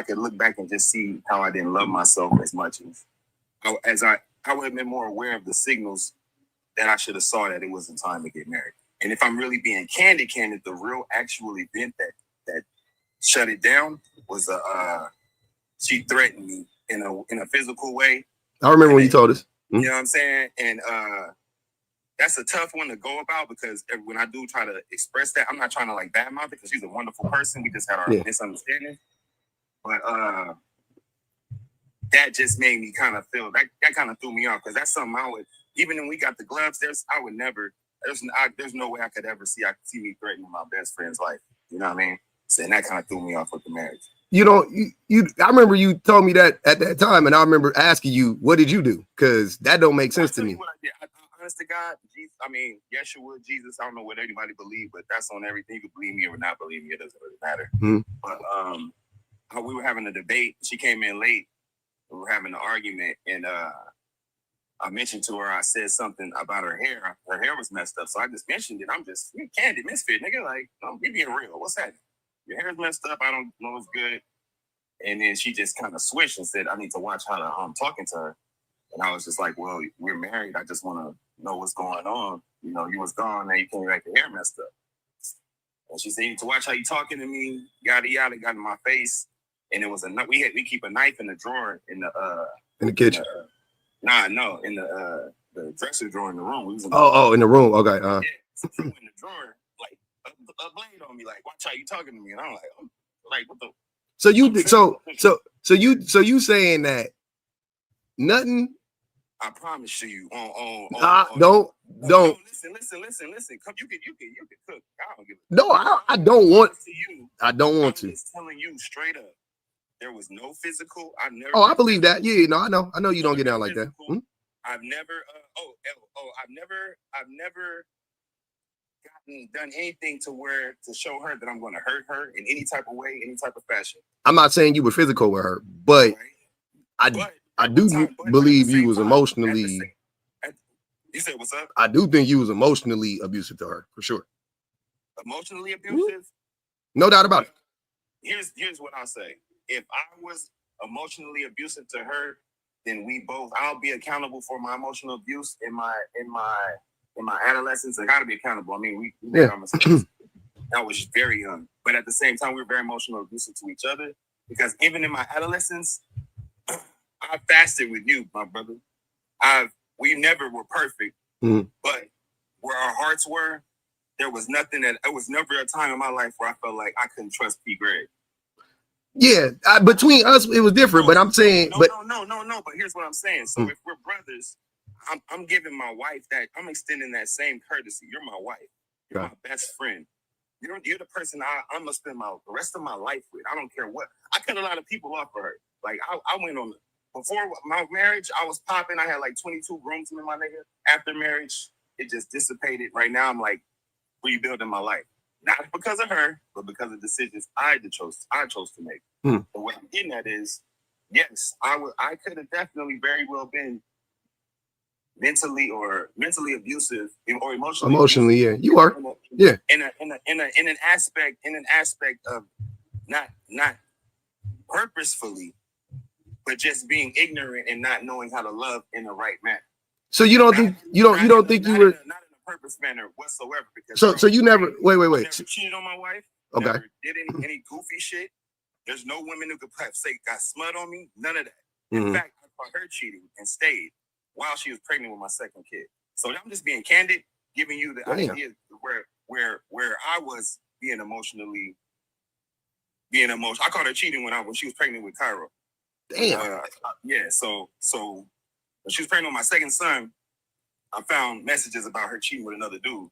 could look back and just see how I didn't love myself as much as I would have been more aware of the signals that I should have saw that it wasn't time to get married. And if I'm really being candid, the real actual event that shut it down was she threatened me in a physical way. I remember when you told us. You know what I'm saying? And that's a tough one to go about because when I do try to express that, I'm not trying to like badmouth it because she's a wonderful person. We just had our misunderstanding. But that just made me kind of feel that kind of threw me off, because that's something I would, even when we got the gloves, I would never, there's no way I could ever see me threatening my best friend's life. You know what I mean? So, and that kind of threw me off with the marriage. You don't, I remember you told me that at that time, and I remember asking you, what did you do? Because that don't make sense to me. What I did. Honest to God, Jesus, I mean, Yeshua, Jesus, I don't know what anybody believe, but that's on everything. You can believe me or not believe me, it doesn't really matter. But we were having a debate. She came in late. We were having an argument, and I mentioned to her, I said something about her hair. Her hair was messed up, so I just mentioned it. I'm just, you candid misfit, nigga. Like, you being real. What's that? Your hair's messed up. I don't know what's good. And then she just kind of switched and said, I need to watch how I'm talking to her. And I was just like, well, we're married. I just want to know what's going on. You know, you was gone, now you came back, your hair messed up. And she said, you need to watch how you talking to me, yada yada, got in my face. And it was we keep a knife in the drawer in the kitchen. In the dresser drawer in the room. We was in in the room. Okay. Yeah, so she went in the drawer, like a blade on me, like, watch how you talking to me. And I'm like, what the? So you saying that nothing? I promise you. Don't. Listen. Come, you can cook. I don't give a. No, I don't want. I don't want I'm to. just telling you straight up. There was no physical. I never. Oh, I believe that. Yeah, no, I know you don't get down like that. I've never. I've never done anything to show her that I'm going to hurt her in any type of way, any type of fashion. I'm not saying you were physical with her, but right? I do believe you was emotionally. You said what's up? I do think you was emotionally abusive to her, for sure. Emotionally abusive? No doubt about it. Here's what I'll say. If I was emotionally abusive to her, then I'll be accountable for my emotional abuse in my adolescence. I gotta be accountable. I mean, we made our mistakes. I was very young, but at the same time, we were very emotional abusive to each other, because even in my adolescence, I fasted with you, my brother. We never were perfect, but where our hearts were, there was never a time in my life where I felt like I couldn't trust P. Greg. Yeah, between us, it was different, but I'm saying, no. But here's what I'm saying. So if we're brothers, I'm giving my wife that. I'm extending that same courtesy. You're my wife. You're my best friend. You're the person I'm gonna spend the rest of my life with. I don't care what. I cut a lot of people off for her. Like I went on before my marriage. I was popping. I had like 22 groomsmen, my nigga. After marriage, it just dissipated. Right now, I'm like rebuilding my life. Not because of her, but because of decisions I chose to make. And what I'm getting at is, yes, I could have definitely very well been mentally abusive or emotionally abusive. Yeah, you are. Yeah. In an aspect of not purposefully, but just being ignorant and not knowing how to love in the right manner. So you don't think you were not in a purpose manner whatsoever, because so you never wait. Never cheated on my wife. Okay. Never did any goofy shit. There's no women who could say got smut on me. None of that. In fact, I caught her cheating and stayed while she was pregnant with my second kid. So I'm just being candid, giving you the idea where I was being emotional. I caught her cheating when she was pregnant with Cairo. Damn. Yeah. So when she was pregnant with my second son, I found messages about her cheating with another dude.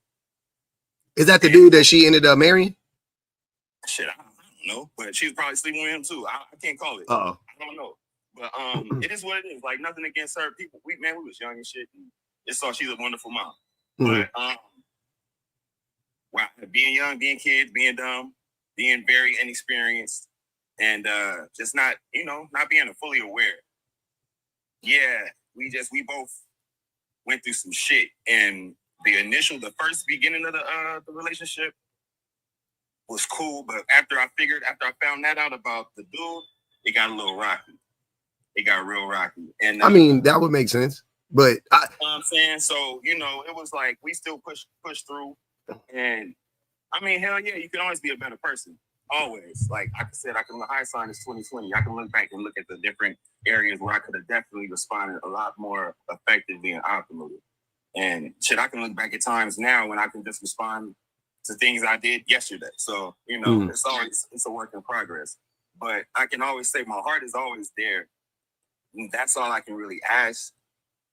Is that the dude that she ended up marrying? Shit, I don't know, but she was probably sleeping with him too. I can't call it. I don't know, but it is what it is. Like, nothing against her. We was young and shit. And just saw she's a wonderful mom. But wow, being young, being kids, being dumb, being very inexperienced, and just not being fully aware. Yeah, we both went through some shit, and the first beginning of the relationship was cool, but after I found that out about the dude, it got a little rocky. It got real rocky, and I mean that would make sense, but you know what I'm saying. So it was like we still push through, and I mean, hell yeah, you can always be a better person. Always. Like I said, the high sign is 2020. I can look back and look at the different areas where I could have definitely responded a lot more effectively and optimally. And shit, I can look back at times now when I can just respond to things I did yesterday. So, it's a work in progress. But I can always say my heart is always there that's all I can really ask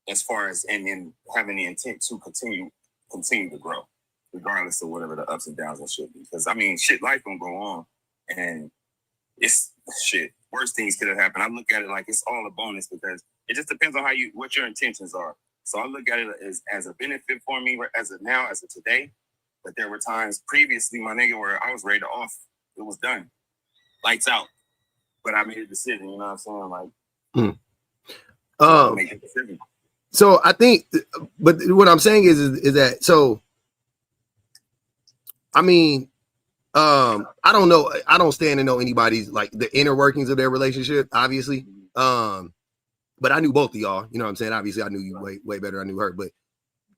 as far as and having the intent to continue to grow, regardless of whatever the ups and downs and shit. Because I mean, shit, life gonna go on, and it's shit. Worst things could have happened. I look at it like it's all a bonus because it just depends on what your intentions are. So I look at it as a benefit for me as of now, as of today. But there were times previously, my nigga, where I was ready to off. It was done, lights out. But I made a decision. You know what I'm saying? Like, make a decision. So I think, but what I'm saying is that, so, I mean, I don't know. I don't stand to know anybody's like the inner workings of their relationship, obviously. But I knew both of y'all, you know what I'm saying? Obviously I knew you way better. I knew her, but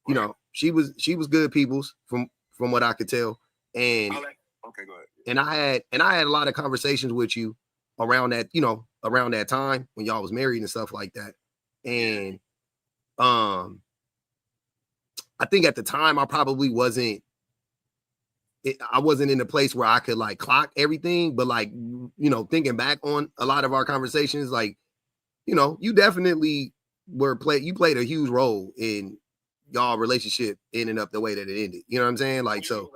you know, she was good people's from what I could tell. And okay, go ahead. And I had a lot of conversations with you around that, you know, around that time when y'all was married and stuff like that. And I think at the time I probably wasn't in a place where I could like clock everything, but like, you know, thinking back on a lot of our conversations, like, you know, you definitely you played a huge role in y'all relationship ending up the way that it ended. You know what I'm saying? Like, so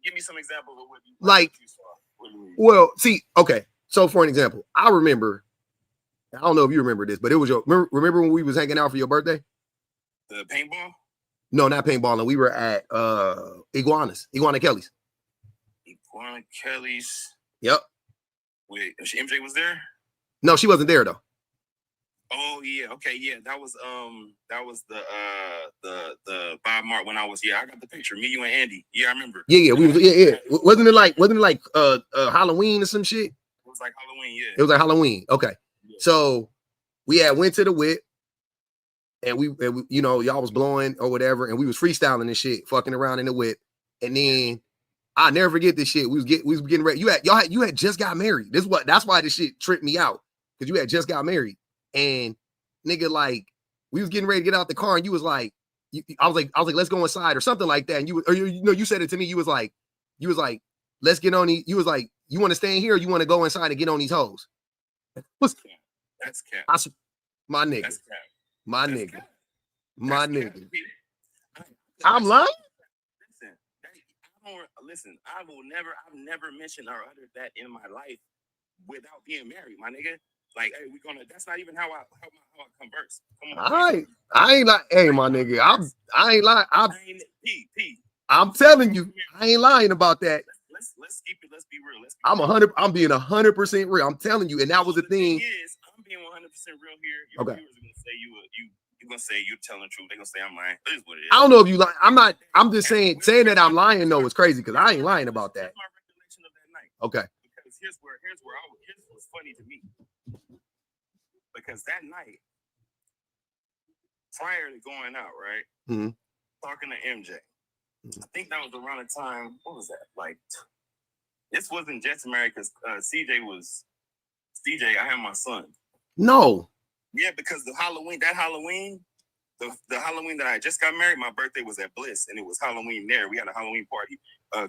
give me some examples of what you like, well, see, okay. So for an example, I remember, I don't know if you remember this, but it was remember when we was hanging out for your birthday? The paintball? No, not paintballing. We were at Iguana Kelly's. Iguana Kelly's. Yep. Wait, MJ was there? No, she wasn't there though. Oh yeah, okay, yeah. That was the Bob Mark when I was I got the picture. Me, you, and Andy. Yeah, I remember. Yeah. Wasn't it like Halloween or some shit? It was like Halloween, yeah. It was like Halloween. Okay. Yeah. So we went to the WIT and we you know, y'all was blowing or whatever, and we was freestyling and shit, fucking around in the WIT. And then I'll never forget this shit. We was getting ready. You had just got married. That's why this shit tripped me out. Because you had just got married. And nigga, like, we was getting ready to get out the car, and you was like, I was like, let's go inside or something like that. And you said it to me. You was like, let's get on these. You was like, you want to stay in here or you want to go inside and get on these hoes? That's cap. My nigga. That's cap. My That's nigga. cap. My That's nigga. cap. I'm lying? Listen, I've never mentioned or uttered that in my life without being married, my nigga. Like, hey, that's not even how I converse. Come on, I ain't like, hey, my nigga, I ain't lying. I'm telling you, I ain't lying about that. Let's be real. I'm being 100% real. I'm telling you, and that was the thing. I'm being 100% real here. Your viewers are gonna say you're gonna say you're telling the truth. They're gonna say I'm lying. It is what it is. I don't know if you lie. I'm not. I'm just saying that I'm lying though is crazy because I ain't lying about that. That's my recollection of that night. Okay. Because here's what's funny to me. Because that night, prior to going out, right, talking to MJ, I think that was around the time. What was that? Like, this wasn't just married because CJ. I had my son. No. Yeah, because the Halloween that I just got married, my birthday was at Bliss, and it was Halloween there. We had a Halloween party.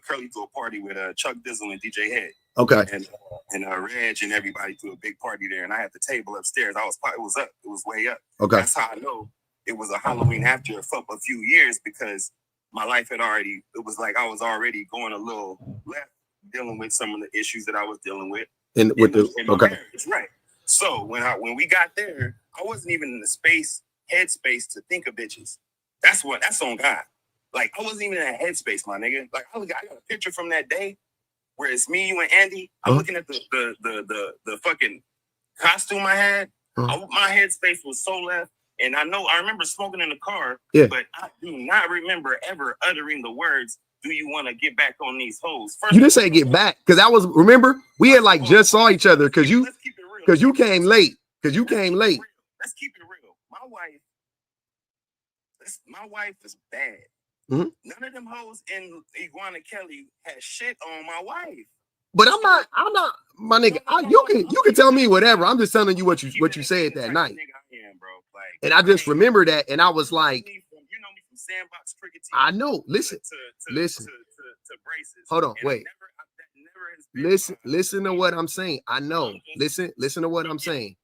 Curly threw a party with Chuck Dizzle and DJ Head. Okay. And Reg and everybody threw a big party there, and I had the table upstairs. It was up. It was way up. Okay. That's how I know it was a Halloween after for a few years because my life it was like I was already going a little left, dealing with some of the issues that I was dealing with. In my marriage, right. So when we got there, I wasn't even in the headspace to think of bitches. That's on God. Like, I wasn't even in that headspace, my nigga. Like, I got a picture from that day where it's me, you, and Andy. I'm looking at the fucking costume I had. My headspace was so left. And I remember smoking in the car, but I do not remember ever uttering the words, do you want to get back on these hoes? First, you didn't say get back, because remember, we had like just saw each other because you came late. Let's keep it real. My wife is bad. None of them hoes in Iguana Kelly had shit on my wife. But I'm not, my nigga. You can tell me whatever. I'm just telling you what you said that night. And I just remember that, and I was like, you know me from Sandbox Cricket Team. I know. Listen. To braces. Hold on, wait. Listen to what I'm saying. I know. Listen to what I'm saying.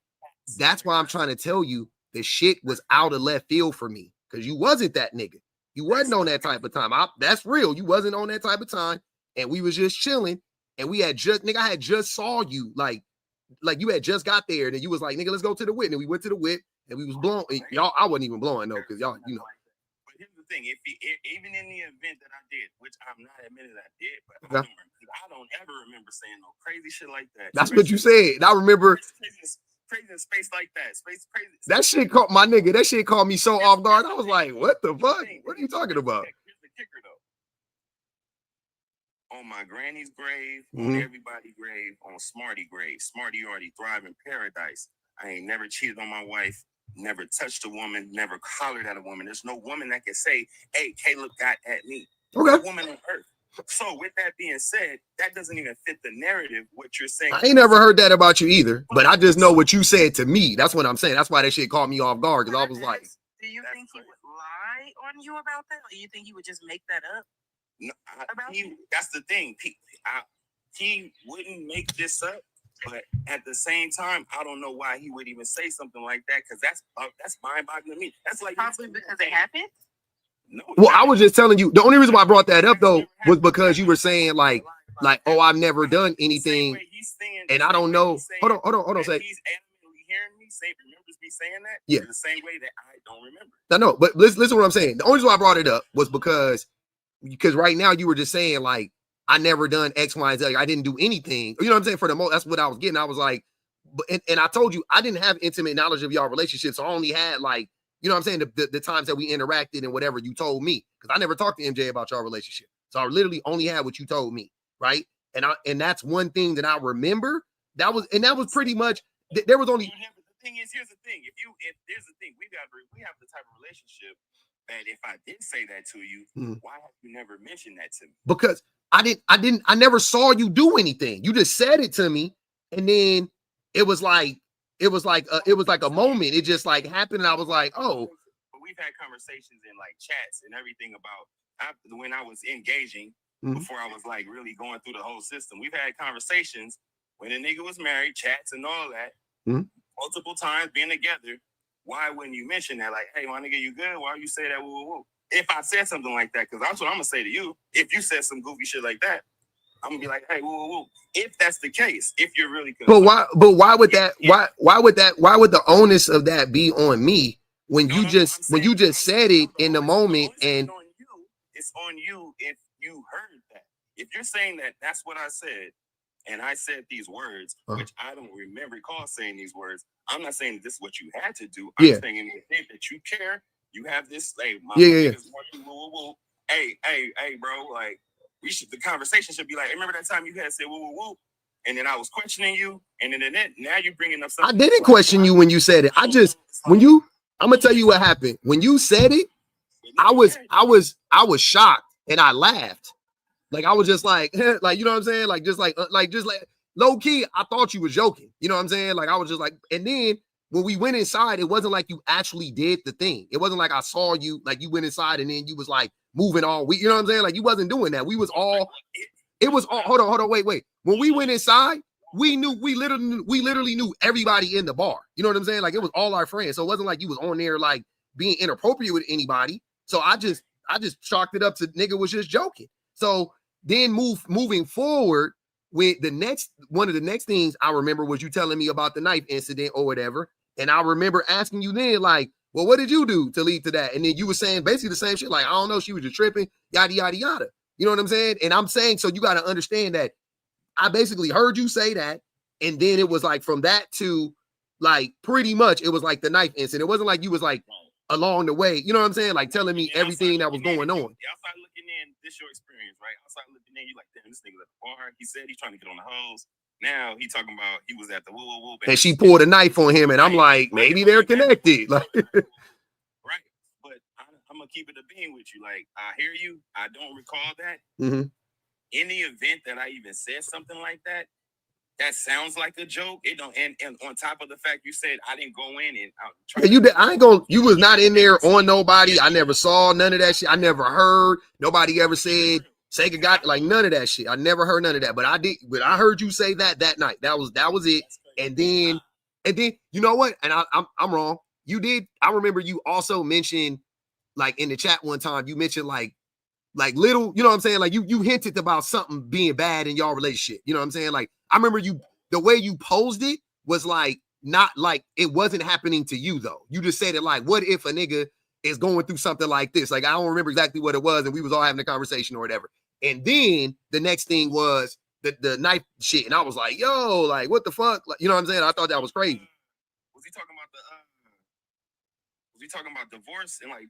That's why I'm trying to tell you the shit was out of left field for me because you wasn't that nigga. You wasn't on that type of time. That's real. You wasn't on that type of time, and we was just chilling. And we had just, nigga, I had just saw you, like you had just got there, and then you was like, nigga, let's go to the whip. And we went to the whip, and we was blowing. Y'all, I wasn't even blowing though, because y'all, you know. But here's the thing: even in the event that I did, which I'm not admitting I did, but Okay. I don't ever remember saying no crazy shit like that. That's what you said. And I remember Crazy in space like that. Space crazy. that shit caught my nigga. That shit caught me so off guard. I was like, what the fuck? What are you talking about? Here's the kicker though. On my granny's grave, Mhm. on everybody's grave, on Smarty grave, Smarty already thrive in paradise. I ain't never cheated on my wife, never touched a woman, never hollered at a woman. There's no woman that can say, hey, Caleb got at me. Okay. No woman on earth. So with that being said, that doesn't even fit the narrative, what you're saying. I ain't never heard that about you either, but I just know what you said to me. That's what I'm saying. That's why that shit caught me off guard, because I was like, do you That's think he crazy. would lie on you about that, or do you think he would just make that up? No, About that's the thing. He wouldn't make this up, but at the same time, I don't know why he would even say something like that, because that's mind-boggling to me. That's like Probably because it happened. No, well, I was just telling you. The only reason why I brought that up though was because you were saying like, oh, I've never done anything, and I don't know. Hold on. Say, he's animately hearing me say, remembers me saying that. Yeah. The same way that I don't remember. I know, but listen to what I'm saying. The only reason why I brought it up was because right now you were just saying like, I never done X, Y, and Z. Like, I didn't do anything. You know what I'm saying? For the most, that's what I was getting. I was like, but and I told you I didn't have intimate knowledge of y'all relationship, so I only had like, you know what I'm saying, the times that we interacted and whatever you told me, because I never talked to MJ about y'all relationship, so I literally only had what you told me, right? And that's one thing that I remember. That was pretty much. There was only. The thing is, here's the thing. If there's the thing, we have the type of relationship that if I did say that to you, why have you never mentioned that to me? Because I never saw you do anything. You just said it to me, and then it was like a moment. It just like happened, and I was like, oh. But we've had conversations in like chats and everything about when I was engaging before I was like really going through the whole system. We've had conversations when a nigga was married, chats and all that, multiple times being together. Why wouldn't you mention that? Like, hey, my nigga, you good? Why you say that? Woo, woo, woo. If I said something like that, because that's what I'm gonna say to you. If you said some goofy shit like that, I'm gonna be like, hey, woo, woo, woo. If that's the case, if you're really concerned. But why would that? Why would the onus of that be on me when you just said it in the moment? And it's on you if you heard that. If you're saying that that's what I said, and I said these words, which I don't recall saying these words. I'm not saying this is what you had to do. I'm saying in the event that you care, you have this. Hey, my niggas want you, woo, woo, woo. Hey, bro, like the conversation should be like, remember that time you had said woo, woo, woo, and then I was questioning you, and then now you're bringing up something. I didn't question you when you said it. I'm gonna tell you what happened when you said it. I was shocked and I laughed. Like I was just like, like, you know what I'm saying? Like just like low key, I thought you was joking. You know what I'm saying? Like I was just like, and then when we went inside, it wasn't like you actually did the thing. It wasn't like I saw you, like you went inside and then you was like moving all week. You know what I'm saying? Like you wasn't doing that. It was all, hold on, wait. When we went inside, we literally knew everybody in the bar. You know what I'm saying? Like it was all our friends. So it wasn't like you was on there like being inappropriate with anybody. So I just chalked it up to nigga was just joking. So then moving forward with one of the next things I remember was you telling me about the knife incident or whatever. And I remember asking you then, like, well, what did you do to lead to that? And then you were saying basically the same shit. Like, I don't know, she was just tripping, yada, yada, yada. You know what I'm saying? And I'm saying, so you got to understand that I basically heard you say that. And then it was like from that to like pretty much it was like the knife incident. It wasn't like you was like along the way, you know what I'm saying? Like telling me everything that was going on. Outside looking in, this your experience, right? Outside looking in, you like, damn, this nigga at the bar. He said he's trying to get on the hose. Now he talking about he was at the woo woo woo. And she pulled a knife on him, and I'm like, maybe they're connected. Like, right. But I'm gonna keep it a being with you. Like, I hear you. I don't recall that. In the event that I even said something like that, that sounds like a joke. It don't, and on top of the fact you said I didn't go in and you was not in there on nobody. I never saw none of that shit. I never heard nobody ever said Sega got like none of that shit. I never heard none of that. But I heard you say that night. That was it. And then And then you know what? And I'm wrong. You did. I remember you also mentioned like in the chat one time. You mentioned like little. You know what I'm saying? Like you hinted about something being bad in y'all relationship. You know what I'm saying? Like I remember the way you posed it was like not like it wasn't happening to you though. You just said it like, what if a nigga is going through something like this? Like I don't remember exactly what it was, and we was all having a conversation or whatever. And then the next thing was the knife shit, and I was like, yo, like what the fuck? Like, you know what I'm saying? I thought that was crazy. Was he talking about was he talking about divorce and like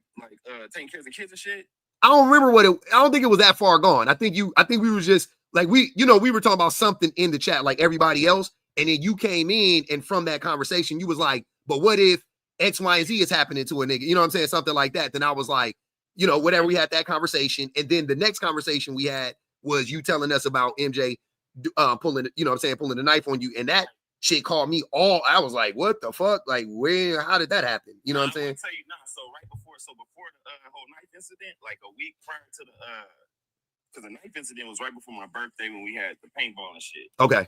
taking care of the kids and shit? I don't remember I don't think it was that far gone. I think we were just like we were talking about something in the chat like everybody else, and then you came in, and from that conversation you was like, but what if X, Y, and Z is happening to a nigga? You know what I'm saying? Something like that. Then I was like, you know, whatever, we had that conversation. And then the next conversation we had was you telling us about MJ pulling, you know what I'm saying, pulling the knife on you. And that shit called me I was like, what the fuck? Like, how did that happen? You know what I'm saying? Tell you, so before the whole knife incident, like a week prior to because the knife incident was right before my birthday when we had the paintball and shit. Okay.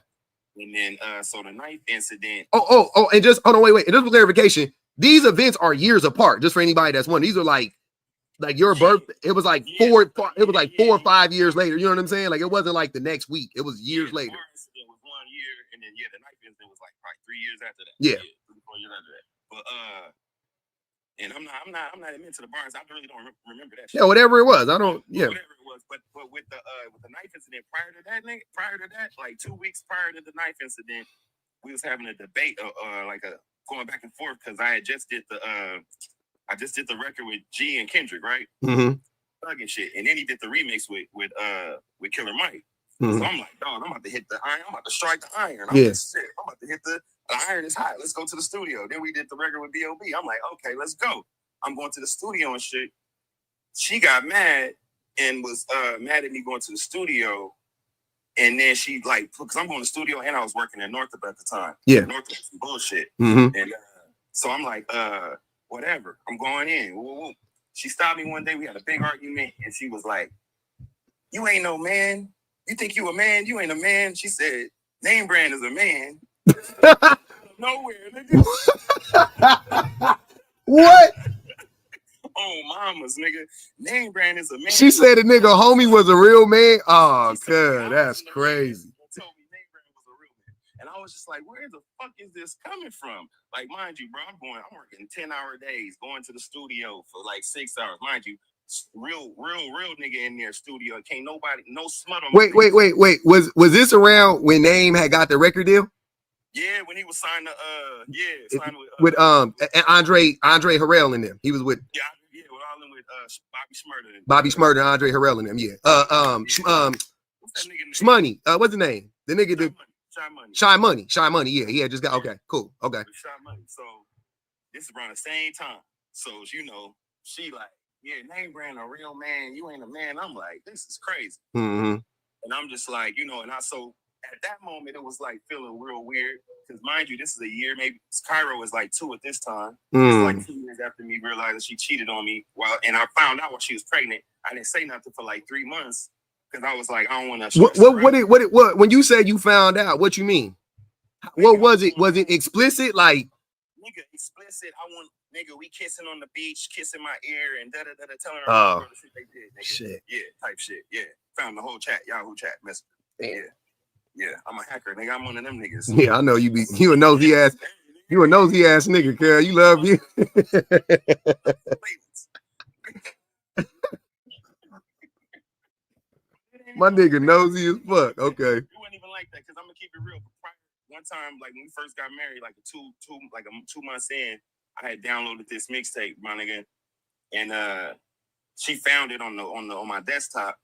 And then, so the knife incident. Oh, and just, wait. And just for clarification, these events are years apart. Just for anybody that's wondering, these are like your birthday. It was like 4 or 5 years later. You know what I'm saying? Like it wasn't like the next week. It was years later. The incident was 1 year, and then the knife incident was like probably 3 years after that. Yeah. 3 or 4 years after that. But and I'm not admitting to the Barnes. I really don't remember that shit. Yeah, whatever it was. I don't. Yeah. Whatever it was, but with the knife incident prior to that, like 2 weeks prior to the knife incident, we was having a debate, going back and forth because I just did the record with G and Kendrick, right? Mm-hmm. Thug and shit, and then he did the remix with Killer Mike. Mm-hmm. So I'm like, dog, I'm about to hit the iron. I'm about to strike the iron. I'm about to hit the iron is hot. Let's go to the studio. Then we did the record with B.O.B. I'm like, okay, let's go. I'm going to the studio and shit. She got mad and was mad at me going to the studio. And then she because I'm going to the studio and I was working at Northrop at the time. Yeah. Northrop was some bullshit. Mm-hmm. And so I'm like, whatever. I'm going in. Woo-woo. She stopped me one day. We had a big argument. And she was like, you ain't no man. You think you a man? You ain't a man. She said, Name Brand is a man. Nowhere, nigga. What? Oh, mamas, nigga. Name Brand is a man. She said a nigga homie was a real man. Oh, God, that's crazy. Told me Name Brand was a real man. And I was just like, where the fuck is this coming from? Like, mind you, bro, I'm working 10-hour days, going to the studio for like 6 hours. Mind you, real nigga in their studio. Can't nobody, no smut on. Wait. Was this around when Name had got the record deal? Yeah, when he was signed to signed with Andre Harrell in them. He was with with all them with Bobby Shmurda, Andre Harrell in them. Yeah. Shmoney. What's his name? The nigga Shy Money. Yeah, he had just got cool. Okay. Shy Money. So this is around the same time. So you know, she like, yeah, Name Brand a real man. You ain't a man. I'm like, this is crazy. Mm-hmm. And I'm just like, you know, and so at that moment it was like feeling real weird because mind you, this is a year, maybe Cairo is like 2 at this time. It's like 2 years after me realizing she cheated on me. And I found out while she was pregnant. I didn't say nothing for like 3 months because I was like, I don't want to. What when you said you found out, what you mean? What was it? Was it explicit? Like nigga, explicit. I want nigga, we kissing on the beach, kissing my ear and telling her oh, the shit they did. Nigga. Shit. Yeah, type shit. Yeah. Found the whole chat, Yahoo chat message. Yeah, I'm a hacker, nigga. I'm one of them niggas. Yeah, I know you be. You a nosy ass. You a nosy ass nigga, girl. You love you. My nigga nosy as fuck. Okay. You wouldn't even like that because I'm gonna keep it real. One time, like when we first got married, like 2 months in, I had downloaded this mixtape, my nigga, and she found it on my desktop.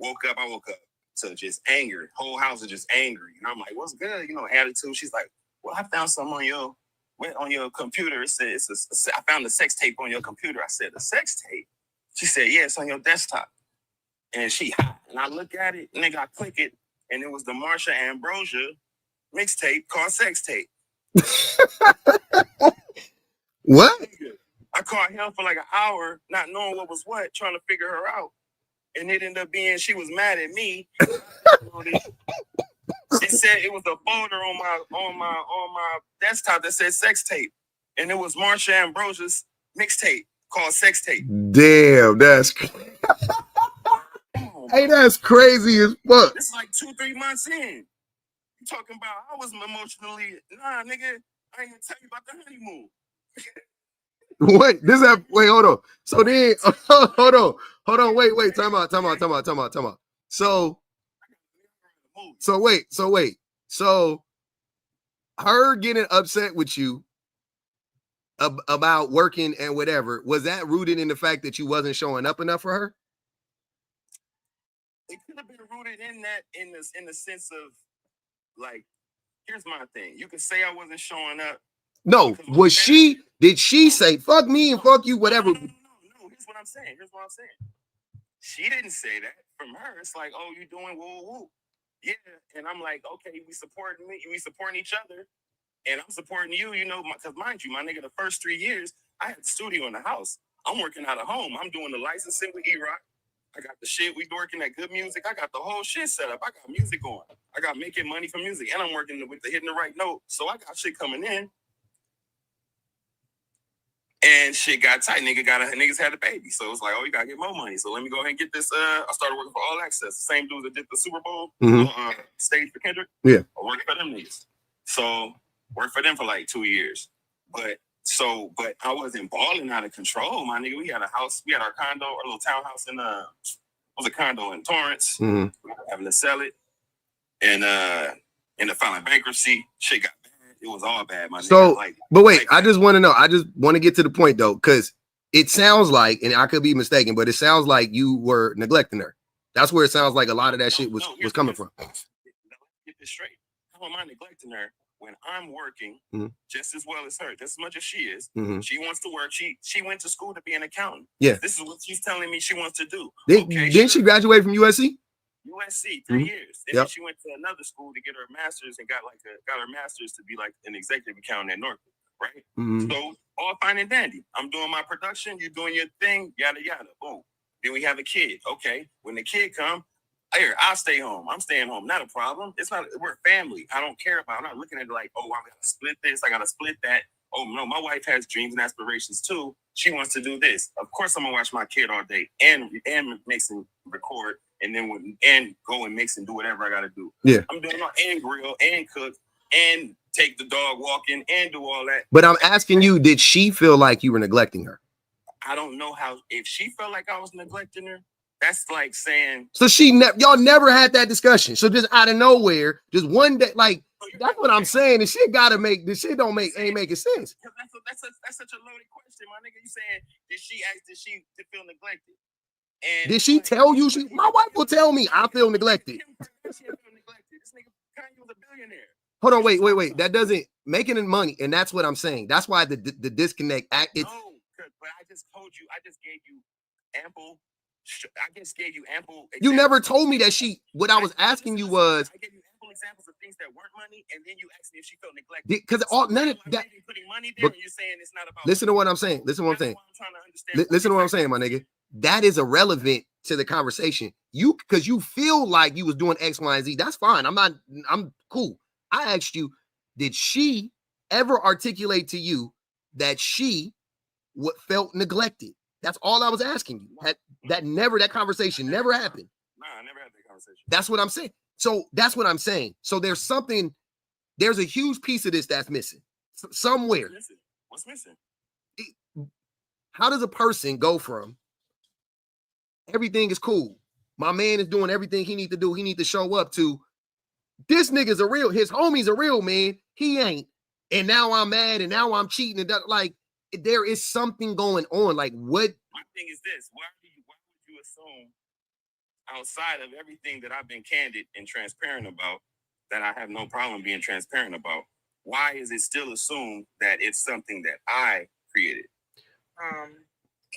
I woke up to just anger. Whole house is just angry. And I'm like, what's good? You know, attitude. She's like, well, I found something on your computer. It said, I found a sex tape on your computer. I said, a sex tape? She said, yeah, it's on your desktop. And she hot. And I look at it, nigga, I click it, and it was the Marsha Ambrosia mixtape called Sex Tape. What? I called hell for like an hour, not knowing what was what, trying to figure her out. And it ended up being she was mad at me. It said it was a folder on my desktop that said sex tape, and it was Marsha Ambrosia's mixtape called Sex Tape. Damn, that's hey, that's crazy as fuck. This is like 2-3 months in. You talking about I was emotionally nigga. I ain't gonna tell you about the honeymoon. Wait, wait, hold on. So then, hold on, wait, time out. So wait. So her getting upset with you about working and whatever, was that rooted in the fact that you wasn't showing up enough for her? It could have been rooted in that in the sense of like, here's my thing. You could say I wasn't showing up. No, did she say fuck me and fuck you, whatever? No. Here's what I'm saying. She didn't say that. From her, it's like, oh, you doing woo. Yeah. And I'm like, okay, we supporting each other. And I'm supporting you, because mind you, my nigga, the first 3 years, I had the studio in the house. I'm working out of home. I'm doing the licensing with E-Rock. I got the shit. We working at Good Music. I got the whole shit set up. I got music going. I got making money from music. And I'm working with the hitting the right note. So I got shit coming in. And shit got tight. Niggas had a baby. So it's like, oh, you gotta get more money. So let me go ahead and get this. I started working for All Access. The same dudes that did the Super Bowl stage for Kendrick. Yeah. I worked for them niggas. So worked for them for like 2 years. But I wasn't balling out of control, my nigga. We had a house, we had our condo, our little townhouse in it was a condo in Torrance. We were having to sell it. And in the filing bankruptcy, shit got bad. It was all bad, my nigga. But wait, I just want to know. I just want to get to the point though, because it sounds like, and I could be mistaken, but it sounds like you were neglecting her. That's where it sounds like a lot of that shit was coming from. Get this straight. How am I neglecting her when I'm working just as well as her, just as much as she is? She wants to work. She went to school to be an accountant. Yeah. This is what she's telling me she wants to do. Didn't she graduate from USC? USC, 3 years. Then she went to another school to get her master's and got her master's to be like an executive accountant at Norfolk, right? So all fine and dandy. I'm doing my production, you're doing your thing, yada yada. Boom. Then we have a kid. Okay. When the kid come, here, I'll stay home. I'm staying home. Not a problem. We're family. I don't care about. I'm not looking at it like, oh, I gotta split this. I gotta split that. Oh no, my wife has dreams and aspirations too. She wants to do this. Of course, I'm gonna watch my kid all day and mix and record, and then go and mix and do whatever I gotta do. Yeah, I'm doing all and grill and cook and take the dog walking and do all that. But I'm asking you, did she feel like you were neglecting her? I don't know if she felt like I was neglecting her. That's like saying. So y'all never had that discussion. So just out of nowhere, just one day, like that's what I'm saying. The shit gotta make this shit ain't making sense. That's such a loaded question, my nigga. You saying did she feel neglected? And did she tell you my wife will tell me I feel neglected. This nigga Kanye was a billionaire. Hold on, wait. That doesn't making it money, and that's what I'm saying. That's why the disconnect act. No, but I just told you. I just gave you ample. You never told me that what I was asking you was. I gave you ample examples of things that weren't money, and then you asked me if she felt neglected. Because none of that. Putting money there, and you're saying it's not about. Listen to what I'm saying. Listen to what I'm saying, my nigga. That is irrelevant to the conversation. Because you feel like you was doing X, Y, and Z. That's fine. I'm cool. I asked you, did she ever articulate to you that she felt neglected? That's all I was asking you. That conversation never happened. Nah, I never had that conversation. That's what I'm saying. So that's what I'm saying. So there's a huge piece of this that's missing somewhere. What's missing? How does a person go from everything is cool, my man is doing everything he need to do, he need to show up, to this nigga's his homie's a real man, he ain't, and now I'm mad and now I'm cheating, and like there is something going on. Like what? My thing is this: why would you assume, outside of everything that I've been candid and transparent about, that I have no problem being transparent about? Why is it still assumed that it's something that I created?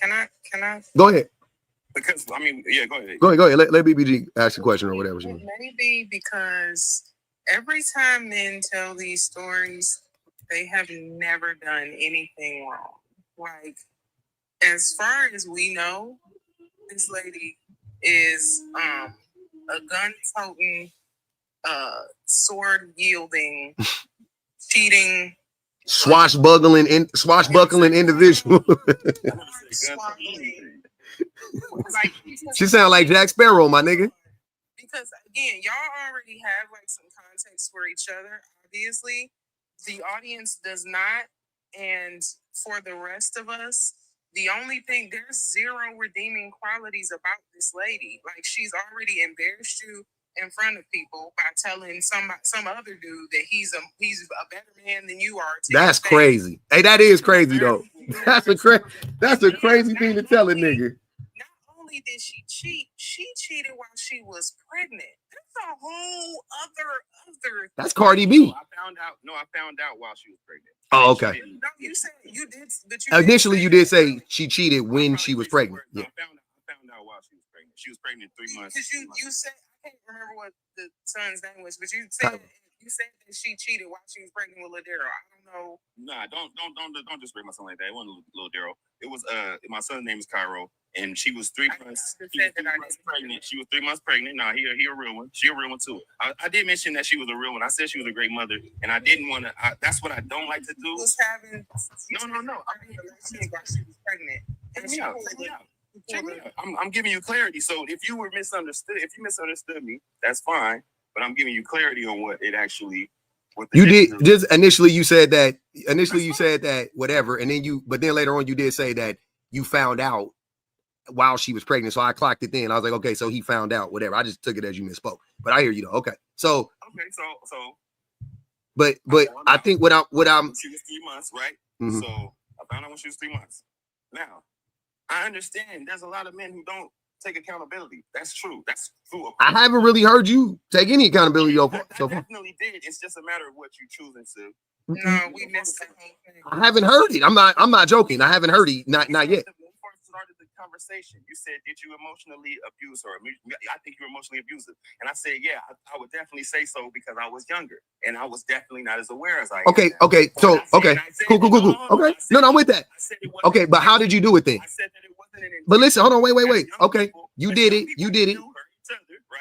Can I? Go ahead. Because go ahead. Go ahead. Let BBG ask a question or whatever. Maybe because every time men tell these stories, they have never done anything wrong. Like, as far as we know, this lady is a gun-toting sword yielding, cheating, swashbuckling individual. swallowing. Like, She sound like Jack Sparrow, my nigga. because again, y'all already have like some context for each other. Obviously, the audience does not, and for the rest of us, the only thing, there's zero redeeming qualities about this lady. Like, she's already embarrassed you in front of people by telling some other dude that he's a better man than you are. to That's your face. crazy. Hey, that is crazy though. That's a crazy thing to tell a nigga. Not only did she cheat, she cheated while she was pregnant. That's a whole other. That's Cardi B. I found out while she was pregnant. Oh, okay. No, you said you did, but Initially, you did say she cheated when she was pregnant. No, Yeah. I found out while she was pregnant. She was pregnant 3 months. because you said, I can't remember what the son's name was, but you said that she cheated while she was pregnant with Ladero. I don't know. Nah, don't disrespect my son like that. It wasn't little Daryl. It was my son's name is Cairo, and she was 3 months. She was 3 months pregnant. She was 3 months pregnant. Nah, he a real one. She a real one too. I did mention that she was a real one. I said she was a great mother, and I didn't want to. That's what I don't like to do. Was having No. I mean, while she was pregnant. Check me out. I'm giving you clarity. So if you misunderstood me, that's fine. But I'm giving you clarity on what it actually. You did just initially. You said that whatever, and then but then later on you did say that you found out while she was pregnant. So I clocked it then. I was like, okay, so he found out whatever. I just took it as you misspoke. But I hear you though. Okay, so. But I think what I'm. She was 3 months, right? Mhm. So I found out when she was 3 months. Now, I understand there's a lot of men who don't take accountability. That's true. That's true. I haven't really heard you take any accountability so far. I definitely did. It's just a matter of what you choosing to. No, we missed the whole thing. I haven't heard it. I'm not joking. I haven't heard it. Not yet. When we first started the conversation, you said, "Did you emotionally abuse her?" I think you're emotionally abusive, and I said, "Yeah, I would definitely say so because I was younger and I was definitely not as aware as I am." Okay. So okay. Cool. Okay. No, I'm with that. Okay, but how did you do it then? I said that it wasn't an. But listen, hold on, wait. Okay, you did it. You did it.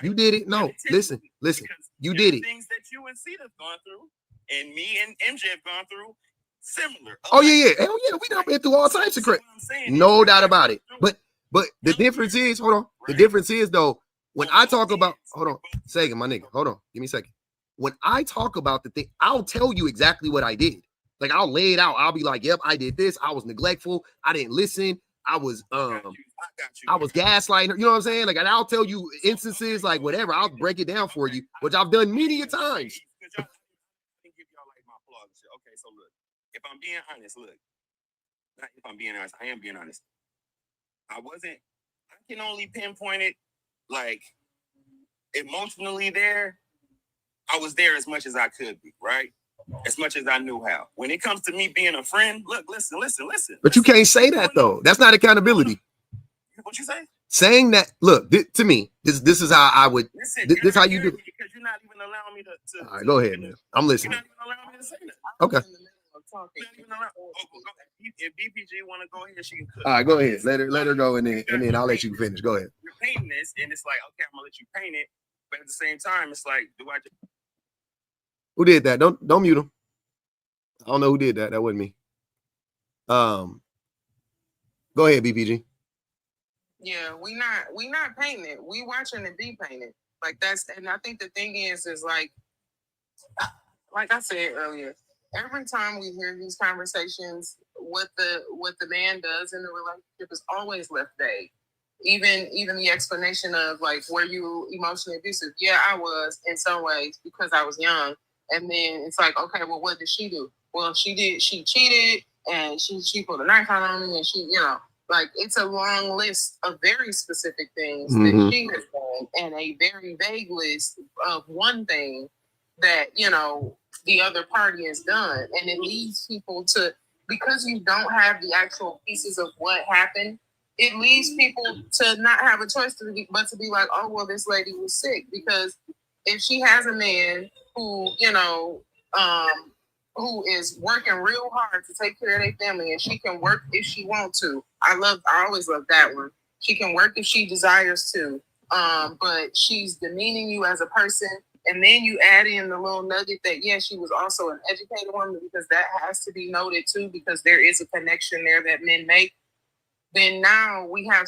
You did it. No, listen. You did it. Things that you and Cedar have gone through, and me and MJ have gone through, similar. Oh yeah. Hell yeah, we done been through all types of crap. No doubt about it. But the difference is, hold on. The difference is though, when I talk about, hold on, Sagan, my nigga, hold on, give me a second. When I talk about the thing, I'll tell you exactly what I did. Like I'll lay it out. I'll be like, yep, I did this. I was neglectful. I didn't listen. I was gaslighting her. You know what I'm saying? Like, and I'll tell you instances, like whatever. I'll break it down for you, which I've done many a times. Okay, so look, if I'm being honest, not if I'm being honest, I am being honest. I can only pinpoint it like emotionally there. I was there as much as I could be, right? As much as I knew how. When it comes to me being a friend, look, listen. But you can't say that though. That's not accountability. What you say? Saying that, look, to me, this is how I would. This is how you do it. Because you're not even allowing me to. All right, go ahead, man. I'm You're listening. not even allowing me to say that. Okay. If BPG want to go ahead, she can cook. All right, go ahead. Let her go, and then I'll let you finish. Go ahead. You're painting this, and it's like, okay, I'm gonna let you paint it, but at the same time, it's like, do I just? Who did that? Don't mute him. I don't know who did that. That wasn't me. Go ahead, BPG. Yeah, we not painting it. We watching it be painted. Like and I think the thing is like I said earlier, every time we hear these conversations, what the man does in the relationship is always left vague. Even the explanation of like, were you emotionally abusive? Yeah, I was in some ways because I was young. And then it's like, okay, well, what did she do? Well, she cheated and she put a knife on me and she, like it's a long list of very specific things that she has done and a very vague list of one thing that, the other party has done. And it leads people to, because you don't have the actual pieces of what happened, it leads people to not have a choice but to be like, oh, well, this lady was sick. Because if she has a man who, who is working real hard to take care of their family, and she can work if she wants to. I always love that one. She can work if she desires to. But she's demeaning you as a person And then you add in the little nugget that, yeah, she was also an educated woman, because that has to be noted too, because there is a connection there that men make. Then now we have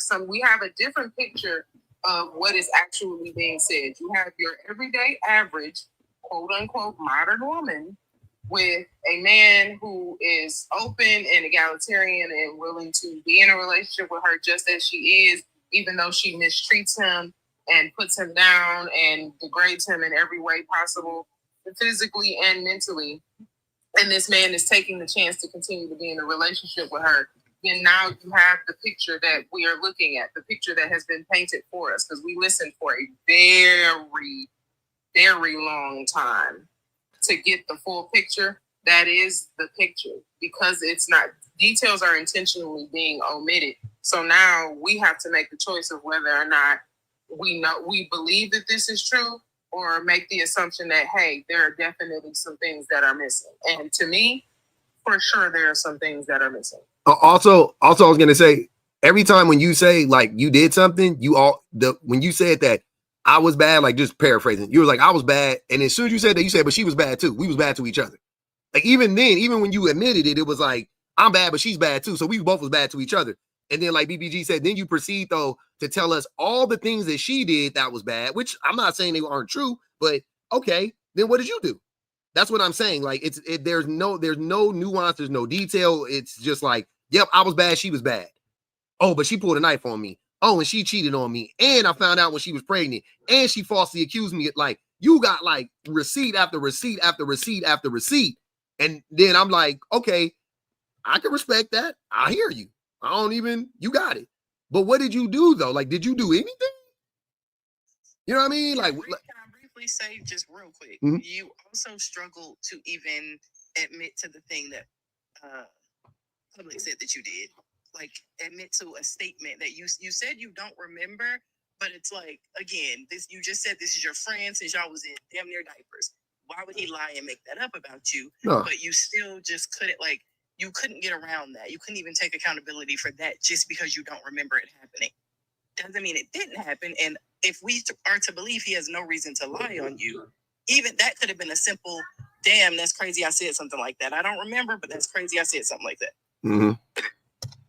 a different picture of what is actually being said. You have your everyday average, quote unquote, modern woman with a man who is open and egalitarian and willing to be in a relationship with her just as she is, even though she mistreats him and puts him down and degrades him in every way possible, physically and mentally. And this man is taking the chance to continue to be in a relationship with her. Then now you have the picture that we are looking at, the picture that has been painted for us, because we listened for a very, very long time to get the full picture. That is the picture, because it's not, details are intentionally being omitted. So now we have to make the choice of whether or not we believe that this is true, or make the assumption that, hey, there are definitely some things that are missing. And to me, for sure, there are some things that are missing. Also, I was gonna say, every time when you say like you did something, when you said that I was bad, like just paraphrasing, you were like I was bad, and as soon as you said that, you said, but she was bad too. We was bad to each other. Like even then, even when you admitted it, it was like I'm bad, but she's bad too. So we both was bad to each other. And then, like BBG said, then you proceed though to tell us all the things that she did that was bad, which I'm not saying they aren't true, but okay, then what did you do? That's what I'm saying. Like there's no nuance, there's no detail. It's just like, yep, I was bad, she was bad. Oh, but she pulled a knife on me. Oh, and she cheated on me. And I found out when she was pregnant. And she falsely accused me. Like you got like receipt after receipt after receipt after receipt. And then I'm like, okay, I can respect that. I hear you. You got it. But what did you do though? Like, did you do anything? You know what I mean? Like, can I briefly say just real quick? Mhm. You also struggled to even admit to the thing that public said that you did. Like, admit to a statement that you said you don't remember, but it's like, again, you just said this is your friend since y'all was in damn near diapers. Why would he lie and make that up about you? No. But you still just you couldn't get around that. You couldn't even take accountability for that just because you don't remember it happening. Doesn't mean it didn't happen. And if we are to believe he has no reason to lie on you, even that could have been a simple, damn, that's crazy I said something like that. I don't remember, but that's crazy I said something like that. Mm-hmm.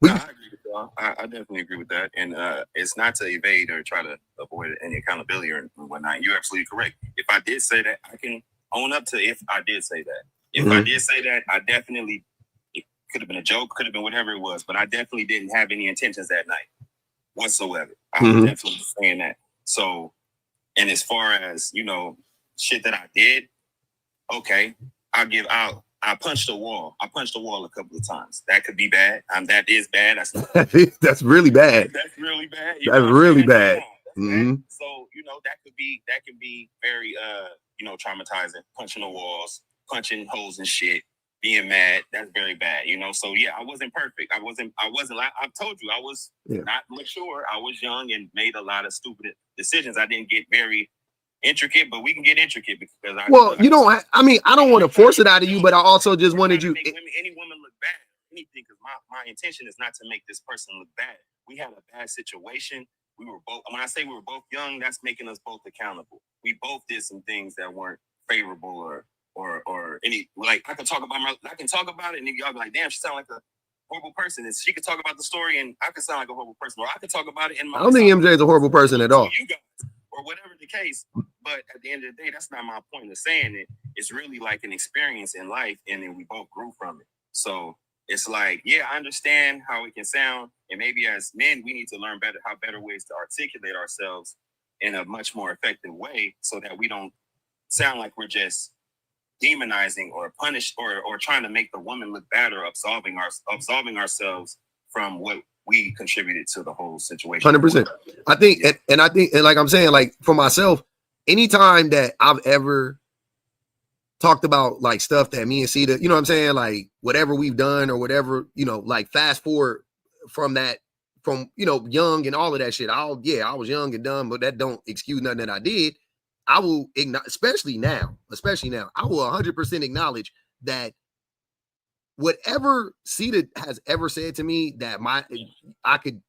No, I agree with y'all. I definitely agree with that. And it's not to evade or try to avoid any accountability or whatnot. You're absolutely correct. If I did say that, I can own up to if I did say that. If I did say that, I definitely, it could have been a joke, could have been whatever it was, but I definitely didn't have any intentions that night whatsoever. I'm definitely saying that. So, and as far as, shit that I did, okay, I punched a wall. I punched a wall a couple of times. That could be bad. That is bad. That's really bad. That's really bad. That's really bad. Mm-hmm. So, that can be very, traumatizing. Punching the walls, punching holes and shit, being mad. That's very bad, So yeah, I wasn't perfect. I wasn't like I've told you, I was not mature. I was young and made a lot of stupid decisions. I didn't get very intricate, but we can get intricate because I don't want to force it out of you, but I also just wanted you. Any woman look bad, anything, because my intention is not to make this person look bad. We had a bad situation. We were both. When I say we were both young, that's making us both accountable. We both did some things that weren't favorable or any, like I can talk about it and y'all be like, damn, she sound like a horrible person. And she could talk about the story and I could sound like a horrible person, or I could talk about it in my. I don't think MJ is a horrible person at all. You guys, or whatever the case. But at the end of the day, that's not my point of saying it. It's really like an experience in life, and then we both grew from it. So it's like, yeah, I understand how it can sound, and maybe as men, we need to learn better ways to articulate ourselves in a much more effective way, so that we don't sound like we're just demonizing or punish or trying to make the woman look bad or absolving ourselves from what we contributed to the whole situation. 100%. I think, and like I'm saying, like for myself, anytime that I've ever talked about like stuff that me and Sita, you know what I'm saying, like whatever we've done or whatever, like fast forward from young and all of that shit. I was young and dumb, but that don't excuse nothing that I did. I will especially now, I will 100% acknowledge that whatever Sita has ever said to me that I can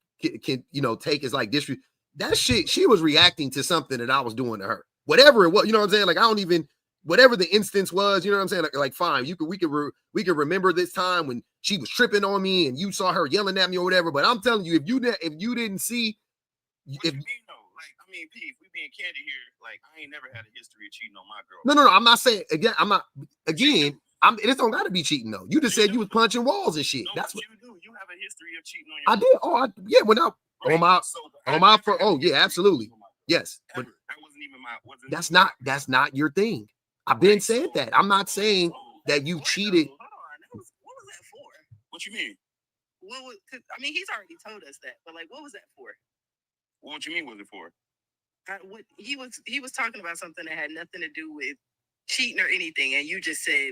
take as like disrespect, that shit, she was reacting to something that I was doing to her. whatever it was. You know what I'm saying? Like I don't even whatever the instance was. You know what I'm saying? Like fine, we could remember this time when she was tripping on me and you saw her yelling at me or whatever. But I'm telling you, if you didn't see, What you mean though? Like, I mean, P, if we being candid here, like, I ain't never had a history of cheating on my girl. no, I'm not saying again. I'm not again. It don't got to be cheating though. You just said you was punching walls and shit. No, That's what what you do. You have a history of cheating on your I did. Oh, yeah. When I Right. on my So, on I my never fir- had a oh yeah, history of absolutely. cheating on my girl. Yes, but Ever. That wasn't even my. that's not your thing. I've been said that. I'm not saying that you cheated. Hold on. What was that for? What you mean? I mean, he's already told us that, but like, what was that for? What you mean? Was it for? What he was talking about something that had nothing to do with cheating or anything, and you just said,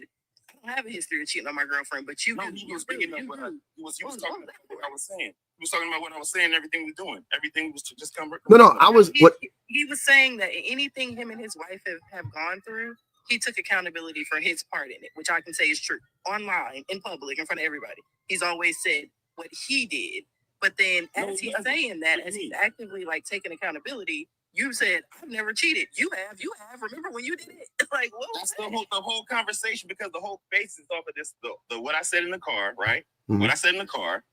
I don't have a history of cheating on my girlfriend, but you No, do. he was You bringing do. up You what do. he was talking about what I was saying. He was talking about what I was saying. Everything we doing. Everything was to just come. No, I was what He was saying that anything him and his wife have gone through, he took accountability for his part in it, which I can say is true. Online, in public, in front of everybody. He's always said what he did. But then as he's saying that, as he's actively like taking accountability, you said, I've never cheated. You have. Remember when you did it? Like, what was That's that? the whole conversation, because the whole basis off of this, the what I said in the car, right? Mhm. What I said in the car.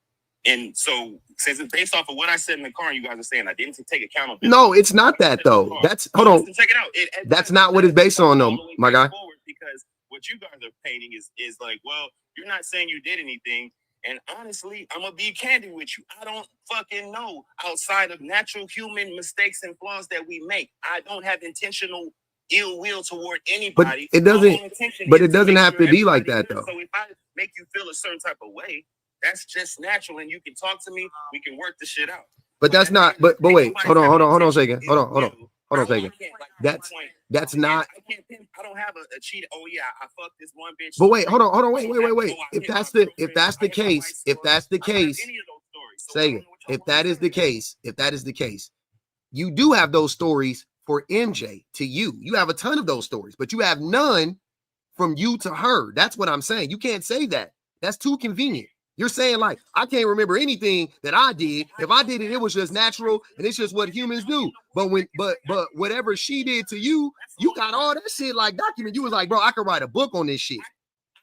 And so, since it's based off of what I said in the car, you guys are saying I didn't take accountability. no, it's not that though. That's hold on. Check it out. That's not what it's based on, though, my guy. Because what you guys are painting is like, well, you're not saying you did anything. And honestly, I'm gonna be candid with you. I don't fucking know outside of natural human mistakes and flaws that we make. I don't have intentional ill will toward anybody. it doesn't- My whole intention but is it doesn't make have sure to be like everybody's that, good. though. So if I make you feel a certain type of way, that's just natural, and you can talk to me. We can work the shit out. But that's not. But wait, hold on a second. Hold on a second. That's not. I don't have a cheat. Oh yeah, I fucked this one bitch. But wait, hold on, wait. If that's the case, say it. If that is the case, you do have those stories for MJ to you. You have a ton of those stories, but you have none from you to her. That's what I'm saying. You can't say that. That's too convenient. You're saying like, I can't remember anything that I did. If I did it, it was just natural and it's just what humans do. But whatever she did to you, you got all that shit like document. You was like, bro, I could write a book on this shit.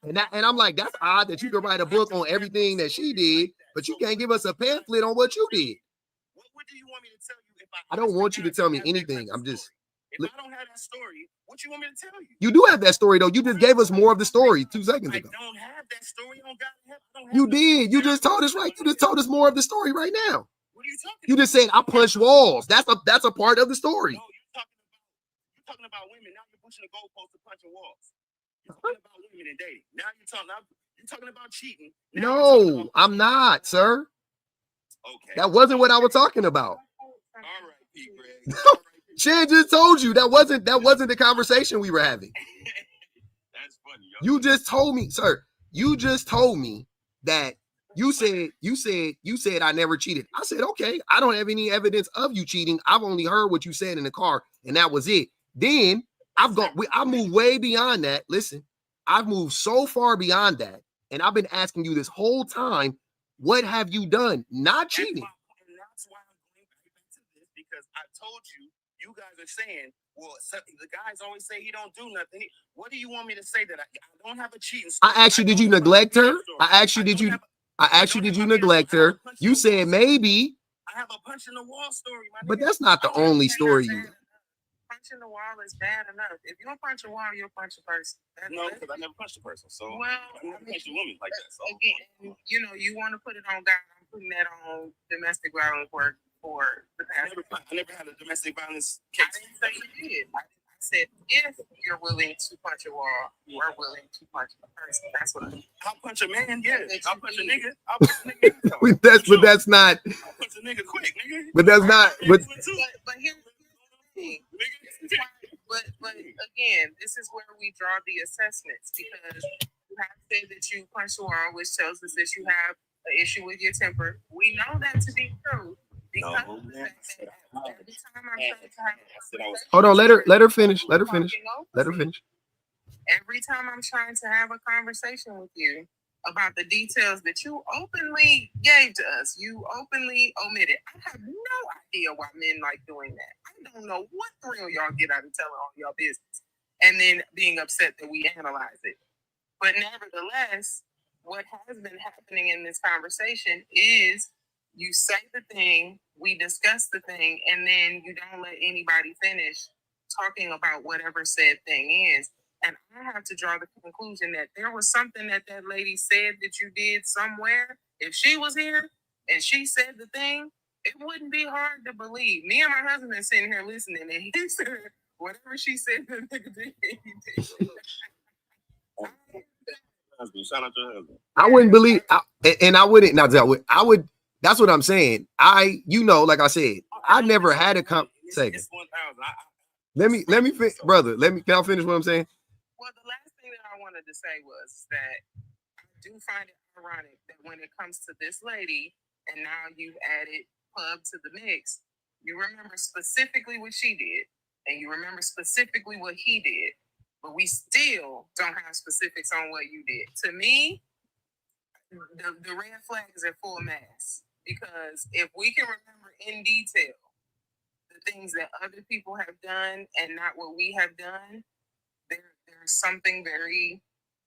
And I'm like, that's odd that you could write a book on everything that she did, but you can't give us a pamphlet on what you did. What do you want me to tell you? I don't want you to tell me anything. I'm just. If I don't have that story, what you want me to tell you? You do have that story though. You just gave us more of the story 2 seconds ago. I don't have that story. You did. You just told us right. You just told us more of the story right now. What are you talking You just said I punched walls. That's a part of the story. No, you're talking about women. Now you're pushing the goalpost to punching walls. You're talking about women and dating. Now you're talking about cheating. No, I'm not, sir. Okay. That wasn't what I was talking about. All right, P. Greg. Shan just told you that wasn't the conversation we were having. That's funny. Yo. You just told me, sir. You just told me that you said I never cheated. I said, okay, I don't have any evidence of you cheating. I've only heard what you said in the car, and that was it. Then I moved way beyond that. Listen, I've moved so far beyond that, and I've been asking you this whole time, what have you done? Not cheating. And that's why I'm going back to this, because I told you. You guys are saying, well, the guys always say he don't do nothing. What do you want me to say that I don't have a cheating story? I asked you, did you neglect her? I asked you, did you neglect her? You said maybe. I have a punch in the wall story, but that's not the only story you. Punching the wall is bad enough. If you don't punch a wall, you'll punch a person. No, because I never punched a person. So well, I never punched a woman like that. So again, you want to put it on God. I'm putting that on domestic violence work. For the past. I never had a domestic violence I case. didn't say you did. I said if you're willing to punch a wall, you are willing to punch a person. That's what I'll punch a man, yeah. I'll punch a nigga. I'll punch a nigga. That's not. I'll punch a nigga quick, nigga. But that's not. But here's the thing. But again, this is where we draw the assessments, because you have said that you punched a wall, which tells us that you have an issue with your temper. We know that to be true. Hold on, let her finish. Let her finish. Every time I'm trying to have a conversation with you, about the details that you openly gave to us. You openly omitted. I have no idea why men like doing that. I don't know what thrill y'all get out of telling all y'all business and then being upset that we analyze it. But nevertheless, what has been happening in this conversation is you say the thing, we discuss the thing, and then you don't let anybody finish talking about whatever said thing is. And I have to draw the conclusion that there was something that lady said that you did somewhere. If she was here and she said the thing, it wouldn't be hard to believe. Me and my husband are sitting here listening, and he said whatever she said, the nigga did. Husband, shout out to your husband. I wouldn't believe, and I wouldn't. Not that I would. That's what I'm saying. Like I said, I never had a second. It's 1,000. Let me finish, brother. Can I finish what I'm saying? Well, the last thing that I wanted to say was that I do find it ironic that when it comes to this lady, and now you've added Pub to the mix, you remember specifically what she did, and you remember specifically what he did, but we still don't have specifics on what you did. To me, the red flag is at full mass, because if we can remember in detail the things that other people have done and not what we have done, there's something very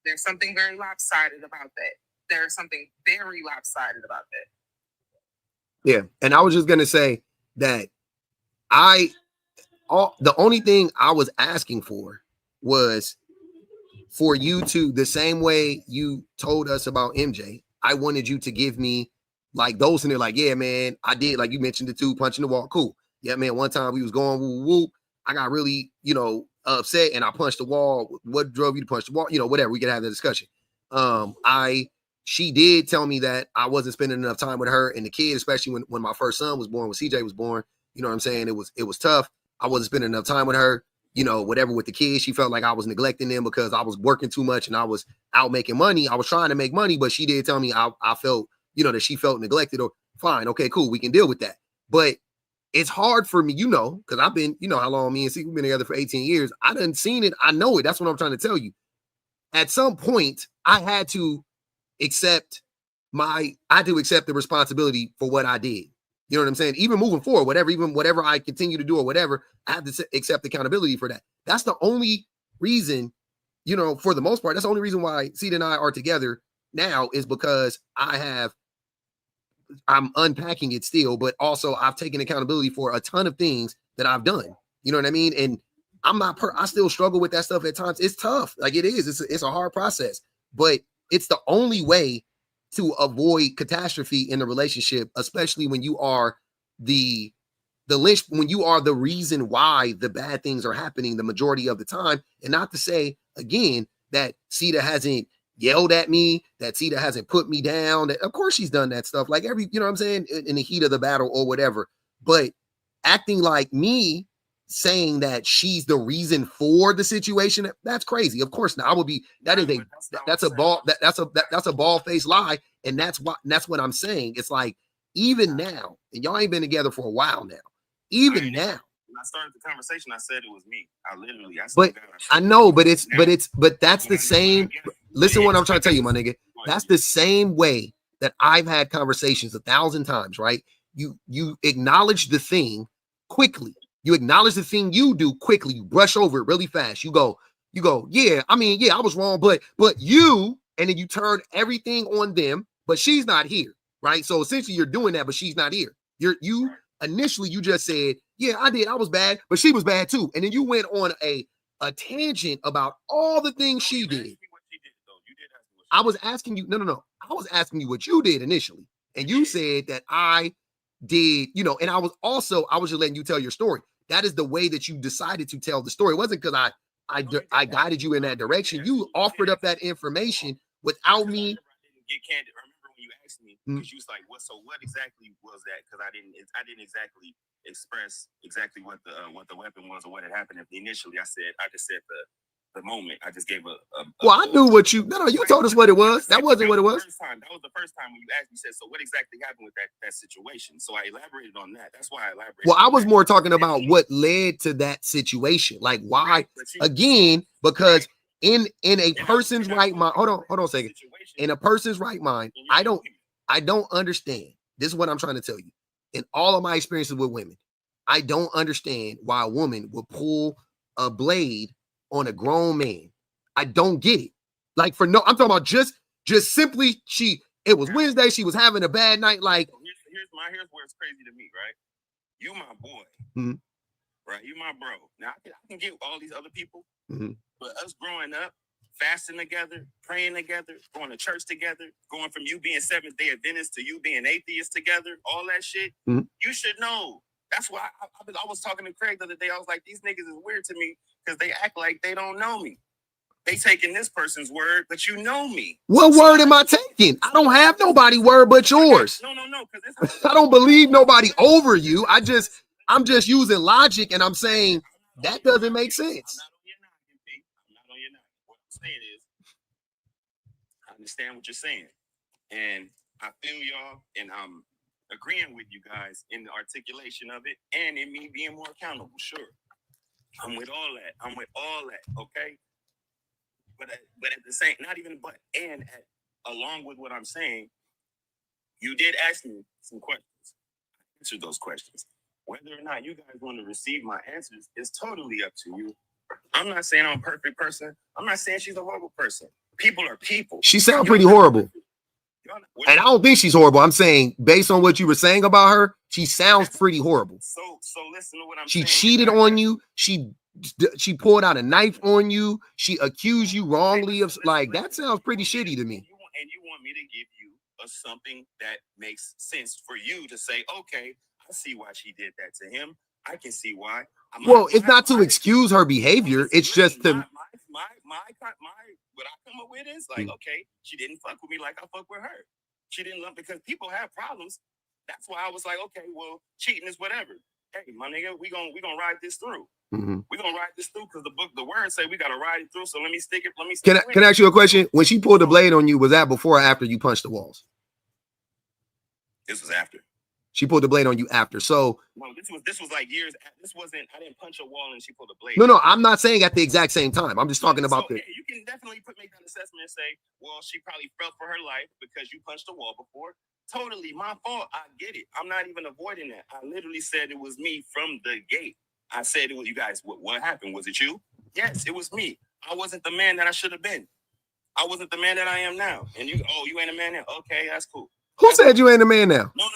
lopsided about that. There's something very lopsided about that. Yeah, and I was just gonna say that the only thing I was asking for was for you to, the same way you told us about MJ, I wanted you to give me like those, and they're like, yeah, man, I did, like you mentioned the two punching the wall, cool. Yeah, man, one time we was going woo woo, I got really, upset and I punched the wall. What drove you to punch the wall? Whatever, we could have the discussion. She did tell me that I wasn't spending enough time with her and the kid, especially when my first son was born, when CJ was born. You know what I'm saying? It was tough. I wasn't spending enough time with her, whatever with the kids. She felt like I was neglecting them because I was working too much and I was out making money. I was trying to make money, but she did tell me I felt, that she felt neglected. Or fine, okay, cool, we can deal with that. But it's hard for me, because I've been, how long me and C, we've been together for 18 years. I done seen it. I know it. That's what I'm trying to tell you. At some point, I had to accept the responsibility for what I did. You know what I'm saying? Even moving forward, whatever I continue to do or whatever, I have to accept accountability for that. That's the only reason, for the most part, that's the only reason why Cedar and I are together now, is because I'm unpacking it still, but also I've taken accountability for a ton of things that I've done. You know what I mean? And I still struggle with that stuff at times. It's tough. Like it is. It's a hard process, but it's the only way to avoid catastrophe in a relationship, especially when you are when you are the reason why the bad things are happening the majority of the time. And not to say again that Cedar hasn't yelled at me, that Cedar hasn't put me down. Of course she's done that stuff, like you know what I'm saying, in the heat of the battle or whatever. But acting like me, saying that she's the reason for the situation, that's crazy. Of course not. I would be, that's a bald-faced lie. And that's what I'm saying. It's like, even now, and y'all ain't been together for a while now, even now. When I started the conversation, I said it was me. But that's the same. Listen, what I'm trying to tell you, my nigga. That's the same way that I've had conversations 1,000 times, right? You acknowledge the thing quickly. You acknowledge the thing you do quickly. You brush over it really fast. You go, yeah, I was wrong, but you, and then you turn everything on them, but she's not here, right? So essentially you're doing that, but she's not here. You initially just said, yeah, I did, I was bad, but she was bad too. And then you went on a tangent about all the things she did. I was asking you, no. I was asking you what you did initially. And you said that I did, and I was just letting you tell your story. That is the way that you decided to tell the story. It wasn't because I guided you in that direction. You offered up that information without me. Get candid. I remember when you asked me, because you was like, what exactly was that? Because I didn't exactly express exactly what the weapon was or what had happened. Initially, I just said the moment. I just gave I knew what you told us what it was. That wasn't what it was. That was the first time when you asked me, said, so what exactly happened with that situation? So I elaborated on that. That's why I elaborated. Well, I was more talking about what led to that situation. Like why, again, because in a person's right mind, hold on a second. in a person's right mind, And I you're don't women. I don't understand. This is what I'm trying to tell you. In all of my experiences with women, I don't understand why a woman would pull a blade on a grown man. I don't get it. Like I'm talking about just simply it was Wednesday, she was having a bad night. Like, So here's where it's crazy to me, right? You my boy, Mhm. right? You my bro. Now I can get all these other people, Mhm. but us growing up, fasting together, praying together, going to church together, going from you being Seventh-day Adventist to you being atheist together, all that shit, Mhm. you should know. That's why I was talking to Craig the other day. I was like, these niggas is weird to me because they act like they don't know me. They taking this person's word, but you know me. what word am I taking? I don't have nobody word but yours. No, because I don't believe nobody over you. I'm just using logic, and I'm saying that doesn't make sense. I'm not on your noggin. What I'm saying is, I understand what you're saying, and I feel y'all, and I'm agreeing with you guys in the articulation of it, and in me being more accountable. Sure, I'm with all that. Okay, but at the same, not even but, and along with what I'm saying, you did ask me some questions. I answered those questions. Whether or not you guys want to receive my answers is totally up to you. I'm not saying I'm a perfect person. I'm not saying she's a horrible person. People are people. She sounds pretty horrible. And I don't think she's horrible. I'm saying, based on what you were saying about her, she sounds pretty horrible. So listen to what I'm She saying. cheated on you. She pulled out a knife on you. She accused you wrongly of that sounds pretty shitty to me. And you want me to give you something that makes sense for you to say, okay, I see why she did that to him. I can see why. Well, it's not to excuse her behavior. It's just to what I come up with is like, okay, she didn't fuck with me like I fuck with her. She didn't love, because people have problems. That's why I was like, okay, well, cheating is whatever. Hey, my nigga, we gonna ride this through. Mhm. We're gonna ride this through because the word say we gotta ride it through. So let me stick it. Can I ask you a question? When she pulled the blade on you, was that before or after you punched the walls? This was after. She pulled the blade on you after. So no, this was like years. This wasn't. I didn't punch a wall and she pulled a blade. No, I'm not saying at the exact same time. I'm just talking about Yeah, you can definitely make that assessment and say, well, she probably felt for her life because you punched a wall before. Totally my fault. I get it. I'm not even avoiding that. I literally said it was me from the gate. I said it was you guys. What happened? Was it you? Yes, it was me. I wasn't the man that I should have been. I wasn't the man that I am now. And you ain't a man now. Okay, that's cool. Who said you ain't a man now? No.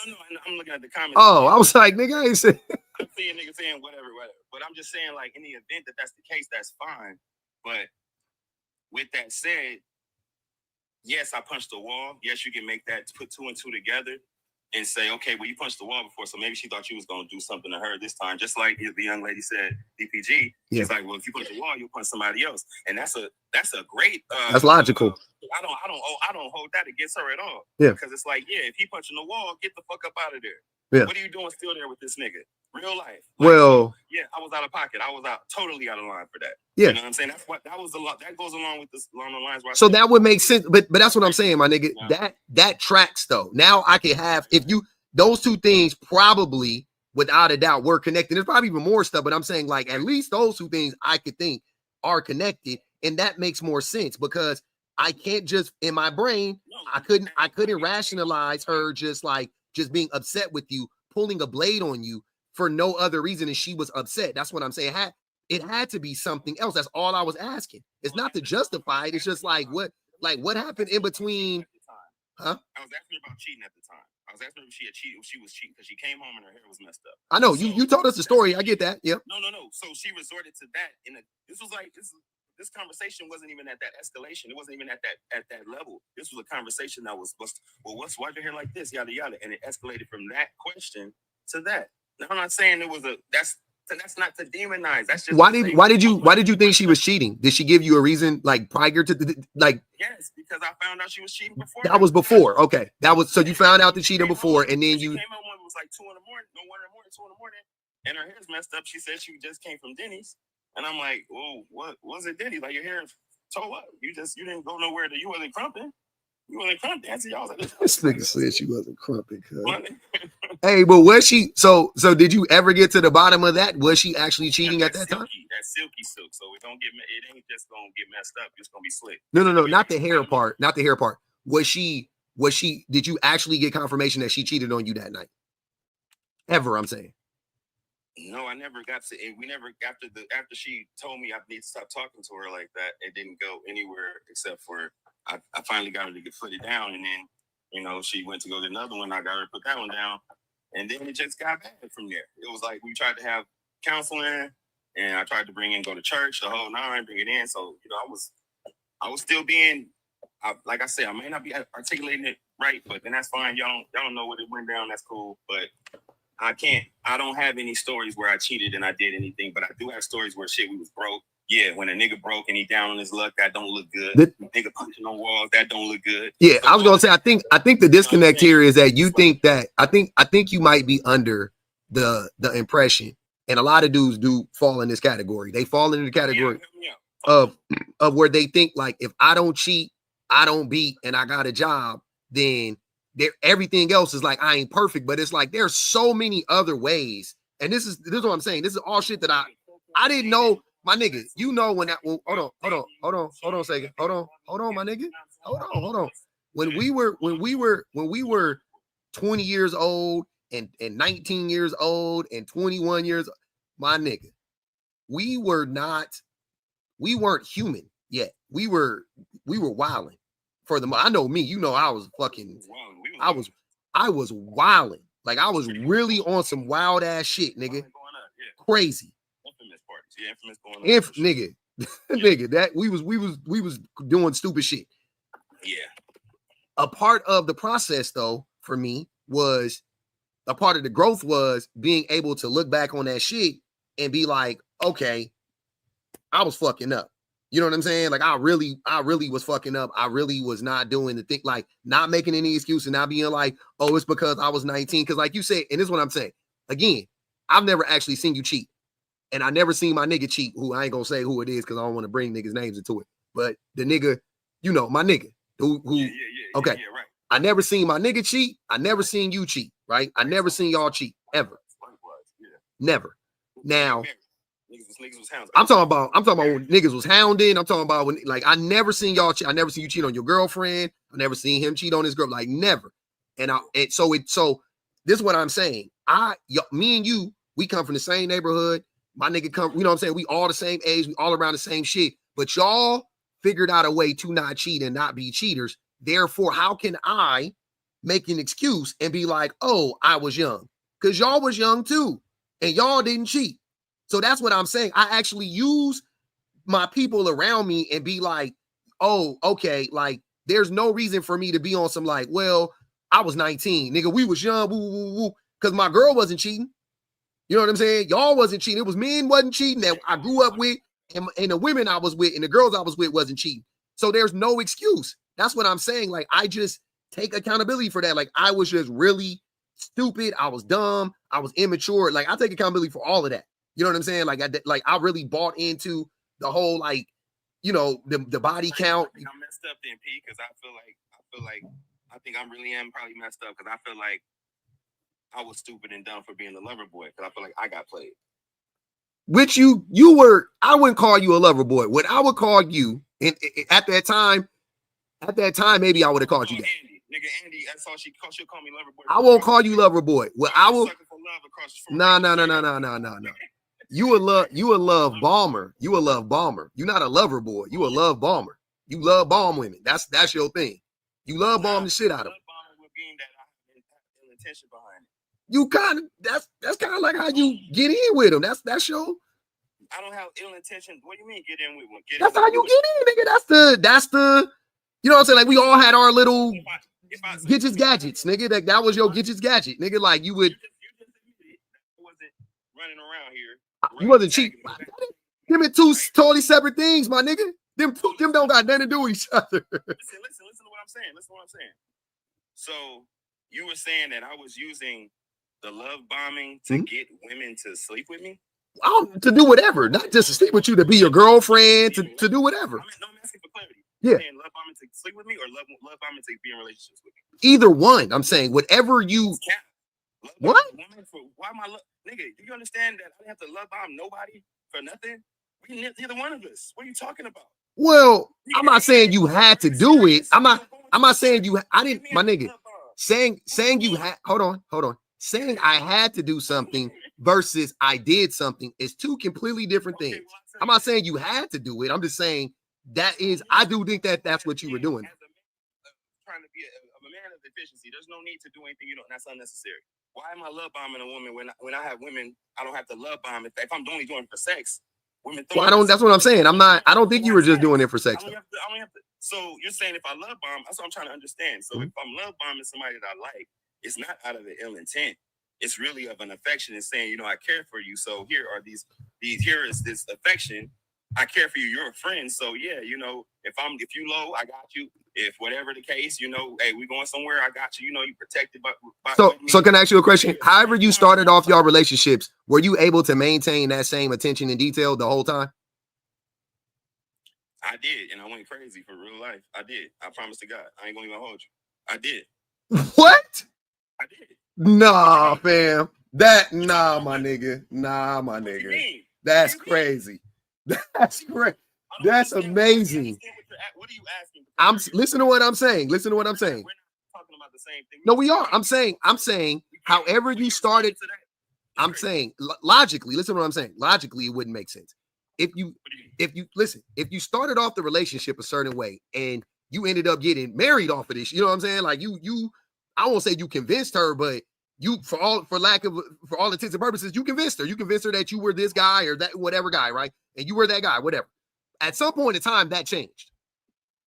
I'm looking at the comments. Oh, I was like, nigga, I ain't saying. I'm seeing niggas saying whatever. But I'm just saying, like, in the event that that's the case, that's fine. But with that said, yes, I punched the wall. Yes, you can make that, put two and two together and say, okay, well, you punched the wall before, so maybe she thought you was going to do something to her this time. Just like the young lady said, DPG. Yeah. She's like, well, if you punch the wall, you'll punch somebody else. And that's a great. That's logical. I don't hold that against her at all. Yeah. Because it's like, yeah, if he punching the wall, get the fuck up out of there. Yeah. What are you doing still there with this nigga? Real life. Well, yeah, I was out of pocket. I was totally out of line for that. Yeah. You know what I'm saying? That was a lot. That goes along with this, along the lines where so that would make sense. But that's what I'm saying, my nigga. Yeah. That tracks though. Now I can have, if you, those two things probably without a doubt were connected. There's probably even more stuff, but I'm saying like at least those two things I could think are connected. And that makes more sense because I can't just in my brain, I couldn't rationalize her just being upset with you, pulling a blade on you for no other reason than she was upset. That's what I'm saying. It had to be something else. That's all I was asking. It's not to justify it. It's just like what happened in between? Huh? I was asking her about cheating at the time. I was asking her if she had cheated, if she was cheating because she came home and her hair was messed up. I know you told us the story. I get that. Yeah. No. So she resorted to that. This conversation wasn't even at that escalation. It wasn't even at that level. This was a conversation that was, why'd your hair like this? Yada yada, and it escalated from that question to that. Now I'm not saying it was that's not to demonize. That's just why did you think she was cheating? Did she give you a reason like prior to Yes, because I found out she was cheating before. That was before. Okay, that was so you found out the cheating before, and then you came home when it was like 2 in the morning, 2 in the morning, and her hair's messed up. She said she just came from Denny's, and I'm like, oh, what was it, Denny's? Like your hair toe up. You didn't go nowhere. You wasn't crumping. You wasn't crumping. I was like, this nigga said she wasn't crumping. Hey, but was she? So did you ever get to the bottom of that? Was she actually cheating at that time? That's silky silk. So it ain't just gonna get messed up. It's gonna be slick. No, not the hair part. Not the hair part. did you actually get confirmation that she cheated on you that night? Ever, I'm saying. No, I never got to. We never after she told me I need to stop talking to her like that. It didn't go anywhere except for I finally got her to get put it down, and then she went to go to another one. I got her to put that one down, and then it just got bad from there. It was like we tried to have counseling, and I tried to go to church, the whole nine, bring it in. So I was still being, like I said, I may not be articulating it right, but then that's fine. Y'all don't know what it went down. That's cool, but. I don't have any stories where I cheated and I did anything, but I do have stories where we was broke. Yeah, when a nigga broke and he down on his luck, that don't look good. Nigga punching on walls, that don't look good. Yeah, so I was gonna say, I think the disconnect here is that you think that I think you might be under the impression, and a lot of dudes do fall in this category. They fall into the category of where they think like, if I don't cheat, I don't beat, and I got a job, then everything else is like I ain't perfect. But it's like there's so many other ways, and this is what I'm saying. This is all shit that I didn't know, my nigga. When that hold on a second. Hold on, my nigga. Hold on. When we were 20 years old and 19 years old and 21 years, my nigga, we weren't human yet. We were wilding. For the I know me, I was fucking, I was wilding. Like I was really on some wild ass shit, nigga. Crazy. Infamous nigga. Nigga, that we was doing stupid shit. Yeah. A part of the process though, for me, was a part of the growth was being able to look back on that shit and be like, okay, I was fucking up. You know what I'm saying? Like I really was fucking up. I really was not doing the thing, like not making any excuse and not being like, oh, it's because I was 19. Because like you said, and this is what I'm saying. Again, I've never actually seen you cheat. And I never seen my nigga cheat, who I ain't gonna say who it is because I don't want to bring niggas' names into it. But the nigga, my nigga, who okay. Yeah, right. I never seen my nigga cheat. I never seen you cheat, right? I never seen y'all cheat ever. Never. Now, niggas was hounding. I'm talking about when niggas was hounding. I'm talking about when, like, I never seen y'all cheat. I never seen you cheat on your girlfriend. I never seen him cheat on his girl. Like, never. So this is what I'm saying. Me and you, we come from the same neighborhood. My nigga come, you know what I'm saying? We all the same age. We all around the same shit. But y'all figured out a way to not cheat and not be cheaters. Therefore, how can I make an excuse and be like, oh, I was young? Because y'all was young too. And y'all didn't cheat. So that's what I'm saying. I actually use my people around me and be like, oh, okay, like there's no reason for me to be on some like, well, I was 19, nigga, we was young, because my girl wasn't cheating. You know what I'm saying? Y'all wasn't cheating. It was men wasn't cheating that I grew up with, and the women I was with and the girls I was with wasn't cheating. So there's no excuse. That's what I'm saying. Like, I just take accountability for that. Like, I was just really stupid. I was dumb. I was immature. Like, I take accountability for all of that. You know what I'm saying? Like, I really bought into the whole, like, the body count. I think I'm messed up then, P, because I think I really am probably messed up because I feel like I was stupid and dumb for being the lover boy because I feel like I got played. Which you were, I wouldn't call you a lover boy. What I would call you, and at that time, maybe I would have called you that. Andy, that's all she'll call me lover boy. I won't call you lover boy. Well, I will. No. You will love Balmer. You will love Balmer. You're not a lover boy. You a love Balmer. You love bomb women. That's your thing. You love bomb the shit out of them. Intention behind it. You kind of that's kind of like how you get in with them. That's your. I don't have ill intention. What do you mean get in with one? That's how you get in, nigga. That's the. You know what I'm saying? Like we all had our little Gitches gadgets, nigga. That was your Gitches gadget, nigga. Like you would. I wasn't running around here. You wasn't cheating. Them are two totally separate things, my nigga. Them don't got nothing to do with each other. Listen to what I'm saying. So you were saying that I was using the love bombing to get women to sleep with me? To do whatever, not just to sleep with you, to be your girlfriend, to do whatever. I'm asking for clarity. Yeah. Saying love bombing to sleep with me or love bombing to be in relationships with me? Either one. I'm saying whatever you. What? Why am I nigga? Do you understand that I didn't have to love bomb nobody for nothing? Neither one of us. What are you talking about? Well, I'm not saying you had to do it. I'm not. I'm not saying you. I didn't, my nigga. Saying you had. Hold on. Saying I had to do something versus I did something is two completely different things. I'm not saying you had to do it. I'm just saying that is. I do think that that's what you were doing. Trying to be a man of efficiency. There's no need to do anything that's unnecessary. Why am I love bombing a woman when I have women? I don't have to love bomb if I'm only doing it for sex. Women. Well, I don't. That's what I'm saying. I'm not. I don't think you were just doing it for sex. I don't have to. So you're saying if I love bomb, that's what I'm trying to understand. So if I'm love bombing somebody that I like, it's not out of the ill intent. It's really of an affection and saying, I care for you. So here are these. Here is this affection. I care for you. You're a friend. So yeah, if you low, I got you. If whatever the case, hey, we going somewhere, I got you. You protected by so can I ask you a question? However you started off your relationships, were you able to maintain that same attention and detail the whole time? I did, and I went crazy for real life. I did. I promise to God. I ain't gonna even hold you. I did. What? I did. Nah, fam. Nah, my nigga. Nah, my nigga. That's crazy. That's great. That's amazing. What are you asking? Listen to what I'm saying. Listen to what I'm saying. We're not talking about the same thing. No, we are. I'm saying however you started, I'm saying logically, listen to what I'm saying. Logically, it wouldn't make sense. If you started off the relationship a certain way and you ended up getting married off of this, you know what I'm saying? Like I won't say you convinced her, but for all intents and purposes, you convinced her. You convinced her that you were this guy or that whatever guy, right? And you were that guy, whatever. At some point in time, that changed.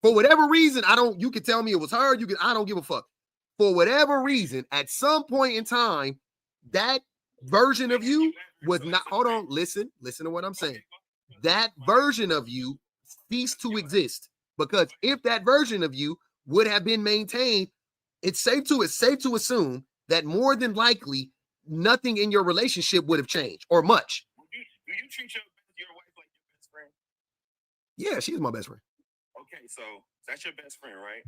For whatever reason, you can tell me it was her. I don't give a fuck. For whatever reason, at some point in time, that version of you was not. Hold on, listen to what I'm saying. That version of you ceased to exist because if that version of you would have been maintained, it's safe to assume that more than likely nothing in your relationship would have changed or much. Do you treat your wife like your best friend? Yeah, she's my best friend. Okay, so that's your best friend, right?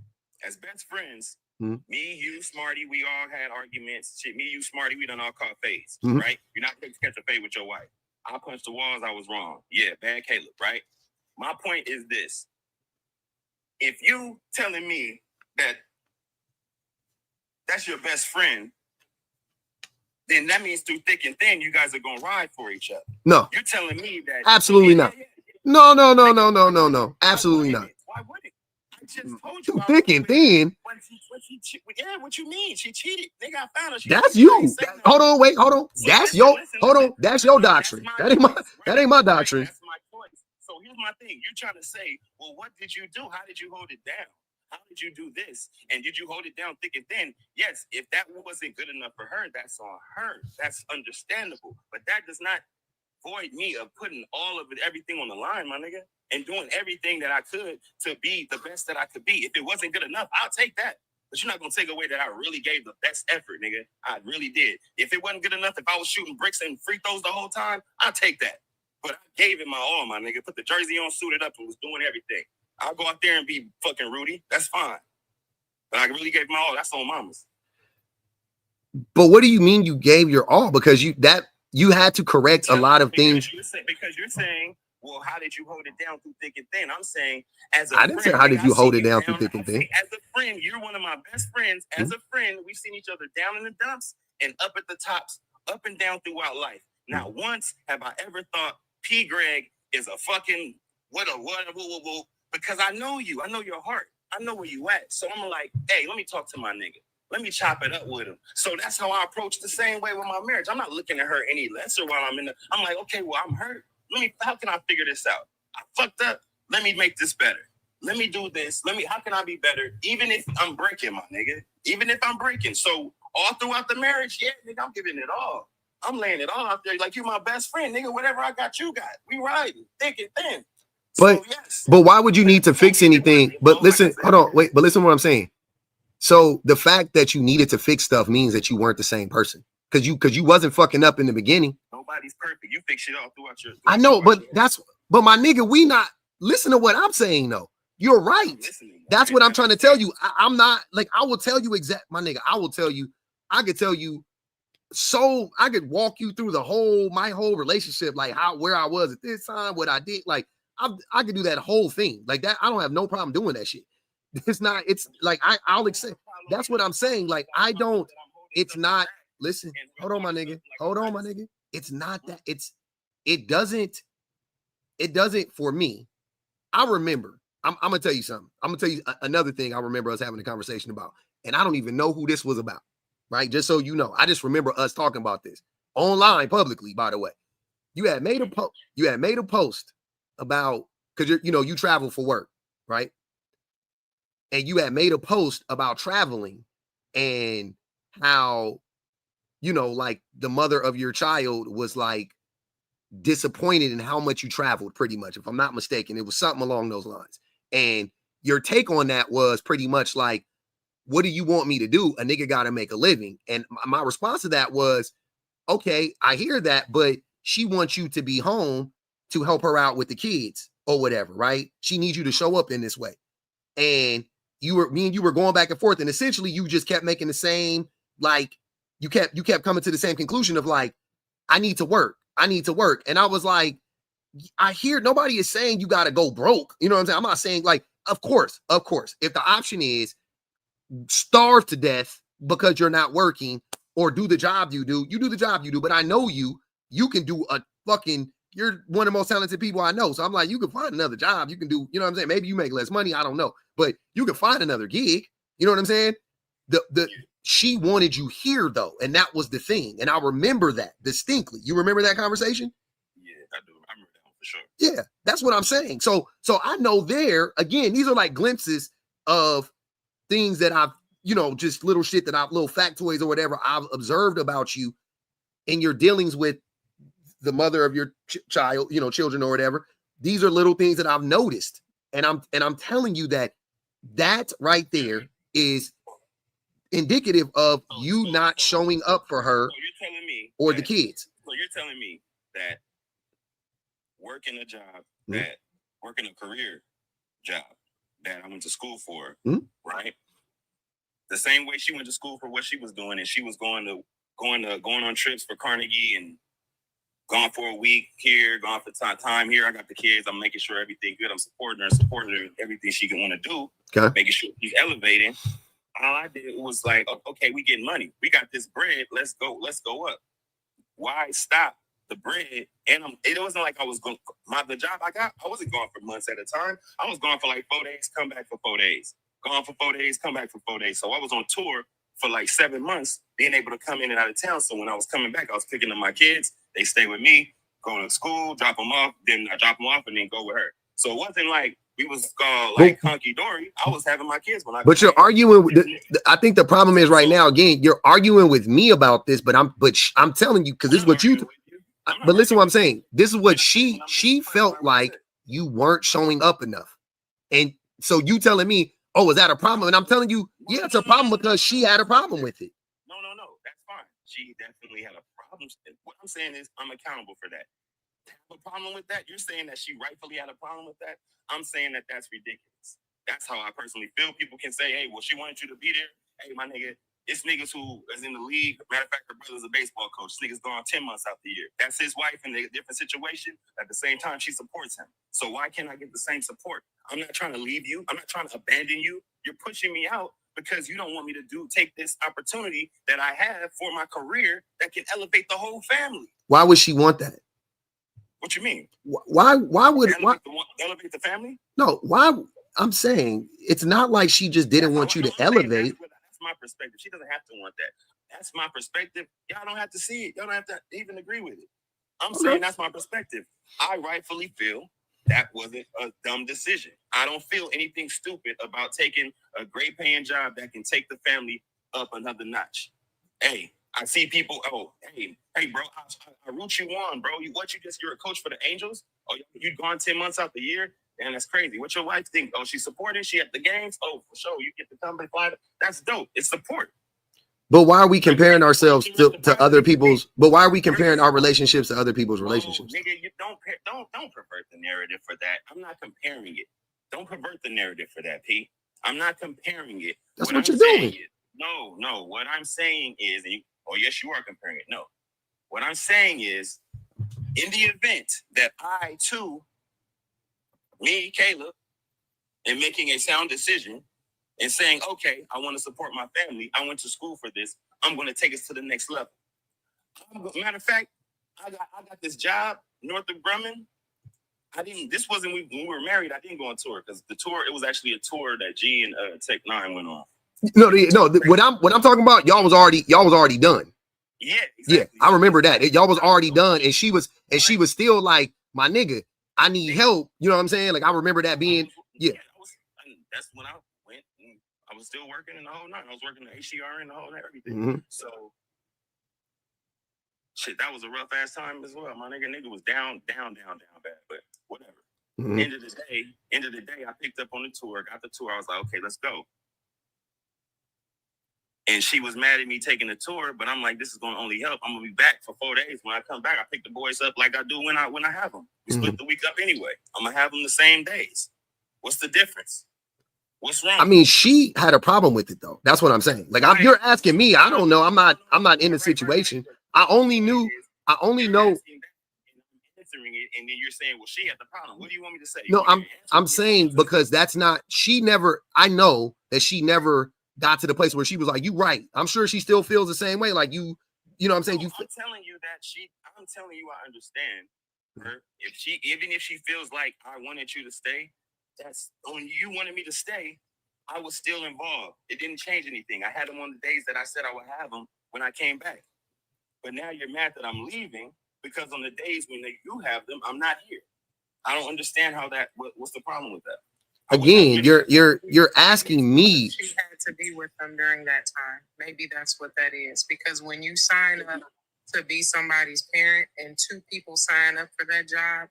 As best friends, me, you, Smarty, we all had arguments. Shit, me, you, Smarty, we done all caught fades, right? You're not going to catch a fade with your wife. I punched the walls, I was wrong. Yeah, bad Caleb, right? My point is this. If you telling me that that's your best friend, then that means through thick and thin, you guys are going to ride for each other. No. You're telling me that. Absolutely not. No. Absolutely not. Why would it? I just told you. Too thick and thin. What you mean? She cheated. They got found her. That's you. Hold on. That's your doctrine. That ain't my doctrine. That's my choice. So here's my thing. You're trying to say, well, what did you do? How did you hold it down? How did you do this? And did you hold it down thick and thin? Yes, if that wasn't good enough for her, that's on her. That's understandable. But that does not void me of putting everything on the line, my nigga, and doing everything that I could to be the best that I could be. If it wasn't good enough, I'll take that. But you're not going to take away that I really gave the best effort, nigga. I really did. If it wasn't good enough, if I was shooting bricks and free throws the whole time, I'll take that. But I gave it my all, my nigga. Put the jersey on, suited up, and was doing everything. I'll go out there and be fucking Rudy. That's fine. But I really gave my all. That's on mamas. But what do you mean you gave your all? Because you had to correct a lot of things. Because you're saying, well, how did you hold it down through thick and thin? I'm saying, I didn't say how did you hold it down through thick and thin. As a friend, you're one of my best friends. As a friend, we've seen each other down in the dumps and up at the tops, up and down throughout life. Not once have I ever thought P. Greg is a fucking whoa. Because I know you. I know your heart. I know where you at. So I'm like, hey, let me talk to my nigga. Let me chop it up with him. So that's how I approach the same way with my marriage. I'm not looking at her any lesser while I'm I'm like, okay, well, I'm hurt. How can I figure this out? I fucked up. Let me make this better. Let me do this. How can I be better? Even if I'm breaking, my nigga. Even if I'm breaking. So all throughout the marriage, yeah, nigga, I'm giving it all. I'm laying it all out there. Like, you're my best friend, nigga. Whatever I got, you got. We riding thick and thin. But why would you need to fix anything? But listen, hold on, wait. But listen to what I'm saying. So the fact that you needed to fix stuff means that you weren't the same person because you wasn't fucking up in the beginning. Nobody's perfect. You fix it all throughout your. I know, but my nigga, we not listen to what I'm saying though. You're right. That's what I'm trying to tell you. I'm not like I will tell you my nigga. I will tell you. I could tell you. So I could walk you through my whole relationship, like where I was at this time, what I did, like. I could do that whole thing like that. I don't have no problem doing that shit. It's not. It's like I'll accept. That's what I'm saying. Like I don't. It's not. Listen. Hold on, my nigga. Hold on, my nigga. It's not that. It doesn't. It doesn't for me. I remember. I'm gonna tell you something. I'm gonna tell you another thing. I remember us having a conversation about, and I don't even know who this was about. Right? Just so you know, I just remember us talking about this online publicly. By the way, you had made a post. You had made a post about because you travel for work, right? And you had made a post about traveling and how, like the mother of your child was like disappointed in how much you traveled, pretty much. If I'm not mistaken, it was something along those lines. And your take on that was pretty much like, what do you want me to do? A nigga got to make a living. And my response to that was, okay, I hear that, but she wants you to be home to help her out with the kids or whatever, right? She needs you to show up in this way. And me and you were going back and forth, and essentially you just kept making the same, like you kept coming to the same conclusion of like, I need to work. And I was like, I hear nobody is saying you got to go broke. You know what I'm saying? I'm not saying like, of course, if the option is starve to death because you're not working or do the job you do the job you do. But I know you can do you're one of the most talented people I know. So I'm like, you can find another job. You can do, you know what I'm saying? Maybe you make less money. I don't know, but you can find another gig. You know what I'm saying? She wanted you here though. And that was the thing. And I remember that distinctly. You remember that conversation? Yeah, I do. I remember that one for sure. Yeah, that's what I'm saying. So I know there, again, these are like glimpses of things that I've, just little shit that little factoids or whatever I've observed about you in your dealings with the mother of your child, children or whatever. These are little things that I've noticed. And I'm telling you that right there is indicative of you not showing up for her So you're telling me or the kids. So you're telling me that working a job, working a career job that I went to school for, right? The same way she went to school for what she was doing, and she was going on trips for Carnegie and gone for a week here, gone for time here. I got the kids. I'm making sure everything good. I'm supporting her in everything she can want to do. Okay. Making sure she's elevating. All I did was like, okay, we getting money. We got this bread. Let's go up. Why stop the bread? And it wasn't like I was going. The job I got, I wasn't gone for months at a time. I was gone for like 4 days, come back for 4 days. Gone for 4 days, come back for 4 days. So I was on tour for like 7 months, being able to come in and out of town. So when I was coming back, I was picking up my kids. They stay with me, going to school, drop them off. Then I drop them off and then go with her. So it wasn't like we was like hunky dory. I was having my kids when I. But you're arguing. I think the problem is right now. Again, you're arguing with me about this, but I'm telling you because this is what you. But listen, to what I'm saying. This is what she felt like you weren't showing up enough, and so you telling me, oh, is that a problem? And I'm telling you, yeah, it's a problem because she had a problem with it. No, that's fine. She definitely had a problem. What I'm saying is, I'm accountable for that. Have a problem with that? You're saying that she rightfully had a problem with that? I'm saying that that's ridiculous. That's how I personally feel. People can say, hey, well, she wanted you to be there. Hey, my nigga, it's niggas who is in the league. Matter of fact, her brother's a baseball coach. This nigga's gone 10 months out the year. That's his wife in a different situation. At the same time, she supports him. So why can't I get the same support? I'm not trying to leave you. I'm not trying to abandon you. You're pushing me out because you don't want me to take this opportunity that I have for my career that can elevate the whole family. Why would she want that? What you mean? Why would elevate the family? No, why? I'm saying it's not like she just didn't want you to elevate. That's my perspective. She doesn't have to want that. That's my perspective. Y'all don't have to see it. Y'all don't have to even agree with it. I'm saying that's my perspective. I rightfully feel that wasn't a dumb decision. I don't feel anything stupid about taking a great paying job that can take the family up another notch. Hey, I see people, hey, bro, I root you on, bro. You're a coach for the Angels? Oh, you'd gone 10 months out the year? And that's crazy. What your wife think? Oh, she's supporting? She at the games? Oh, for sure. You get the company fly. That's dope. It's support. But why are we comparing ourselves to other people's? But why are we comparing our relationships to other people's relationships? Nigga, you don't pervert the narrative for that. I'm not comparing it. Don't pervert the narrative for that, P. I'm not comparing it. That's what you're doing. No. What I'm saying is, yes, you are comparing it. No. What I'm saying is, in the event that I too, me, Caleb, am making a sound decision and saying, okay, I want to support my family. I went to school for this. I'm going to take us to the next level. Matter of fact, I got this job north of Grumman. This wasn't when we were married. I didn't go on tour because the tour, it was actually a tour that G and Tech 9 went on. What I'm talking about, y'all was already done. Yeah, exactly. Yeah, I remember that. Y'all was already done, and she was still like, my nigga, I need help. You know what I'm saying? Like, I remember that being, yeah. That's when I went. And I was still working in the whole night. I was working the HCR and the whole everything. Mm-hmm. So, shit, that was a rough ass time as well. My nigga was down bad, but whatever. Mm-hmm. End of the day, I picked up on the tour, got the tour. I was like, okay, let's go. And she was mad at me taking the tour, but I'm like, this is going to only help. I'm going to be back for 4 days. When I come back, I pick the boys up like I do when I have them. We split the week up anyway. I'm going to have them the same days. What's the difference? What's wrong? I mean, she had a problem with it though. That's what I'm saying. Like, you're asking me. I don't know. I'm not in the situation. I only know. Answering it, and then you're saying, well, she had the problem. What do you want me to say? No, I'm saying because that's not. She never. I know that she never got to the place where she was like, you right. I'm sure she still feels the same way. Like you know what I'm saying? I'm telling you that I'm telling you, I understand her. Even if she feels like I wanted you to stay, that's when you wanted me to stay, I was still involved. It didn't change anything. I had them on the days that I said I would have them when I came back. But now you're mad that I'm leaving because on the days when you have them, I'm not here. I don't understand how what's the problem with that? Again, you're asking me. She had to be with them during that time. Maybe that's what that is. Because when you sign up to be somebody's parent and 2 people sign up for that job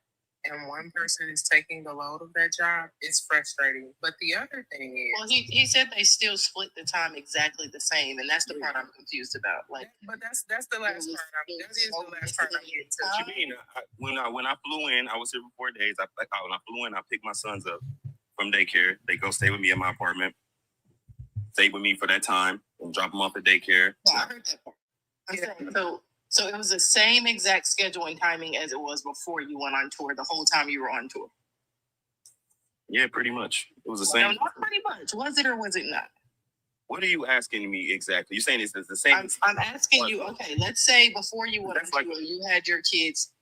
and one person is taking the load of that job, it's frustrating. But the other thing is, well, he said they still split the time exactly the same, and that's the part I'm confused about. Like, but that's the last part. That is the last part I'm getting to. What you mean? When I flew in, I was here for 4 days. When I flew in, I picked my sons up from daycare. They go stay with me in my apartment, stay with me for that time, and drop them off at daycare. yeah, I heard that part. I'm saying, so it was the same exact schedule and timing as it was before you went on tour, the whole time you were on tour. Yeah, pretty much. It was the same. No, not pretty much. Was it or was it not? What are you asking me exactly? You're saying it's the same? I'm asking you, okay, let's say before you went on tour, you had your kids,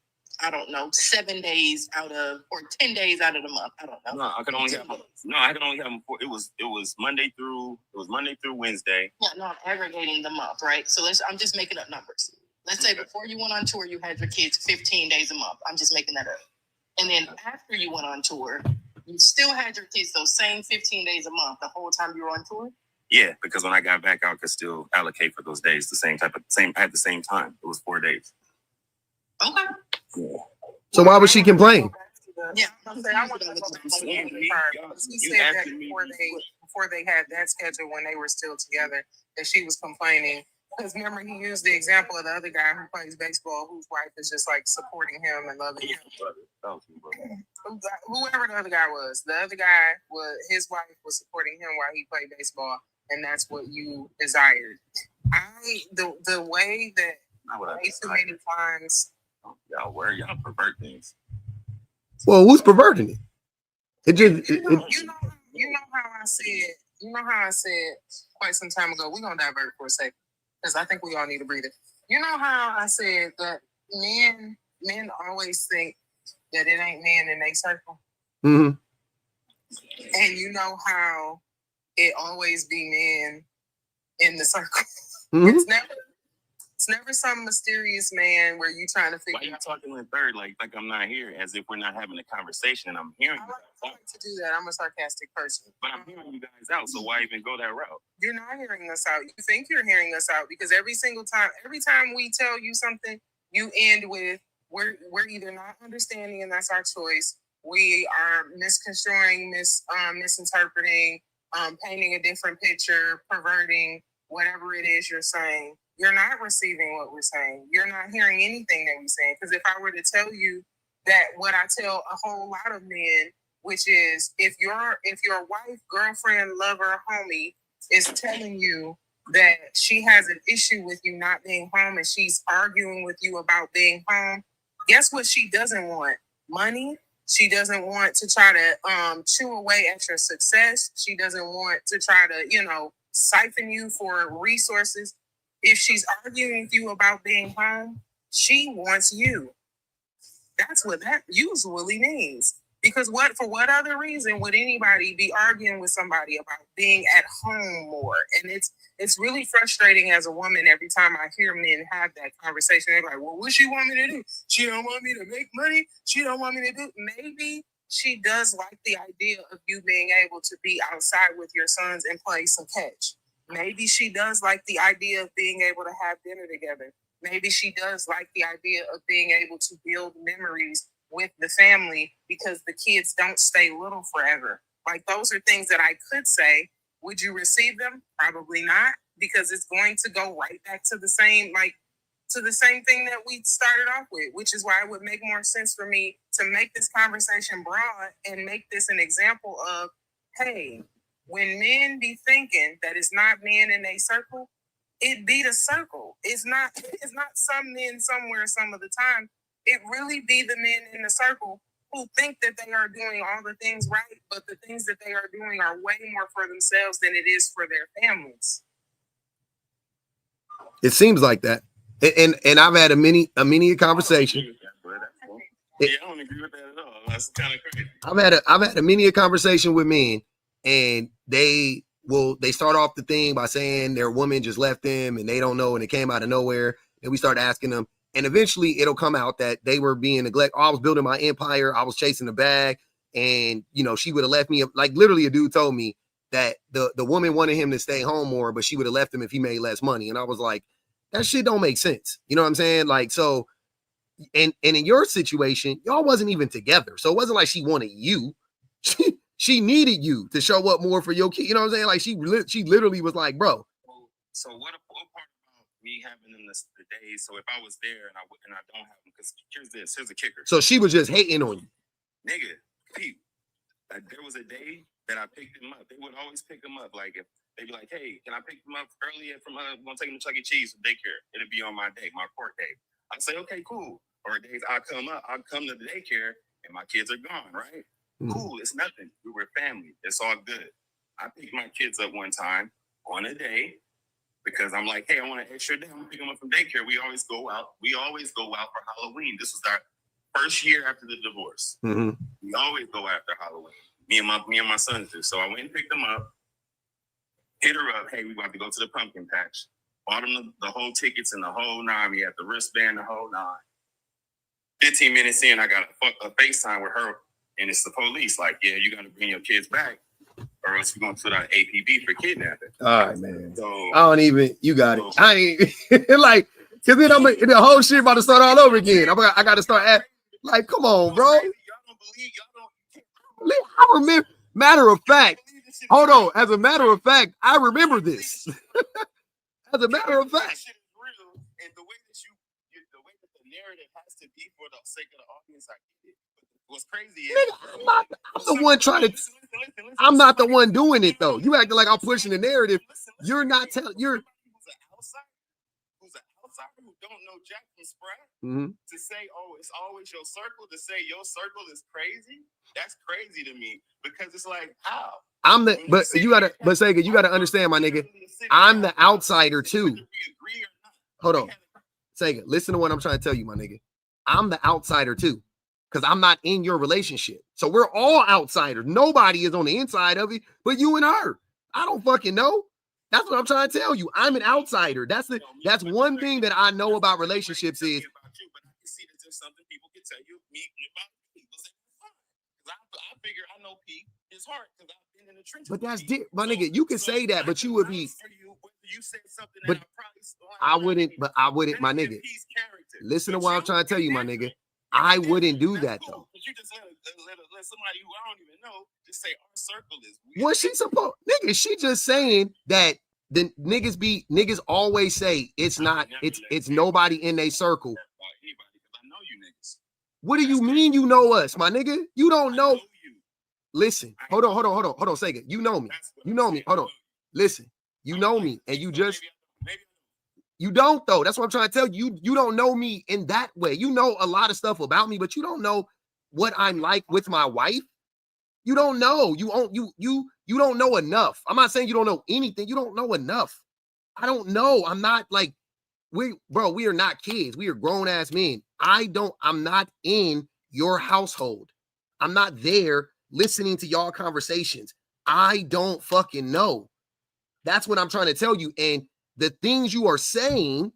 I don't know, 7 days out of, or 10 days out of the month. I don't know. No, I can only have them. It was Monday through Wednesday. Yeah, no, I'm aggregating the month, right? So I'm just making up numbers. Let's say before you went on tour, you had your kids 15 days a month. I'm just making that up. And then after you went on tour, you still had your kids those same 15 days a month the whole time you were on tour? Yeah, because when I got back, I could still allocate for those days at the same time. It was 4 days. Okay. Yeah. So why would she complain? Yeah, I want to go back to the part. He said that before they had that schedule when they were still together, that she was complaining. Because remember, he used the example of the other guy who plays baseball, whose wife is just like supporting him and loving him. Whoever the other guy was, his wife was supporting him while he played baseball, and that's what you desired. The way that way too many times. Y'all pervert things. Well, who's perverting it? You know how I said quite some time ago. We're gonna divert for a second because I think we all need a breather. You know how I said that men always think that it ain't men in their circle. Mm-hmm. And you know how it always be men in the circle. Mm-hmm. It's never some mysterious man where you trying to figure out. Why are you talking in third like I'm not here, as if we're not having a conversation and I'm hearing you guys I like to do that. I'm a sarcastic person. But I'm hearing you guys out, so why even go that route? You're not hearing us out. You think you're hearing us out because every time we tell you something, you end with we're either not understanding and that's our choice. We are misconstruing, misinterpreting, painting a different picture, perverting, whatever it is you're saying. You're not receiving what we're saying. You're not hearing anything that we're saying. Because if I were to tell you that what I tell a whole lot of men, which is if your wife, girlfriend, lover, homie is telling you that she has an issue with you not being home and she's arguing with you about being home, guess what she doesn't want? Money, She doesn't want to try to chew away at your success. She doesn't want to try to, you know, siphon you for resources. If she's arguing with you about being home, she wants you. That's what that usually means. Because for what other reason would anybody be arguing with somebody about being at home more? And it's really frustrating as a woman every time I hear men have that conversation. They're like, well, what she want me to do? She don't want me to make money. She don't want me to do. Maybe she does like the idea of you being able to be outside with your sons and play some catch. Maybe she does like the idea of being able to have dinner together. Maybe she does like the idea of being able to build memories with the family because the kids don't stay little forever. Like, those are things that I could say. Would you receive them? Probably not, because it's going to go right back to the same thing that we started off with, which is why it would make more sense for me to make this conversation broad and make this an example of, hey, when men be thinking that it's not men in a circle, it be the circle. It's not some men somewhere some of the time. It really be the men in the circle who think that they are doing all the things right, but the things that they are doing are way more for themselves than it is for their families. It seems like that. And I've had a many conversation. Yeah, I don't agree with that at all. That's kind of crazy. I've had a many conversation with men, and they start off the thing by saying their woman just left them and they don't know, and it came out of nowhere. And we start asking them, and eventually it'll come out that they were being neglected. I was building my empire. I was chasing the bag, and you know, she would have left me. Like, literally, a dude told me that the woman wanted him to stay home more, but she would have left him if he made less money. And I was like, that shit don't make sense. You know what I'm saying? Like, so, and in your situation, y'all wasn't even together, so it wasn't like she wanted you. She needed you to show up more for your kid. You know what I'm saying? Like, she literally was like, bro. So what part about me having them the days? So if I was there and I don't have them, because here's the kicker. So she was just hating on you, nigga. Pete, like, there was a day that I picked him up. They would always pick him up. Like, if they'd be like, hey, can I pick him up earlier from I'm gonna take him to Chuck E. Cheese for daycare? It'll be on my day, my court day. I'd say, okay, cool. Or days I'll come to the daycare and my kids are gone, right? Cool, it's nothing. We were family. It's all good. I picked my kids up one time on a day because I'm like, hey, I want an extra day. I'm gonna pick them up from daycare. We always go out. We always go out for Halloween. This was our first year after the divorce. Mm-hmm. We always go after Halloween. Me and my sons do. So I went and picked them up, hit her up. Hey, we about to go to the pumpkin patch. Bought them the whole tickets and the whole nine. We had the wristband, the whole nine. 15 minutes in, I got a FaceTime with her. And it's the police, like, yeah, you got to bring your kids back, or else we're going to put out APB for kidnapping. All right, man. So I don't even. You got it. I ain't like, because then the whole shit about to start all over again. I got to start at, like, come on, bro. Y'all don't believe. I remember. Matter of fact, hold on. As a matter of fact, I remember this. As a matter of fact. Shit is real, and the way that the narrative has to be for the sake of the audience, I get it. What's crazy is I'm the one trying to. I'm not the one doing it though. You acting like I'm pushing the narrative. You're not telling. You're who's an outsider who don't know Jack from Sprat to say, oh, it's always your circle. To say your circle is crazy. That's crazy to me because it's like, how? I'm the. But you gotta. But Sega, you gotta understand, my nigga. I'm the outsider too. Hold on, Sega. Listen to what I'm trying to tell you, my nigga. I'm the outsider too. Because I'm not in your relationship. So we're all outsiders. Nobody is on the inside of it, but you and her. I don't fucking know. That's what I'm trying to tell you. I'm an outsider. That's one thing that I know about relationships is. But I can see that there's something people can tell you about Pete. I figure I know Pete, his heart, because I've been in the trenches. But that's my nigga. You can say that, but you would be. You said something but I wouldn't. But I wouldn't, my nigga. Listen to what I'm trying to tell you, my nigga. I wouldn't do that though. But you just let somebody who I don't even know just say our circle is weird. What she supposed, nigga? She just saying that the niggas always say it's not. It's nobody in their circle. I know you niggas. What do you mean you know us, my nigga? You don't know. Listen, hold on, Sega. You know me. You know me. Hold on. Listen, you know me, and you just. You don't though. That's what I'm trying to tell you. You don't know me in that way. You know a lot of stuff about me, but you don't know what I'm like with my wife, you don't know. You don't know enough. I'm not saying you don't know anything. You don't know enough. I don't know. I'm not like we are not kids. We are grown ass men. I'm not in your household. I'm not there listening to y'all conversations. I don't fucking know. That's what I'm trying to tell you. And the things you are saying,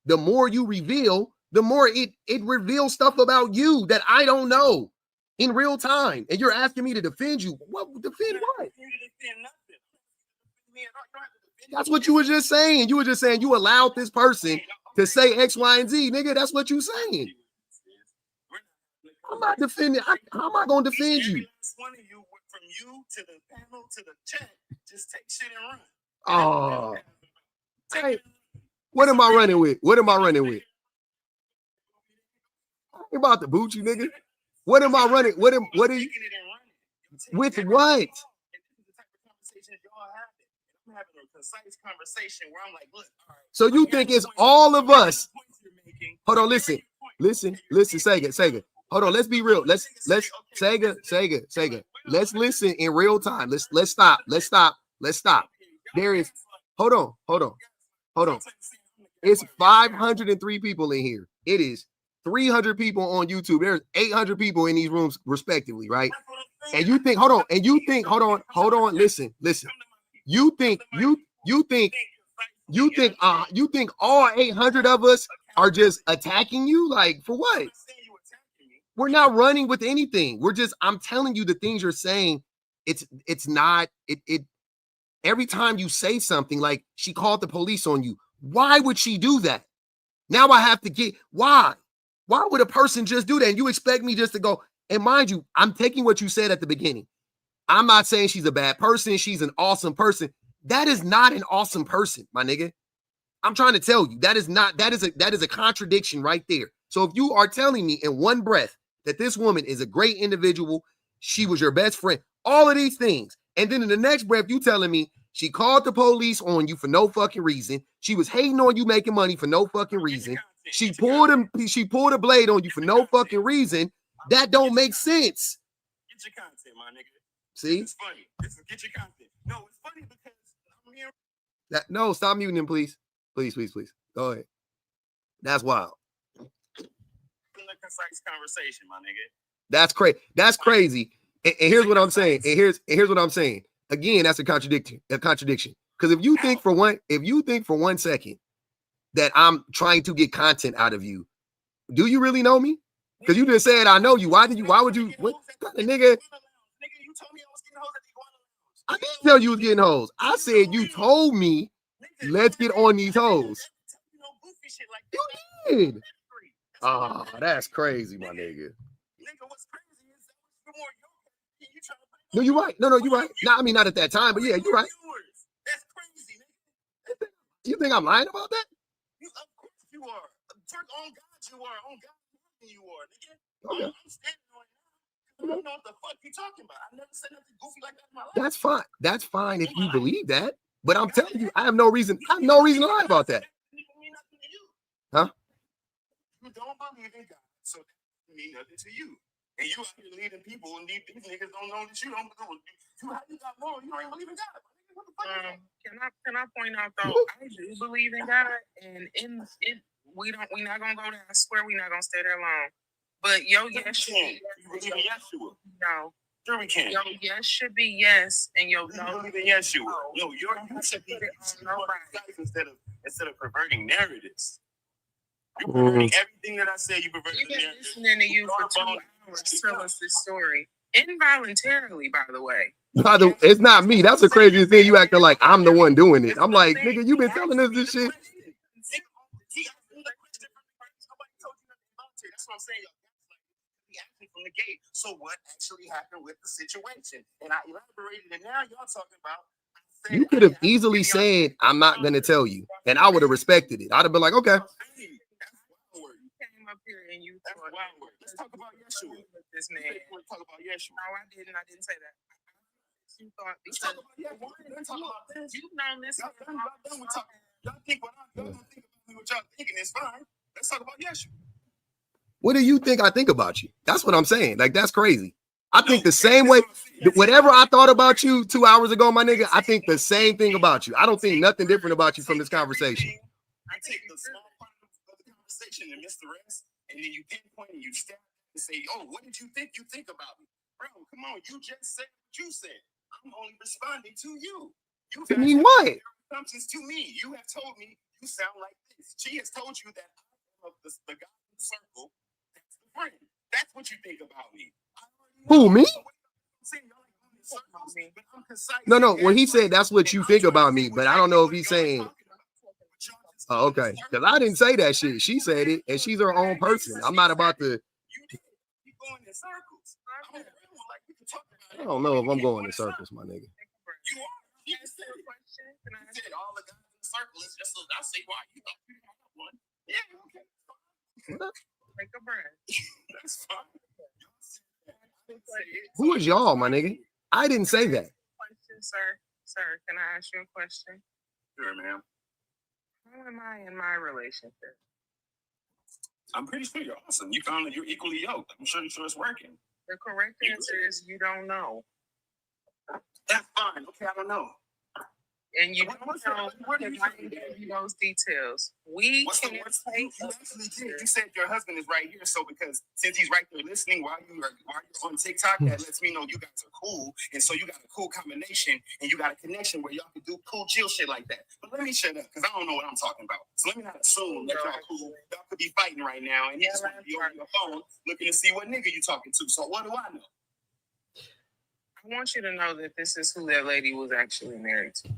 the more you reveal, the more it reveals stuff about you that I don't know in real time. And you're asking me to defend you. What defend what? That's what you were just saying. You were just saying you allowed this person to say X, Y, and Z. Nigga, that's what you saying. I'm not defending. How am I going to defend you? One of you, from you to the panel to the chat, just take shit and run. Oh, hey, what am I running with? What am I running with? I ain't about to boot you, nigga. What am I running? What are you? With what? I'm having a concise conversation where I'm like, look, all right. So you think it's all of us? Hold on, listen, Sega. Hold on, let's be real. Let's Sega. Let's listen in real time. Let's stop. There is. Hold on. It's 503 people in here. It is 300 people on YouTube. There's 800 people in these rooms, respectively, right? And you think, hold on. Listen. You think all 800 of us are just attacking you? Like, for what? We're not running with anything. I'm telling you the things you're saying. It's not. Every time you say something like she called the police on you, why would she do that? Now I have to get, why? Why would a person just do that? And you expect me just to go, and mind you, I'm taking what you said at the beginning. I'm not saying she's a bad person. She's an awesome person. That is not an awesome person, my nigga. I'm trying to tell you, that is a contradiction right there. So if you are telling me in one breath that this woman is a great individual, she was your best friend, all of these things, and then in the next breath, you telling me she called the police on you for no fucking reason. She was hating on you making money for no fucking reason. She pulled a blade on you for no fucking reason. That don't make sense. Get your content, my nigga. See? It's funny. Get your content. No, it's funny because I'm here. No, stop muting him, please. Please. Go ahead. That's wild. In a concise conversation, my nigga. That's crazy. That's crazy. And here's what I'm saying. And here's what I'm saying. Again, that's a contradiction. Because if you think for 1 second that I'm trying to get content out of you, do you really know me? Because you just said I know you. Why would you? What kind of nigga? Nigga, you told me I was getting hoes at the Iguana Lounge. I didn't tell you was getting hoes. I said you told me let's get on these hoes. You did. Oh, that's crazy, my nigga. What's crazy is that more you trying to. No, you're right. No, you're right. No, I mean not at that time, but yeah, you're right. That's crazy, nigga. You think I'm lying about that? Of course you are. On God you are. On God you are, nigga. Okay. I'm standing on it. I don't know what the fuck you talking about. I never said nothing goofy like that in my life. That's fine. That's fine if you believe that. But I'm telling you, I have no reason to lie about that. Huh? You don't believe in God, so that doesn't mean nothing to you. And you out here leading people, and these niggas don't know that you don't believe. You got more. You don't even believe in God. What the fuck is that? Can I point out though? I do believe in God, and we're not gonna go there. I swear we're not gonna stay there long. But You believe in Yeshua? No. Sure we can. Yo, yes should be yes, and yo You no. believe in Yeshua? No, you should be instead of perverting narratives. You're perverting everything that I say. You perverting You've the been narrative. listening to you for 2 hours tell us this story. Involuntarily, by the way. It's not me. That's the craziest thing. You acting like I'm the one doing it. I'm like, nigga, you been telling us this shit. That's what I'm saying. He actually from the gate. So what actually happened with the situation? And I elaborated, and now y'all talking about. You could have easily said, I'm not going to tell you. And I would have respected it. I'd have been like, okay. Came up here and you That's thought, wild word. Let's talk about Yeshua. this man. Let's talk about Yeshua. No, I didn't say that. You thought Let's because talk about Yeshua. Let's talk about this. you've known this. Y'all done with talking. Y'all think what y'all think about me, what y'all thinking is fine. Let's talk about Yeshua. What do you think I think about you? That's what I'm saying. Like, that's crazy. I think the same way. Whatever I thought about you 2 hours ago, my nigga, I think the same thing about you. I don't think nothing different about you from this conversation. I take the small part of the conversation and miss the rest, and then you pinpoint and you step and say, "Oh, what did you think? You think about me, bro? Come on, you just said what you said. I'm only responding to you. You To me, what? assumptions to me. You have told me you sound like this. She has told you that I'm the guy in the circle. That's the friend. That's what you think about me. Who, me? No, No. When he said that's what you think about me, but I don't know if he's saying. Oh, okay. Because I didn't say that shit. She said it, and she's her own person. I'm not about to. I don't know if I'm going in circles, my nigga. You are. You said all the guys in the circle is just. I say why you thought you had one. Yeah, okay. Take a breath. That's fine. Who is y'all, my nigga? I didn't say that. Question, sir. Sir, can I ask you a question? Sure, ma'am. How am I in my relationship? I'm pretty sure you're awesome. You found that you're equally yoked. I'm sure it's working. The correct answer is you don't know. That's fine. Okay, I don't know. And you don't know because I didn't give you those details. We can't take You said your husband is right here, so because since he's right there listening while you're on TikTok, that lets me know you guys are cool, and so you got a cool combination, and you got a connection where y'all can do cool, chill shit like that. But let me shut up because I don't know what I'm talking about. So let me not assume that y'all cool. Y'all could be fighting right now, and you just want to be on your phone looking to see what nigga you talking to. So what do I know? I want you to know that this is who that lady was actually married to.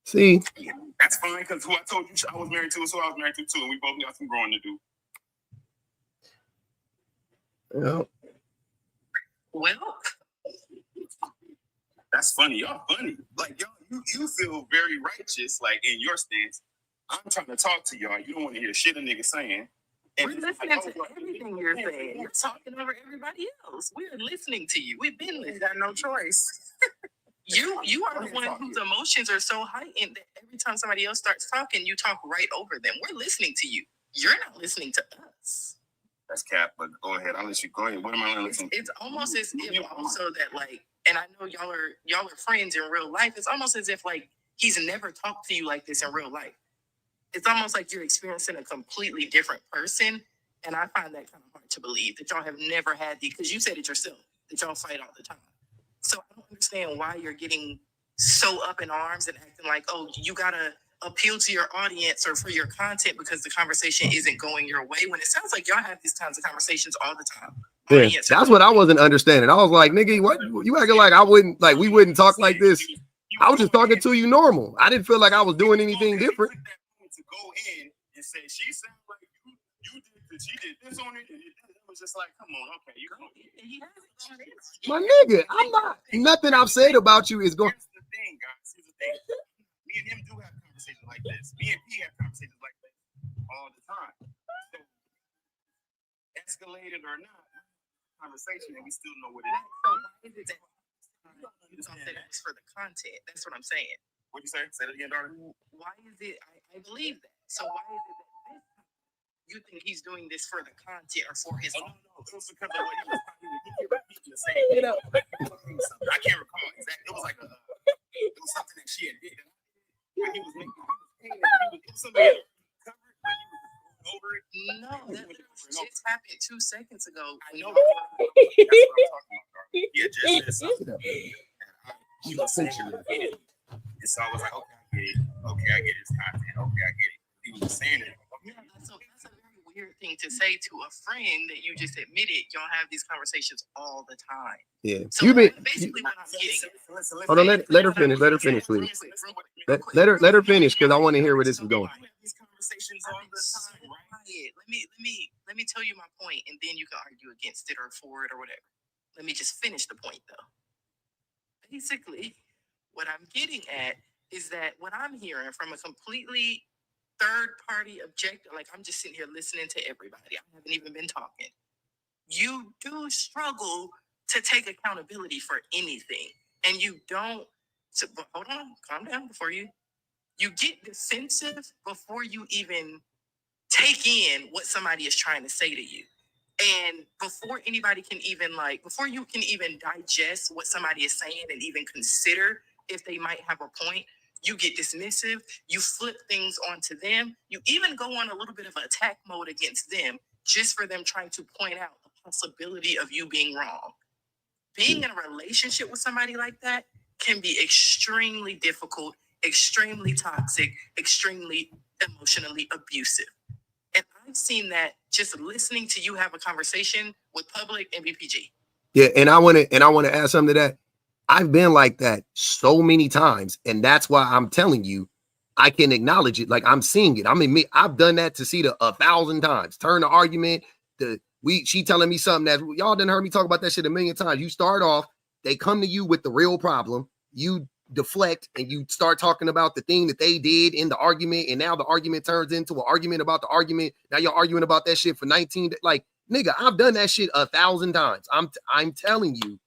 See, yeah, that's fine because who I told you I was married to is who I was married to too, and we both got some growing to do. Yeah. Well, that's funny. Y'all funny. Like y'all, you feel very righteous, like in your stance. I'm trying to talk to y'all. You don't want to hear shit a nigga saying. We're listening to everything you're saying. You're talking over everybody else. We're listening to you. We've been listening. got no choice. You are the one whose emotions are so heightened that every time somebody else starts talking, you talk right over them. We're listening to you. You're not listening to us. That's cap, but go ahead. I'll let you go ahead. What am I listening to? It's almost as if also that like, and I know y'all are friends in real life. It's almost as if like he's never talked to you like this in real life. It's almost like you're experiencing a completely different person. And I find that kind of hard to believe that y'all have never had the, because you said it yourself, that y'all fight all the time. So I don't understand why you're getting so up in arms and acting like, oh, you gotta appeal to your audience or for your content because the conversation isn't going your way. When it sounds like y'all have these kinds of conversations all the time. Yeah, that's what I wasn't understanding. I was like, nigga, what you acting like we wouldn't talk like this. I was just talking to you normal. I didn't feel like I was doing anything different. To go in and say she sounds like you did, she did this on it, and it was just like, come on, okay, you go. My nigga, I'm not. Nothing I've said about you is going. Here's the thing, guys. Here's the thing. Me and him do have conversations like this. Me and P have conversations like this all the time. So, escalated or not, conversation, and we still know what it is. So why is it that you don't say that's for the content? That's what I'm saying. What you say? Say it again, darling. Why is it? I believe that. So why is it that this time you think he's doing this for the content or for his own? No. It was because of what he was saying. I can't recall exactly. It was like it was something that she had did. And he was making. It was something covered, but he was over it. No, that just happened 2 seconds ago. I know. That's what I'm talking about, darling. He had just said something. He was saying it. And so I was like, okay, I get it. Okay, I get his content. Okay, I get it. He was saying it. Yeah, that's a very weird thing to say to a friend that you just admitted y'all have these conversations all the time. Yeah, so basically what I'm getting. Hold on, let her finish. Let her finish, please. Let her finish because I want to hear where this is going. These conversations all the time, right? Let me tell you my point, and then you can argue against it or for it or whatever. Let me just finish the point though. Basically, what I'm getting at is that what I'm hearing from a completely third-party objector, like I'm just sitting here listening to everybody. I haven't even been talking. You do struggle to take accountability for anything. And you don't, so, hold on, calm down before you get defensive before you even take in what somebody is trying to say to you. And before anybody can even before you can even digest what somebody is saying and even consider if they might have a point, you get dismissive, you flip things onto them, you even go on a little bit of attack mode against them just for them trying to point out the possibility of you being wrong. Being in a relationship with somebody like that can be extremely difficult, extremely toxic, extremely emotionally abusive. And I've seen that just listening to you have a conversation with Public and BPG. Yeah, and I want to add something to that. I've been like that so many times, and that's why I'm telling you, I can acknowledge it. Like I'm seeing it. I mean, I've done that to Sita 1,000 times. Turn the argument. She telling me something that y'all done heard me talk about that shit a million times. You start off, they come to you with the real problem. You deflect and you start talking about the thing that they did in the argument, and now the argument turns into an argument about the argument. Now you're arguing about that shit for 19. Like, nigga, I've done that shit 1,000 times. I'm telling you,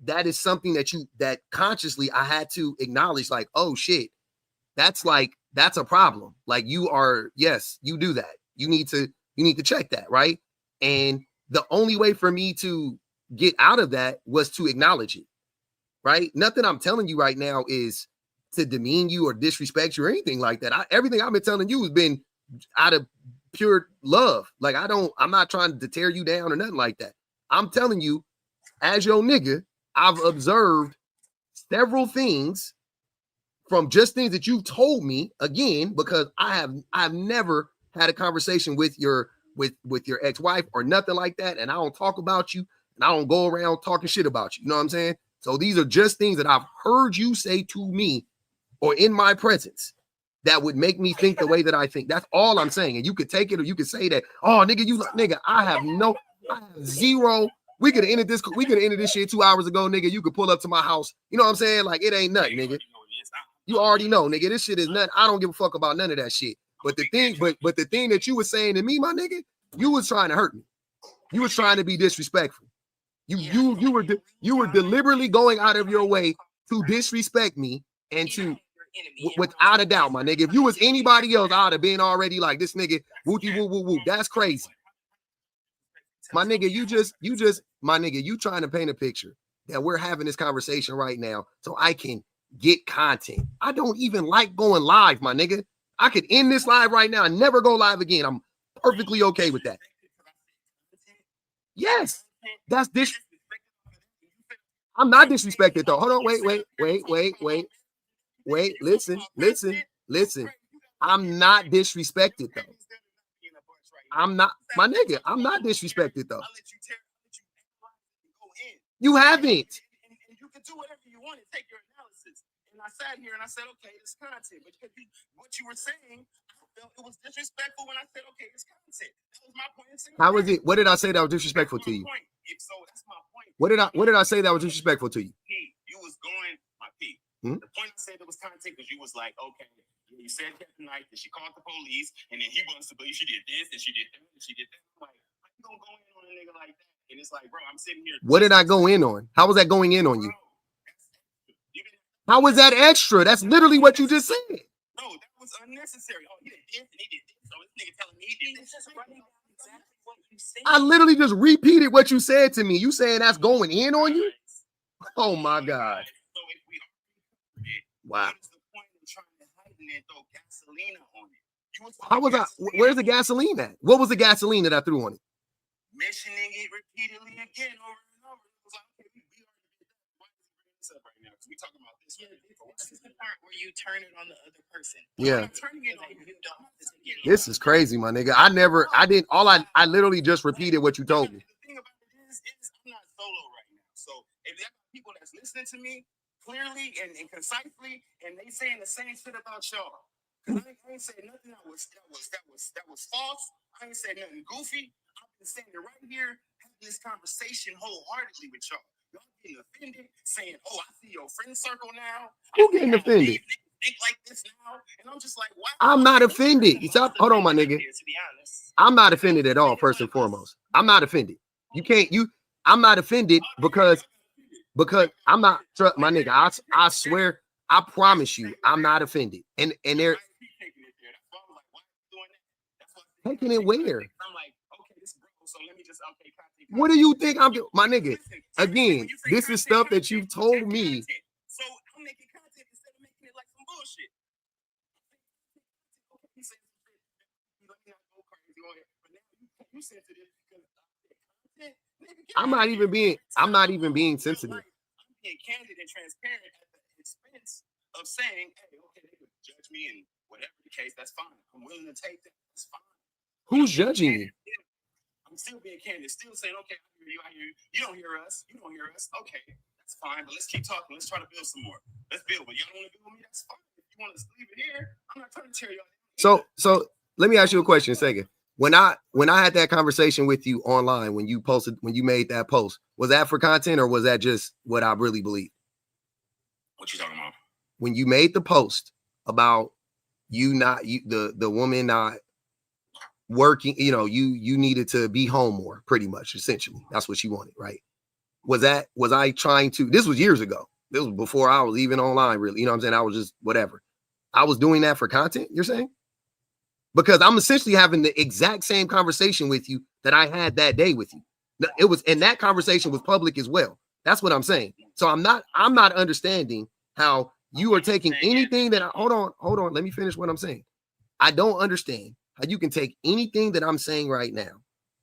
that is something that consciously I had to acknowledge. Like, oh shit, that's a problem. Like yes, you do that. You need to check that, right? And the only way for me to get out of that was to acknowledge it. Right? Nothing I'm telling you right now is to demean you or disrespect you or anything like that. Everything I've been telling you has been out of pure love. Like I'm not trying to tear you down or nothing like that. I'm telling you, as your nigga, I've observed several things from just things that you've told me, again, because I've never had a conversation with your ex-wife or nothing like that, and I don't talk about you, and I don't go around talking shit about you. You know what I'm saying? So these are just things that I've heard you say to me or in my presence that would make me think the way that I think. That's all I'm saying. And you could take it or you could say that, oh, nigga, I have zero. We could have ended this shit 2 hours ago, nigga. You could pull up to my house. You know what I'm saying? Like, it ain't nothing, nigga. You already know, nigga. This shit is nothing. I don't give a fuck about none of that shit. But the thing that you were saying to me, my nigga, you was trying to hurt me. You was trying to be disrespectful. You were deliberately going out of your way to disrespect me and to, without a doubt, my nigga. If you was anybody else, I'd have been already like, this nigga, wooty woo woo woo. That's crazy. My nigga, you trying to paint a picture that we're having this conversation right now so I can get content. I don't even like going live, my nigga. I could end this live right now and never go live again. I'm perfectly okay with that. Yes, that's this. I'm not disrespected though. Hold on, wait. Listen. I'm not disrespected though. I'm not, my nigga. I'm not disrespected though. You haven't. And you can do whatever you want and take your analysis. And I sat here and I said, okay, it's content. But what you were saying, I felt it was disrespectful when I said, okay, it's content. That was my point. How was it? What did I say that was disrespectful to you? So that's my point. What did I say that was disrespectful to you? You was going, my P. The point I said it was content because you was like, okay, you said that night that she called the police, and then he wants to believe she did this, and she did that, and she did that. I'm like, how you gonna go in on a nigga like that? And it's like, bro, I'm sitting here. What did I go in on? How was that going in on you? How was that extra? That's literally what you just said. No, that was unnecessary. Oh, he did this and he did this. So this nigga telling me he did this. Exactly what you said. I literally just repeated what you said to me. You saying that's going in on you? Oh my God. So if we are, wow. What is the point of trying to heighten and throw gasoline on it? How was I? Where's the gasoline at? What was the gasoline that I threw on it? Mentioning it repeatedly again over and over. It was like, okay, we already did that. Why is he bringing this up right now? Because we talking about this. Yeah, this is the part where you turn it on the other person. Yeah. Turning it on you. This is crazy, my nigga. I literally just repeated what you told me. The thing about it is I'm not solo right now. So if there are people that's listening to me clearly and concisely, and they saying the same shit about y'all. I ain't saying nothing that was false. I ain't saying nothing goofy. I've been saying it right here, having this conversation wholeheartedly with y'all. Y'all getting offended, saying, "Oh, I see your friend circle now." Who getting offended? Think like this now, and I'm just like, "Wow." I'm not offended. Hold on, my nigga. To be honest, I'm not offended at all. First and foremost, I'm not offended. I'm not offended because I'm not, my nigga. I swear, I promise you, I'm not offended. And they're taking it where? I'm like, okay, this bro. So let me just okay. Content, What do you think I'm doing, my nigga? Listen, Again, when you say this is content, stuff that content, you've that's told me. content. So I'm making content instead of making it like some bullshit. Okay, you say some shit. Let me not go crazy on it, but now you sensitive because content. Nigga, get I'm out not of even here. being Real sensitive. life, I'm being candid and transparent at the expense of saying, hey, okay, they could judge me and whatever the case, that's fine. I'm willing to take that. That's fine. Who's judging you? I'm still being candid, still saying, okay, I hear you, I hear you. You don't hear us. You don't hear us. Okay, that's fine. But let's keep talking. Let's try to build some more. Let's build. But y'all don't want to build with me, that's fine. If you want to leave it here, I'm not trying to tear y'all down. So let me ask you a question a second. When I had that conversation with you online, when you made that post, was that for content or was that just what I really believe? What you talking about? When you made the post about the woman not working, you needed to be home more, pretty much, essentially. That's what she wanted, right? Was I trying to, this was years ago. This was before I was even online, really. You know what I'm saying? I was just whatever. I was doing that for content, you're saying? Because I'm essentially having the exact same conversation with you that I had that day with you. It was, and that conversation was public as well. That's what I'm saying. So I'm not understanding how you are taking anything that hold on. Let me finish what I'm saying. I don't understand how you can take anything that I'm saying right now,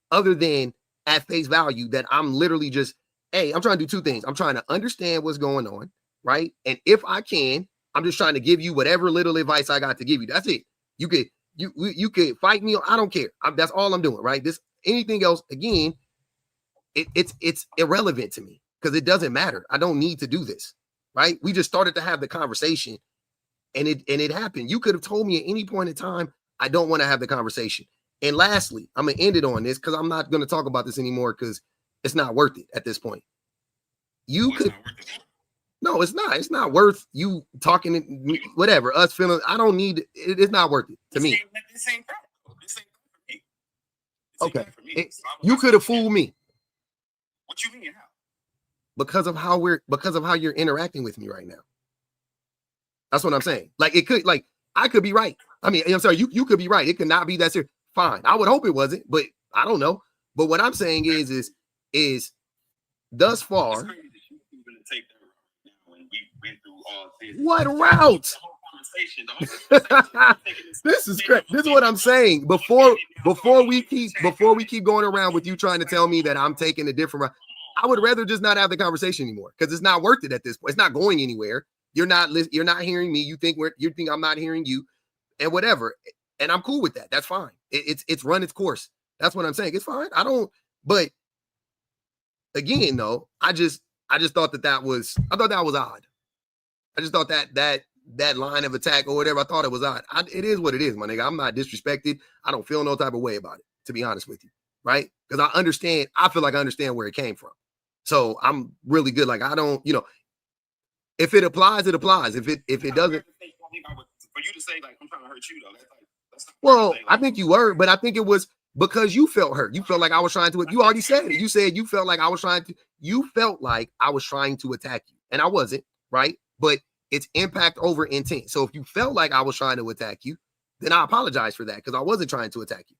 other than at face value, that I'm literally just, hey, I'm trying to do two things. I'm trying to understand what's going on, right? And if I can, I'm just trying to give you whatever little advice I got to give you. That's it. You could fight me. I don't care. That's all I'm doing, right? Anything else, again, it's irrelevant to me because it doesn't matter. I don't need to do this, right? We just started to have the conversation, and it happened. You could have told me at any point in time, I don't want to have the conversation. And lastly, I'm gonna end it on this because I'm not gonna talk about this anymore because it's not worth it at this point. No, it's not. It's not worth you talking, whatever, us feeling. I don't need it. It's not worth it to me. This ain't practical. This ain't for me. Okay. You could have fooled me. What you mean? How? Because of how you're interacting with me right now. That's what I'm saying. Like I could be right. I mean, I'm sorry, you could be right. It could not be that serious. Fine. I would hope it wasn't, but I don't know. But what I'm saying is thus far. What route? This is great. This is what I'm saying. Before we keep going around with you trying to tell me that I'm taking a different route, I would rather just not have the conversation anymore because it's not worth it at this point. It's not going anywhere. You're not hearing me. You think I'm not hearing you, and whatever. And I'm cool with that. That's fine. It's run its course. That's what I'm saying. It's fine. But again, though, I just thought that was odd. I just thought that line of attack or whatever, I thought it was odd. It is what it is, my nigga. I'm not disrespected. I don't feel no type of way about it, to be honest with you, right? Because I feel like I understand where it came from. So I'm really good. Like, I don't, if it applies, it applies. If it doesn't. For you to say, like, I'm trying to hurt you, though. That's not well, I think you were, but I think it was because you felt hurt. You felt like I was trying to, you already said it. You said you felt like I was trying to attack you. And I wasn't, right? But it's impact over intent. So if you felt like I was trying to attack you, then I apologize for that because I wasn't trying to attack you.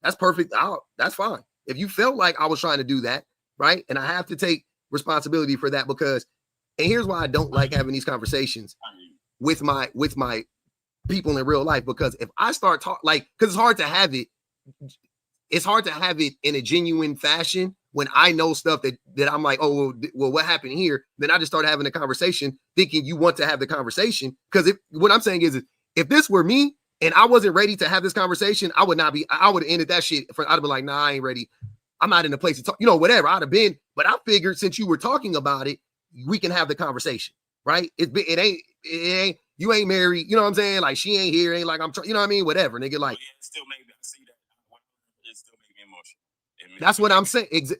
That's perfect. That's fine. If you felt like I was trying to do that, right? And I have to take responsibility for that because, and here's why I don't like having these conversations with my people in real life, because if I start talking, like, because it's hard to have it in a genuine fashion when I know stuff that I'm like, oh, well, what happened here? Then I just start having a conversation thinking you want to have the conversation. Because what I'm saying is if this were me and I wasn't ready to have this conversation, I would have ended that shit. I'd have been like, nah, I ain't ready. I'm not in a place to talk, whatever. I'd have been, but I figured since you were talking about it, we can have the conversation, right? It ain't, you ain't married, you know what I'm saying? Like, she ain't here, ain't like I'm trying, you know what I mean? Whatever, nigga, like. Yeah, it still made me, I see that. It still made me emotional. That's what I'm saying.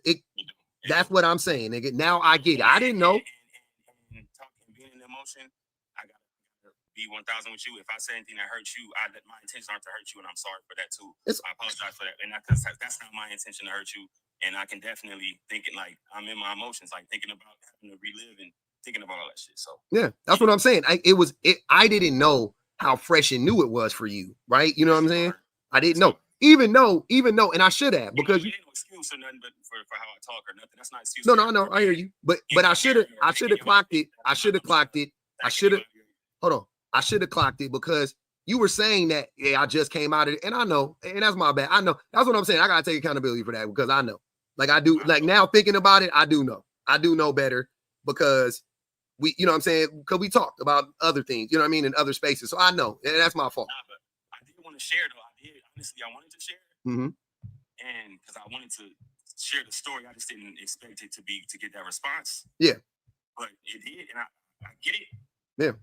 That's what I'm saying, nigga. Now I get it. I didn't know. And talking, being in emotion, I gotta be 1,000 with you. If I say anything that hurts you, my intentions aren't to hurt you, and I'm sorry for that too. I apologize for that, and that's not my intention to hurt you. And I can definitely like I'm in my emotions, like thinking about having to relive and thinking about all that shit. So yeah, that's what I'm saying. I didn't know how fresh and new it was for you, right? You know what I'm saying? I didn't know. even though, and I should have, because you ain't no excuse or nothing, but for how I talk or nothing. That's not excuse. no, I know, I hear you, but I should have clocked it. I should have clocked it. Hold on, I should have clocked it because you were saying that, yeah, I just came out of it, and I know, and that's my bad. I know, that's what I'm saying. I gotta take accountability for that because I know, like I do, like now thinking about it, I do know better because we, you know what I'm saying, because we talked about other things, you know what I mean, in other spaces. So I know, and that's my fault. Nah, but I did want to share though. Honestly, I wanted to share, and because I wanted to share the story, I just didn't expect it to get that response. Yeah, but it did, and I get it. Yeah,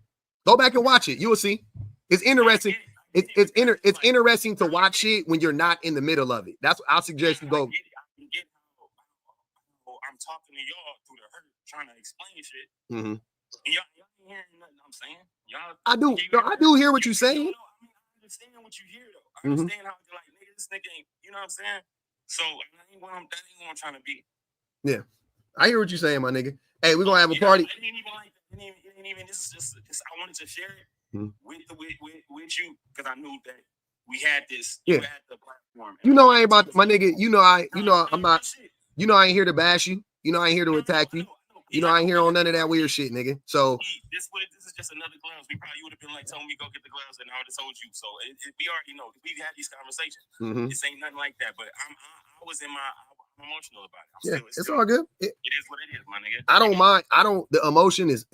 go back and watch it. You will see. It's interesting. It's interesting to watch it when you're not in the middle of it. That's what I'll suggest you go. I can get how I'm talking to y'all through the hurt, trying to explain shit. And y'all ain't hearing nothing I'm saying. Y'all, I do hear what you're saying. I understand what you hear though. I understand how you're like, nigga, this nigga ain't. You know what I'm saying? So that ain't what I'm trying to be. Yeah, I hear what you're saying, my nigga. Hey, we're gonna have a party. It ain't even like that. It ain't even. This is just. I wanted to share it with you because I knew that we had this. Yeah. You had the platform. You know I ain't about my nigga. I'm not. You know I ain't here to bash you. You know I ain't here to attack you. You know I ain't here on none of that weird shit, nigga. So this is just another gloves. We probably would have been like telling me go get the gloves, and I would have told you. So we already know. We've had these conversations. This ain't nothing like that. But I was in my. I'm emotional about it. It's all good. It is what it is, my nigga. I don't mind. The emotion is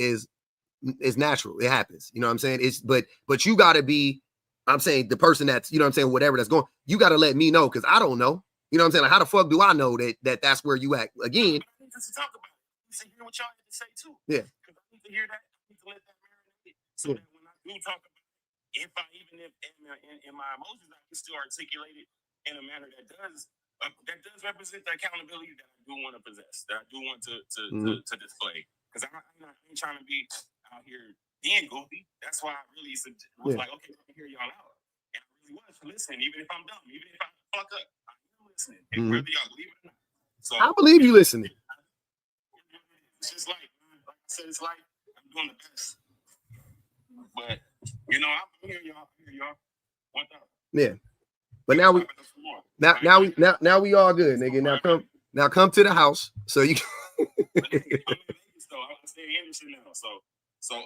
natural. It happens. You know what I'm saying? But you gotta be, I'm saying the person that's, you know what I'm saying, whatever that's going, you gotta let me know because I don't know. You know what I'm saying? Like, how the fuck do I know that's where you at? Again. I need to talk about it. I need to hear what y'all had to say too. Yeah. Because I need to hear that. I need to let that marinate. So that when I do talk about it, if in my emotions, I can still articulate it in a manner that does represent the accountability that I do want to possess, that I do want to display. Because I ain't trying to be out here being goofy. That's why I really was like, okay, I can hear y'all out. And I really was listening, even if I'm dumb, even if I fuck up, I am listening. And whether y'all believe it or not. So I believe you listening. It's just like I said, it's like I'm doing the best. But you know, I hear y'all. What the? Yeah. But now we all good, nigga. Now come to the house. So you I'm in Vegas though. I stay in Henderson now. So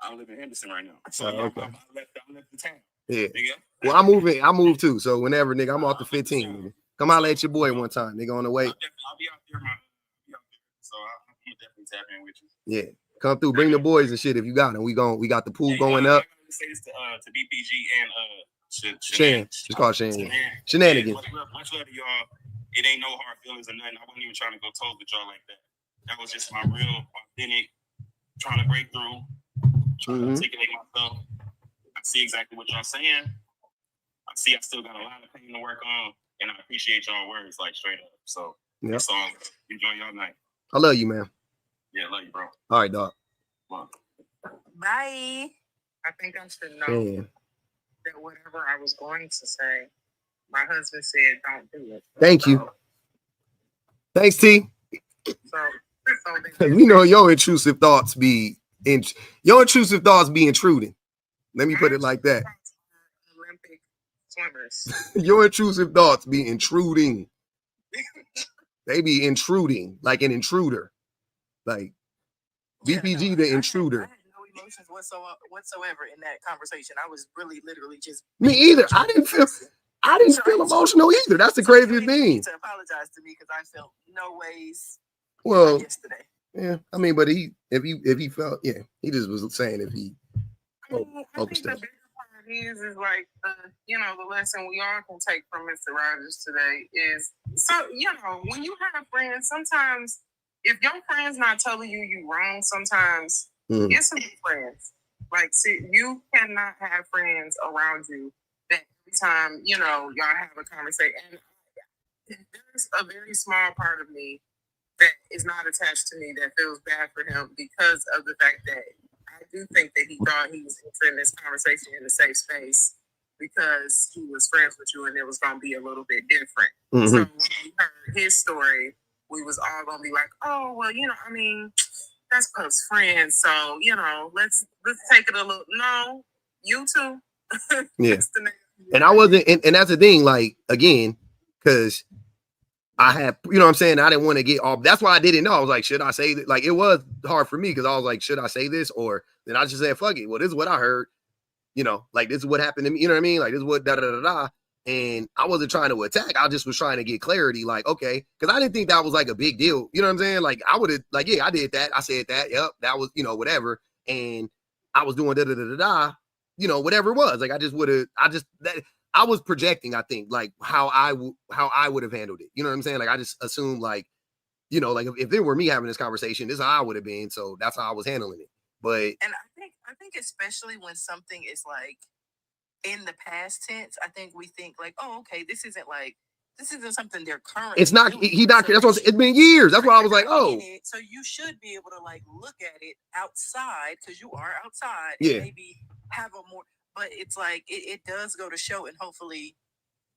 I live in Henderson right now. So okay. I left the town. Yeah. Nigga. Well, I moved too. So whenever, nigga, I'm off the 15. Nigga. Come holler at your boy one time, nigga, on the way. I'll be out there, so I'm definitely tap in with you. Yeah. Come through, bring the boys and shit if you got them. We got the pool going up. I gotta say this to BPG and Shan. It's called Shan. Shenanigans. Much love to y'all. It ain't no hard feelings or nothing. I wasn't even trying to go toes with y'all like that. That was just my real authentic trying to break through, trying to articulate myself. I see exactly what y'all saying. I still got a lot of pain to work on, and I appreciate y'all words like straight up. So that's all. Enjoy y'all night. I love you, man. Yeah, love you, bro. All right, dog. Bye. I think I should know that whatever I was going to say, my husband said don't do it. Thank you. Thanks, T. So we know your intrusive thoughts be intruding. Let me put it like that. Olympic swimmers. Your intrusive thoughts be intruding. They be intruding like an intruder. Like BPG, the intruder. I had no emotions whatsoever in that conversation. I was really literally just me either. I didn't feel emotional either. That's the craziest thing. To apologize to me because I felt no ways. Well, yesterday. Yeah, I mean, but if he felt, he just was saying if he. I think the bigger part is like the lesson we all can take from Mr. Rogers today is when you have friends, sometimes if your friend's not telling you wrong, sometimes get some friends. Like, see, you cannot have friends around you that every time y'all have a conversation. And there's a very small part of me that is not attached to me that feels bad for him because of the fact that I do think that he thought he was entering this conversation in a safe space because he was friends with you and it was going to be a little bit different. So when we heard his story, we was all going to be like, oh, well, that's Puff's friend. So, let's take it a little. No, you too. Yeah. And I wasn't, and that's the thing, like, again, because I had, you know what I'm saying? I didn't want to get off. That's why I didn't know. I was like, should I say that? Like, it was hard for me because I was like, should I say this? Or then I just said, fuck it. Well, this is what I heard. You know, like, this is what happened to me. You know what I mean? Like, this is what da da da da. And I wasn't trying to attack. I just was trying to get clarity. Like, okay, because I didn't think that was like a big deal. You know what I'm saying? Like, I would have, like, yeah, I did that. I said that. Yep, that was, you know, whatever. And I was doing da da da da da. You know, whatever it was. Like, I just would have. I was projecting, I think, like how I would have handled it. You know what I'm saying? Like, I just assumed, like, you know, like if it were me having this conversation, this is how I would have been. So that's how I was handling it. But And I think especially when something is like in the past tense, I think we think like, oh, okay, this isn't something they're currently. it's not. doing. He not. So That's what it's been years. That's why I was like, oh, So you should be able to like look at it outside because you are outside. Yeah. And maybe have a more. But it's like it does go to show, and hopefully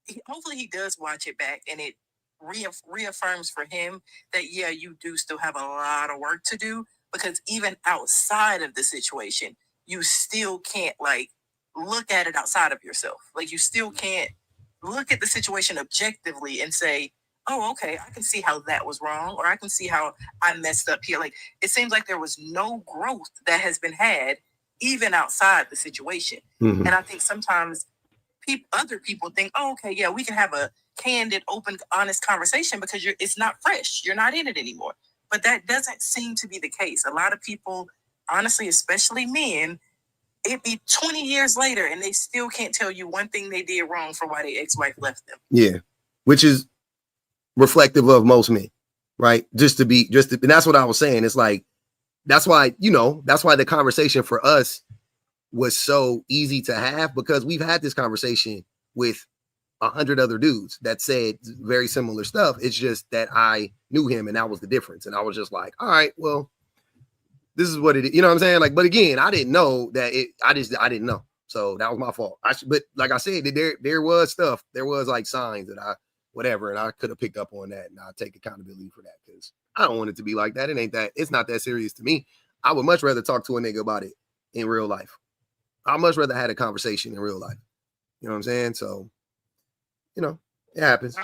he does watch it back, and it reaffirms for him that yeah, you do still have a lot of work to do, because even outside of the situation, you still can't like look at it outside of yourself. Like, you still can't look at the situation objectively and say, oh, okay, I can see how that was wrong, or I can see how I messed up here. Like, it seems like there was no growth that has been had even outside the situation. Mhm. And I think sometimes other people think, oh, okay, yeah, we can have a candid, open, honest conversation because it's not fresh. You're not in it anymore. But that doesn't seem to be the case. A lot of people, honestly, especially men, it'd be 20 years later and they still can't tell you one thing they did wrong for why their ex-wife left them. yeah, which is reflective of most men, right? And that's what I was saying. It's like, that's why, you know, that's why the conversation for us was so easy to have, because we've had this conversation with 100 other dudes that said very similar stuff. It's just that I knew him and that was the difference. And I was just like, all right, well, this is what it is. You know what I'm saying? Like, but again, I didn't know that I didn't know. So that was my fault. But like I said, there was stuff, there was like signs that and I could have picked up on that, and I'll take accountability for that, because I don't want it to be like that. It's not that serious to me. I would much rather talk to a nigga about it in real life. I'd much rather have a conversation in real life. You know what I'm saying? So, you know, it happens.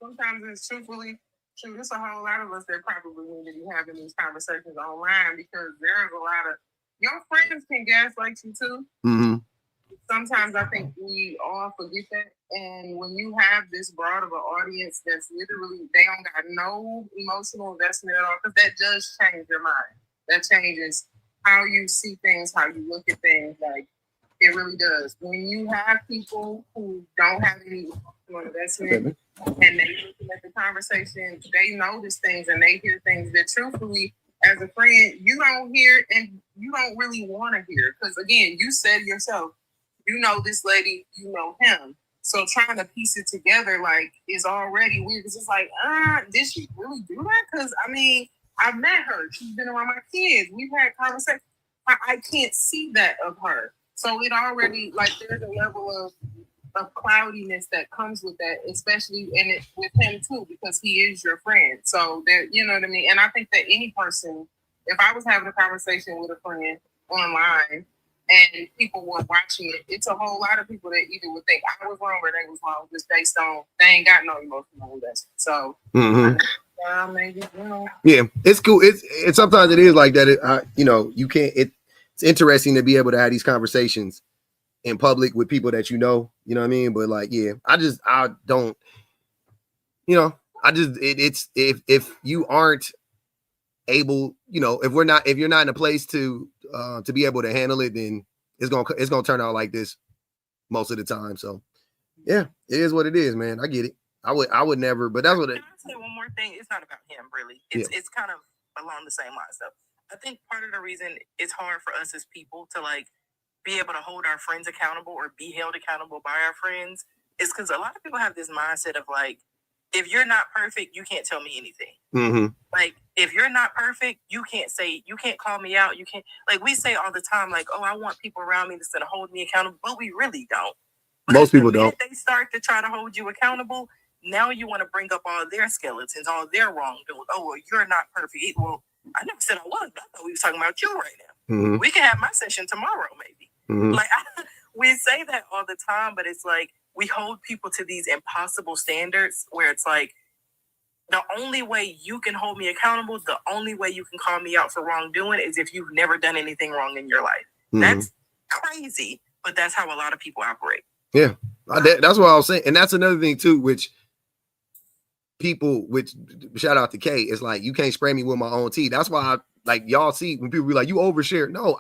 Sometimes it's truthfully true. There's a whole lot of us that probably need to be having these conversations online, because there's a lot of your friends can gaslight you too. Mm-hmm. Sometimes I think we all forget that. And when you have this broad of an audience that's literally, they don't got no emotional investment at all, because that does change your mind. That changes how you see things, how you look at things. Like, it really does. When you have people who don't have any emotional investment and they looking at the conversation, they notice things and they hear things that truthfully, as a friend, you don't hear and you don't really want to hear. Because again, you said yourself, you know this lady, you know him. So trying to piece it together, like, is already weird. Because it's like, did she really do that? Because, I mean, I've met her. She's been around my kids. We've had conversations. I can't see that of her. So it already, like, there's a level of cloudiness that comes with that, especially with him too, because he is your friend. So there, you know what I mean? And I think that any person, if I was having a conversation with a friend online and people were watching it, it's a whole lot of people that either would think I was wrong or they was wrong, just based on they ain't got no emotional investment. So maybe, you know. Yeah, it's cool. It's sometimes it is like that. You know, you can't. It's interesting to be able to have these conversations in public with people that you know. You know what I mean? But like, yeah, I don't. You know, it's if you aren't able, you know, if you're not in a place to be able to handle it, then it's gonna turn out like this most of the time. So yeah, it is what it is, man. I get it. I would never, but that's what it. Can I say one more thing? It's not about him, really. It's kind of along the same lines. So I think part of the reason it's hard for us as people to like be able to hold our friends accountable or be held accountable by our friends is because a lot of people have this mindset of like, if you're not perfect, you can't tell me anything. Mm-hmm. Like, if you're not perfect, you can't call me out. You can't, like, we say all the time, like, oh, I want people around me that's going to hold me accountable, but we really don't. Most people don't. They start to try to hold you accountable. Now you want to bring up all their skeletons, all their wrongdoing. Oh, well, you're not perfect. Well, I never said I was, but I thought we were talking about you right now. Mm-hmm. We can have my session tomorrow, maybe. Mm-hmm. Like, we say that all the time, but it's like, we hold people to these impossible standards where it's like, the only way you can hold me accountable, the only way you can call me out for wrongdoing is if you've never done anything wrong in your life. Mhm. That's crazy, but that's how a lot of people operate. Yeah, that's what I was saying. And that's another thing too, which shout out to Kay, is like, you can't spray me with my own tea. That's why I, like, y'all see when people be like, you overshare. No,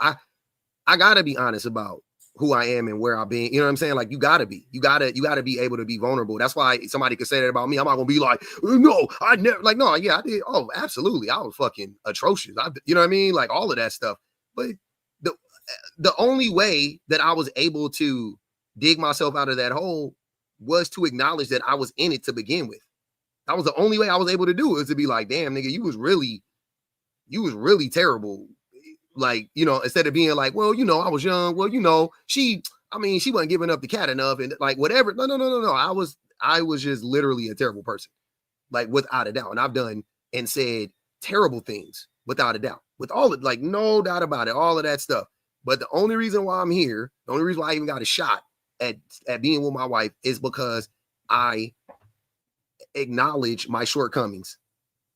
I gotta be honest about who I am and where I've been. You know what I'm saying? Like, you gotta be able to be vulnerable. That's why somebody could say that about me. I'm not gonna be like, no, I never, like, no, yeah, I did. Oh, absolutely. I was fucking atrocious. You know what I mean? Like, all of that stuff. But the only way that I was able to dig myself out of that hole was to acknowledge that I was in it to begin with. That was the only way I was able to do it, was to be like, damn, nigga, you was really terrible. Like, you know, instead of being like, well, you know, I was young. Well, you know, she wasn't giving up the cat enough and like whatever. No. I was just literally a terrible person, like, without a doubt. And I've done and said terrible things without a doubt, with all of, like, no doubt about it, all of that stuff. But the only reason why I'm here, the only reason why I even got a shot at being with my wife is because I acknowledge my shortcomings.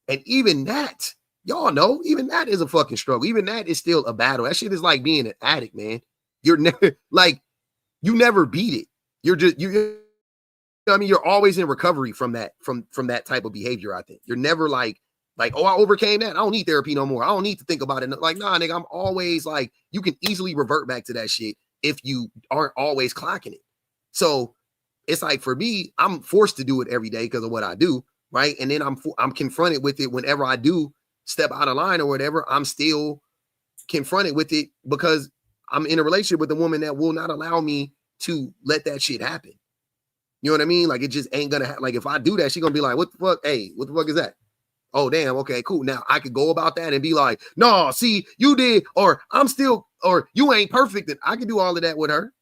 And even that, y'all know, even that is a fucking struggle. Even that is still a battle. That shit is like being an addict, man. You're never, like, you never beat it. You're just, I mean, you're always in recovery from that, from that type of behavior. I think you're never like, oh, I overcame that. I don't need therapy no more. I don't need to think about it. Like, nah, nigga, I'm always like, you can easily revert back to that shit if you aren't always clocking it. So it's like, for me, I'm forced to do it every day because of what I do, right? And then I'm confronted with it whenever I do step out of line or whatever. I'm still confronted with it because I'm in a relationship with a woman that will not allow me to let that shit happen. You know what I mean? Like, it just ain't gonna happen. Like, if I do that, she gonna be like, what the fuck? Hey, what the fuck is that? Oh, damn. Okay, cool. Now I could go about that and be like, no, see, you did, or I'm still, or you ain't perfect. And I can do all of that with her.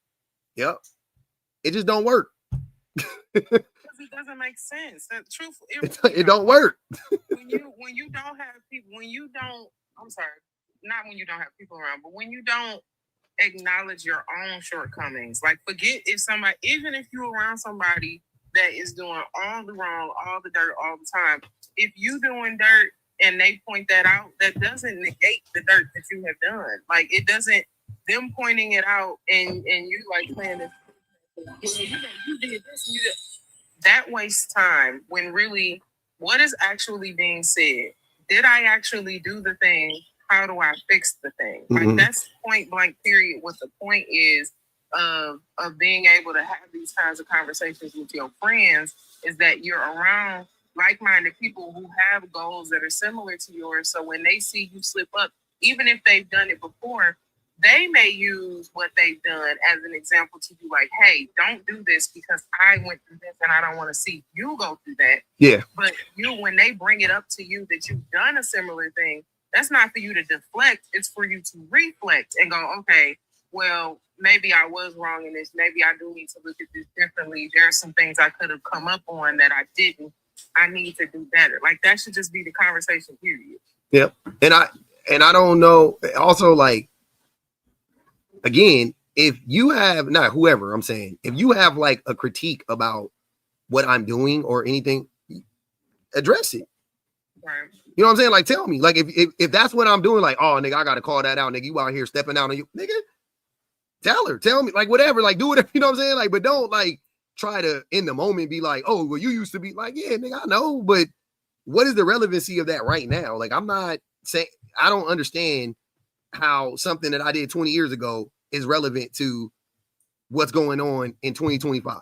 Yep. It just don't work. Because it doesn't make sense. The truth, it don't work. when you don't have people, I'm sorry, not when you don't have people around, but when you don't acknowledge your own shortcomings, like, forget if somebody, even if you're around somebody that is doing all the wrong, all the dirt, all the time, if you doing dirt and they point that out, that doesn't negate the dirt that you have done. Like, it doesn't, them pointing it out and you like playing this, you did this, you did that, wastes time when really what is actually being said. Did I actually do the thing? How do I fix the thing? Mm-hmm. Like, that's point blank period. What the point is of being able to have these kinds of conversations with your friends is that you're around like-minded people who have goals that are similar to yours. So when they see you slip up, even if they've done it before, they may use what they've done as an example to be like, hey, don't do this because I went through this and I don't want to see you go through that. Yeah. But when they bring it up to you that you've done a similar thing, that's not for you to deflect. It's for you to reflect and go, okay, well, maybe I was wrong in this. Maybe I do need to look at this differently. There are some things I could have come up on that I didn't. I need to do better. Like, that should just be the conversation, period. Yep. And I don't know. Also, like, again, if you have, not whoever, I'm saying, if you have like a critique about what I'm doing or anything, address it. Right. You know what I'm saying? Like, tell me, like, if that's what I'm doing, like, oh, nigga, I got to call that out, nigga, you out here stepping out on you, nigga, tell me, like, whatever, like, do whatever, you know what I'm saying? Like, but don't, like, try to, in the moment, be like, oh, well, you used to be like, yeah, nigga, I know, but what is the relevancy of that right now? Like, I'm not saying, I don't understand how something that I did 20 years ago is relevant to what's going on in 2025.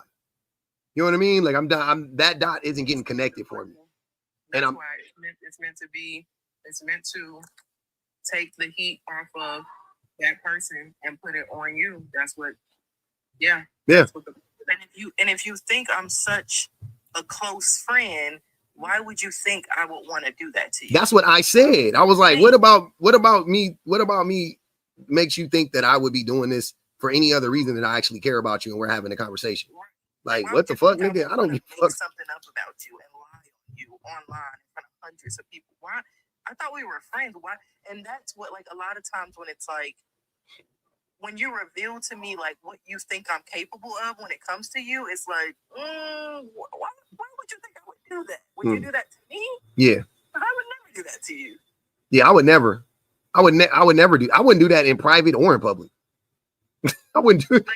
You know what I mean? Like, that dot isn't getting connected for me. That's why it's meant to take the heat off of that person and put it on you. That's what, yeah. Yeah. And if you think I'm such a close friend, why would you think I would want to do that to you? That's what I said. I was like, what about me makes you think that I would be doing this for any other reason than I actually care about you and we're having a conversation? Like, what the fuck, nigga? I don't give a fuck. Something up about you and lie on you online in front of hundreds of people. Why? I thought we were friends. Why? And that's what, like, a lot of times when it's like, when you reveal to me like what you think I'm capable of when it comes to you, it's like, why would you think I would do that? Would you do that to me? Yeah. I would never do that to you. Yeah, I would never. I would never do. I wouldn't do that in private or in public. I wouldn't do it.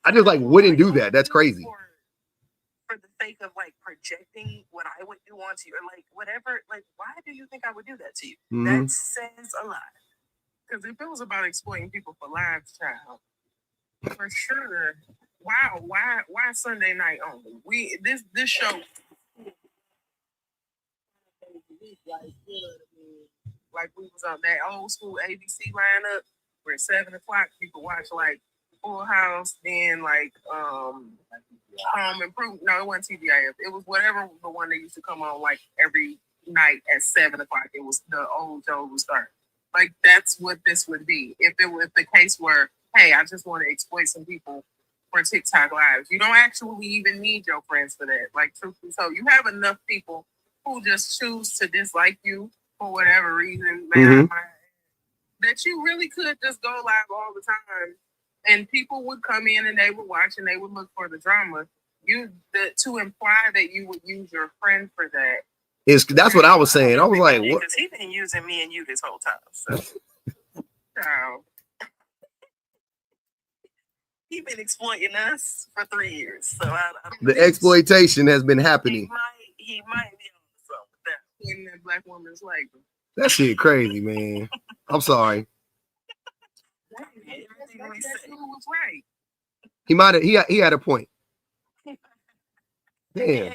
I just wouldn't do that. That's crazy. For the sake of like projecting what I would do onto you, or like whatever, like why do you think I would do that to you? That says a lot. Because if it was about exploiting people for lives, child, for sure. Wow, why Sunday night only? This show. Like we was on that old school ABC lineup where 7 o'clock you could watch like Full House, then like Home Improvement. No, it wasn't TGIF. It was whatever the one that used to come on like every night at 7 o'clock. It was the old show would start. Like that's what this would be if it was the case where, hey, I just want to exploit some people for TikTok lives. You don't actually even need your friends for that. Like truthfully, so you have enough people who just choose to dislike you for whatever reason, that you really could just go live all the time, and people would come in and they would watch and they would look for the drama. To imply that you would use your friend for that. That's what I was saying. I was like, what? Because he's been using me and you this whole time. So, he's been exploiting us for 3 years. So the exploitation has been happening. He might be on something with that. In that black woman's like that shit crazy, man. I'm sorry. Was right. He might have. He had a point. Damn.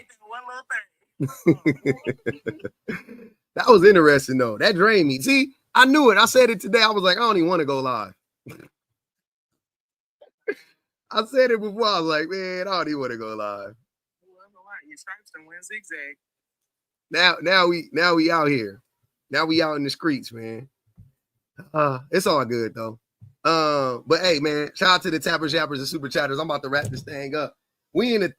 That was interesting though. That drained me. See, I knew it. I said it today. I was like, I don't even want to go live. I said it before. I was like, man, I don't even want to go live. Your stripes and went zigzag. Now we out here. Now we out in the streets, man. It's all good though. But hey, man, shout out to the tappers, yappers, and super chatters. I'm about to wrap this thing up. We in the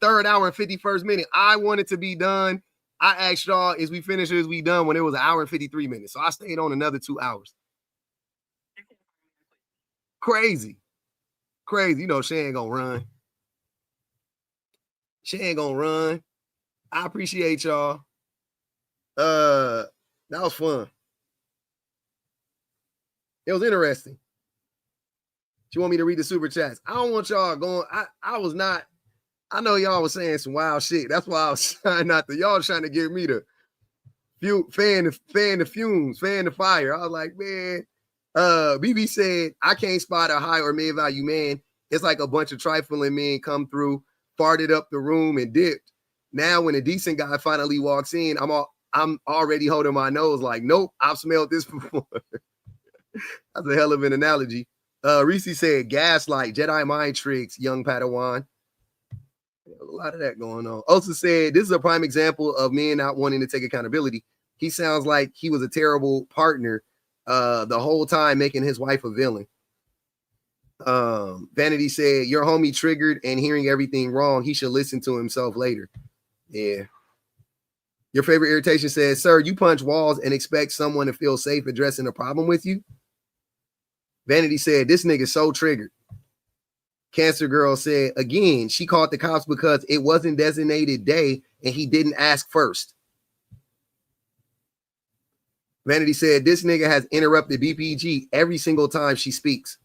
third hour and 51st minute. I wanted to be done. I asked y'all, is we finished or is we done when it was an hour and 53 minutes. So I stayed on another 2 hours. Crazy. You know, she ain't gonna run. I appreciate y'all. That was fun. It was interesting. You want me to read the super chats? I don't want y'all going. I know y'all was saying some wild shit. That's why I was trying not to. Y'all trying to get me to fan the fumes, fan the fire. I was like, man. BB said, I can't spot a high or mid value man. It's like a bunch of trifling men come through, farted up the room and dipped. Now when a decent guy finally walks in, I'm already holding my nose like, nope, I've smelled this before. That's a hell of an analogy. Reese said, gaslight, Jedi mind tricks, young Padawan. A lot of that going on. Also said, this is a prime example of men not wanting to take accountability. He sounds like he was a terrible partner the whole time, making his wife a villain. Vanity said, your homie triggered and hearing everything wrong. He should listen to himself later. Yeah. Your favorite irritation says, sir, you punch walls and expect someone to feel safe addressing a problem with you? Vanity said, this nigga so triggered. Cancer Girl said, again, she called the cops because it wasn't designated day and he didn't ask first. Vanity said, this nigga has interrupted BPG every single time she speaks.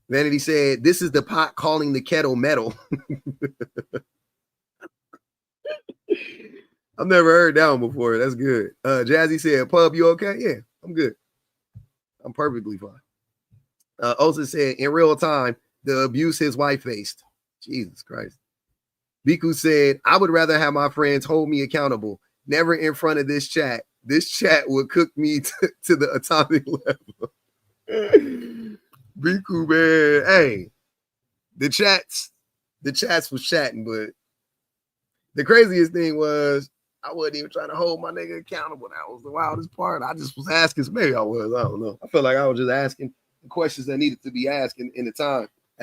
Vanity said, this is the pot calling the kettle metal. I've never heard that one before. That's good. Jazzy said, pub, you okay? Yeah, I'm good. I'm perfectly fine. Osa said, in real time, the abuse his wife faced. Jesus Christ. Biku said, I would rather have my friends hold me accountable. Never in front of this chat. This chat would cook me to the atomic level. Biku, man. Hey, the chats was chatting, but the craziest thing was I wasn't even trying to hold my nigga accountable. That was the wildest part. I just was asking. Maybe I was. I don't know. I felt like I was just asking the questions that needed to be asked at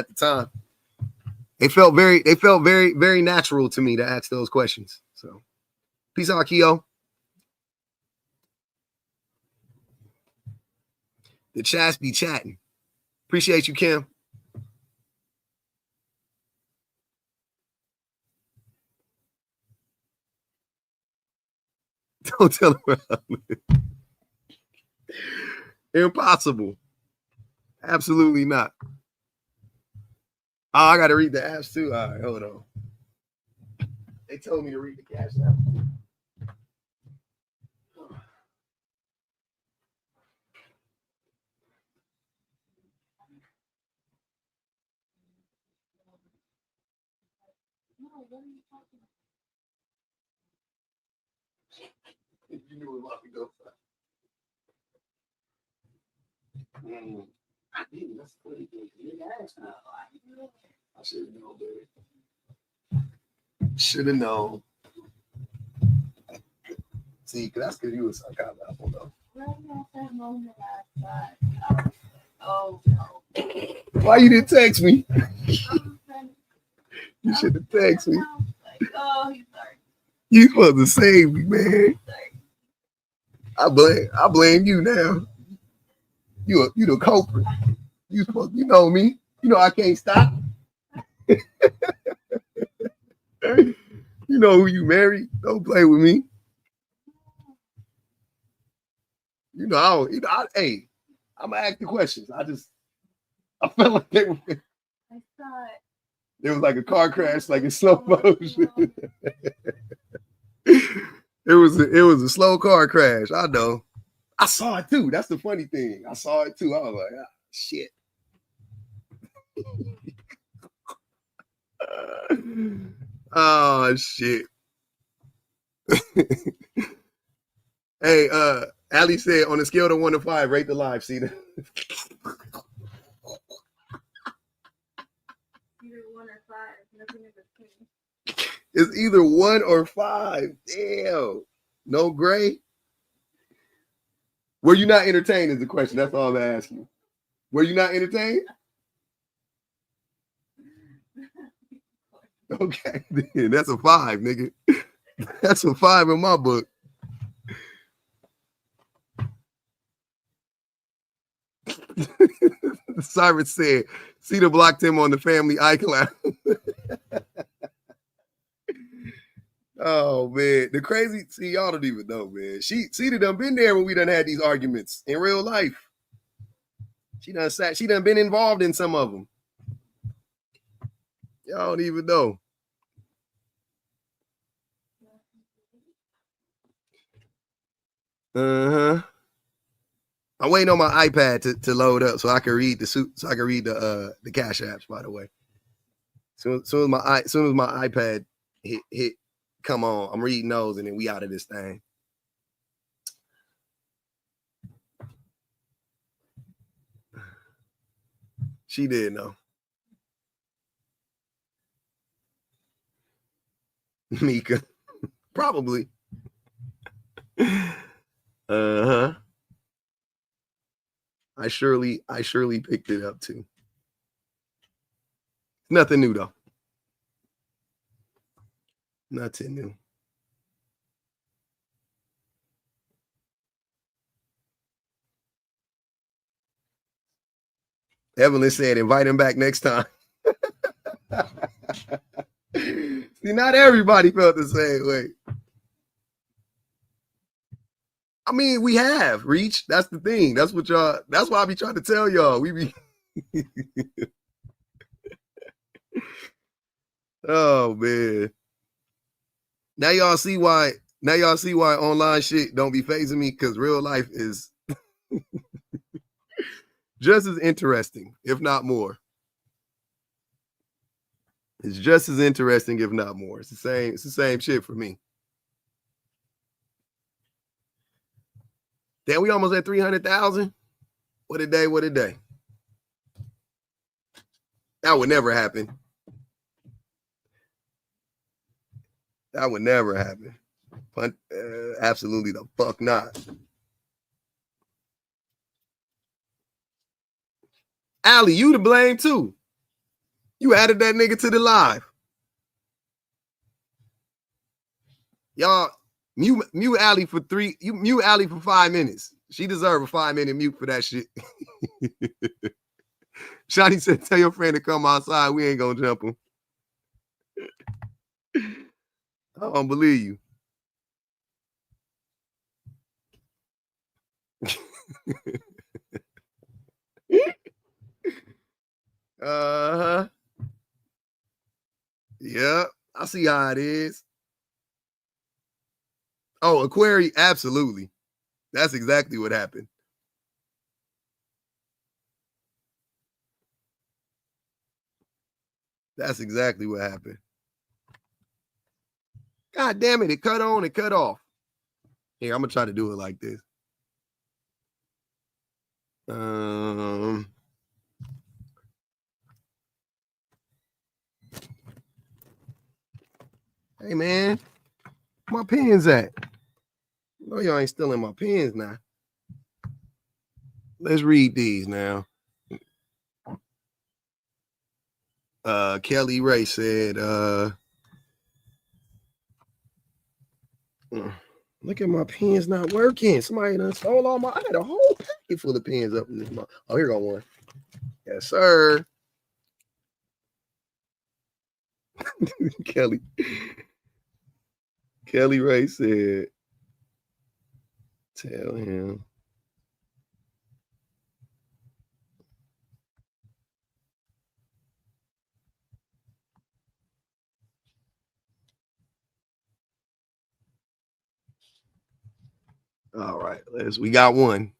the time. They felt very, very natural to me to ask those questions. So peace out, Keo. The chats be chatting. Appreciate you, Kim. Don't tell her where I live. Impossible. Absolutely not. Oh, I got to read the apps too. All right, hold on. They told me to read the Cash App. You knew it was about to go. I didn't. That's the funny thing. You didn't ask me. I should have known, baby. Should have known. See, that's because you was kind of apple, though. Oh, no. Why you didn't text me? You should have texted me. Oh, he's sorry. You supposed to save me, man. I blame you now. You the culprit. You know me. You know I can't stop. You know who you married. Don't play with me. You know, hey, I'm gonna ask the questions. I felt like they were. I saw it. It was like a car crash, like in slow motion. It was a slow car crash. I know. I saw it too. That's the funny thing. I saw it too. I was like, ah, shit. Oh shit. Hey, Ali said on a scale of 1 to 5, rate the live, see that? Either 1 or 5. Nothing in between. It's either 1 or 5. Damn. No gray. Were you not entertained is the question. That's all I'm asking you. Were you not entertained? Okay. That's a 5, nigga. That's a 5 in my book. Cyrus said, Cedar blocked him on the family iCloud. Oh man, the crazy. See, y'all don't even know, man. Cedar done been there when we done had these arguments in real life. She done been involved in some of them. Y'all don't even know. I'm waiting on my iPad to load up so I can read the Cash Apps. By the way, soon as my iPad hit come on, I'm reading those and then we out of this thing. She did know. Mika, probably. I surely picked it up too. Nothing new though. Nothing new. Evelyn said, invite him back next time. See, not everybody felt the same way. I mean, we have reached. That's the thing. That's why I be trying to tell y'all. We be oh man. Now y'all see why online shit don't be phasing me, because real life is just as interesting, if not more. It's just as interesting, if not more. It's the same shit for me. Damn, we almost at 300,000. What a day, what a day. That would never happen. That would never happen. Absolutely the fuck not. Ali, you to blame too. You added that nigga to the live. Y'all mute Ali for 3. You mute Ali for 5 minutes. She deserve a 5-minute mute for that shit. Shawty said, tell your friend to come outside. We ain't gonna jump him. I don't believe you. Uh-huh. Yeah, I see how it is. Oh, Aquari, absolutely. That's exactly what happened. That's exactly what happened. God damn it, it cut on, it cut off. Here, I'm gonna try to do it like this. Hey man, where my pens at? No, y'all ain't stealing my pens now. Let's read these now. Kelly Ray said, look at my pens not working. Somebody done stole all my, I had a whole packet full of pens up in this month. Oh, here got one. Yes, sir. Kelly Ray said, tell him. All right, we got one.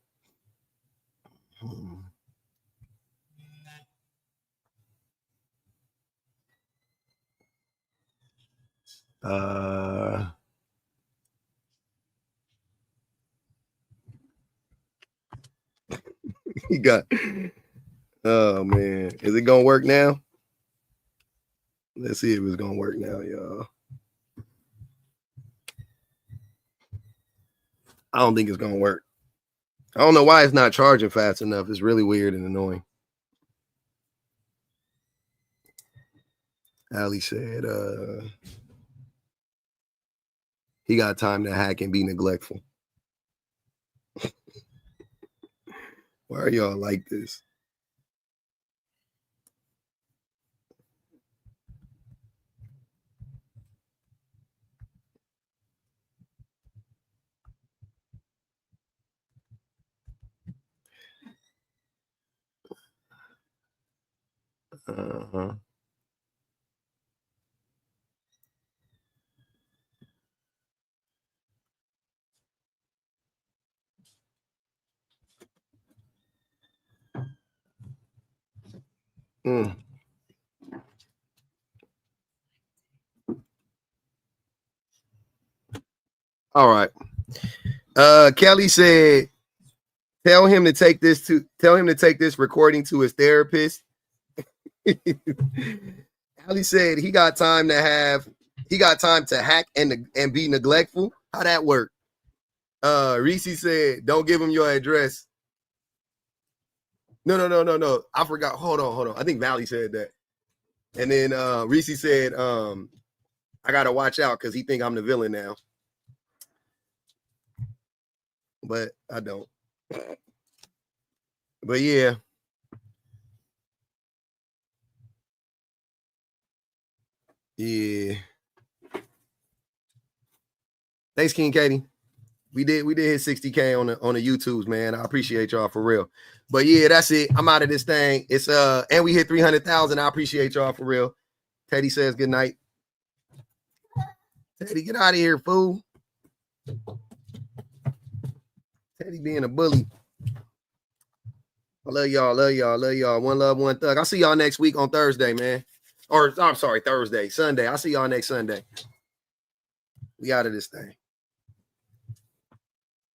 He got, oh man, is it gonna work now? Let's see if it's gonna work now, y'all. I don't think it's gonna work. I don't know why it's not charging fast enough. It's really weird and annoying. Ali said, he got time to hack and be neglectful. Why are y'all like this? Uh-huh. All right. Kelly said, tell him to take this recording to his therapist. Ali said he got time to hack and be neglectful. How that work? Reese said, don't give him your address. No. I forgot. Hold on. I think Valley said that. And then Reese said, I gotta watch out because he think I'm the villain now. But I don't. But yeah. Yeah. Thanks, King Katie. We did hit 60K on the YouTubes, man. I appreciate y'all for real. But yeah, that's it. I'm out of this thing. It's and we hit 300,000. I appreciate y'all for real. Teddy says good night. Teddy, get out of here, fool. Teddy being a bully. I love y'all. One love, one thug. I'll see y'all next week on Thursday, man. Or I'm sorry, Thursday, Sunday. I'll see y'all next Sunday. We out of this thing.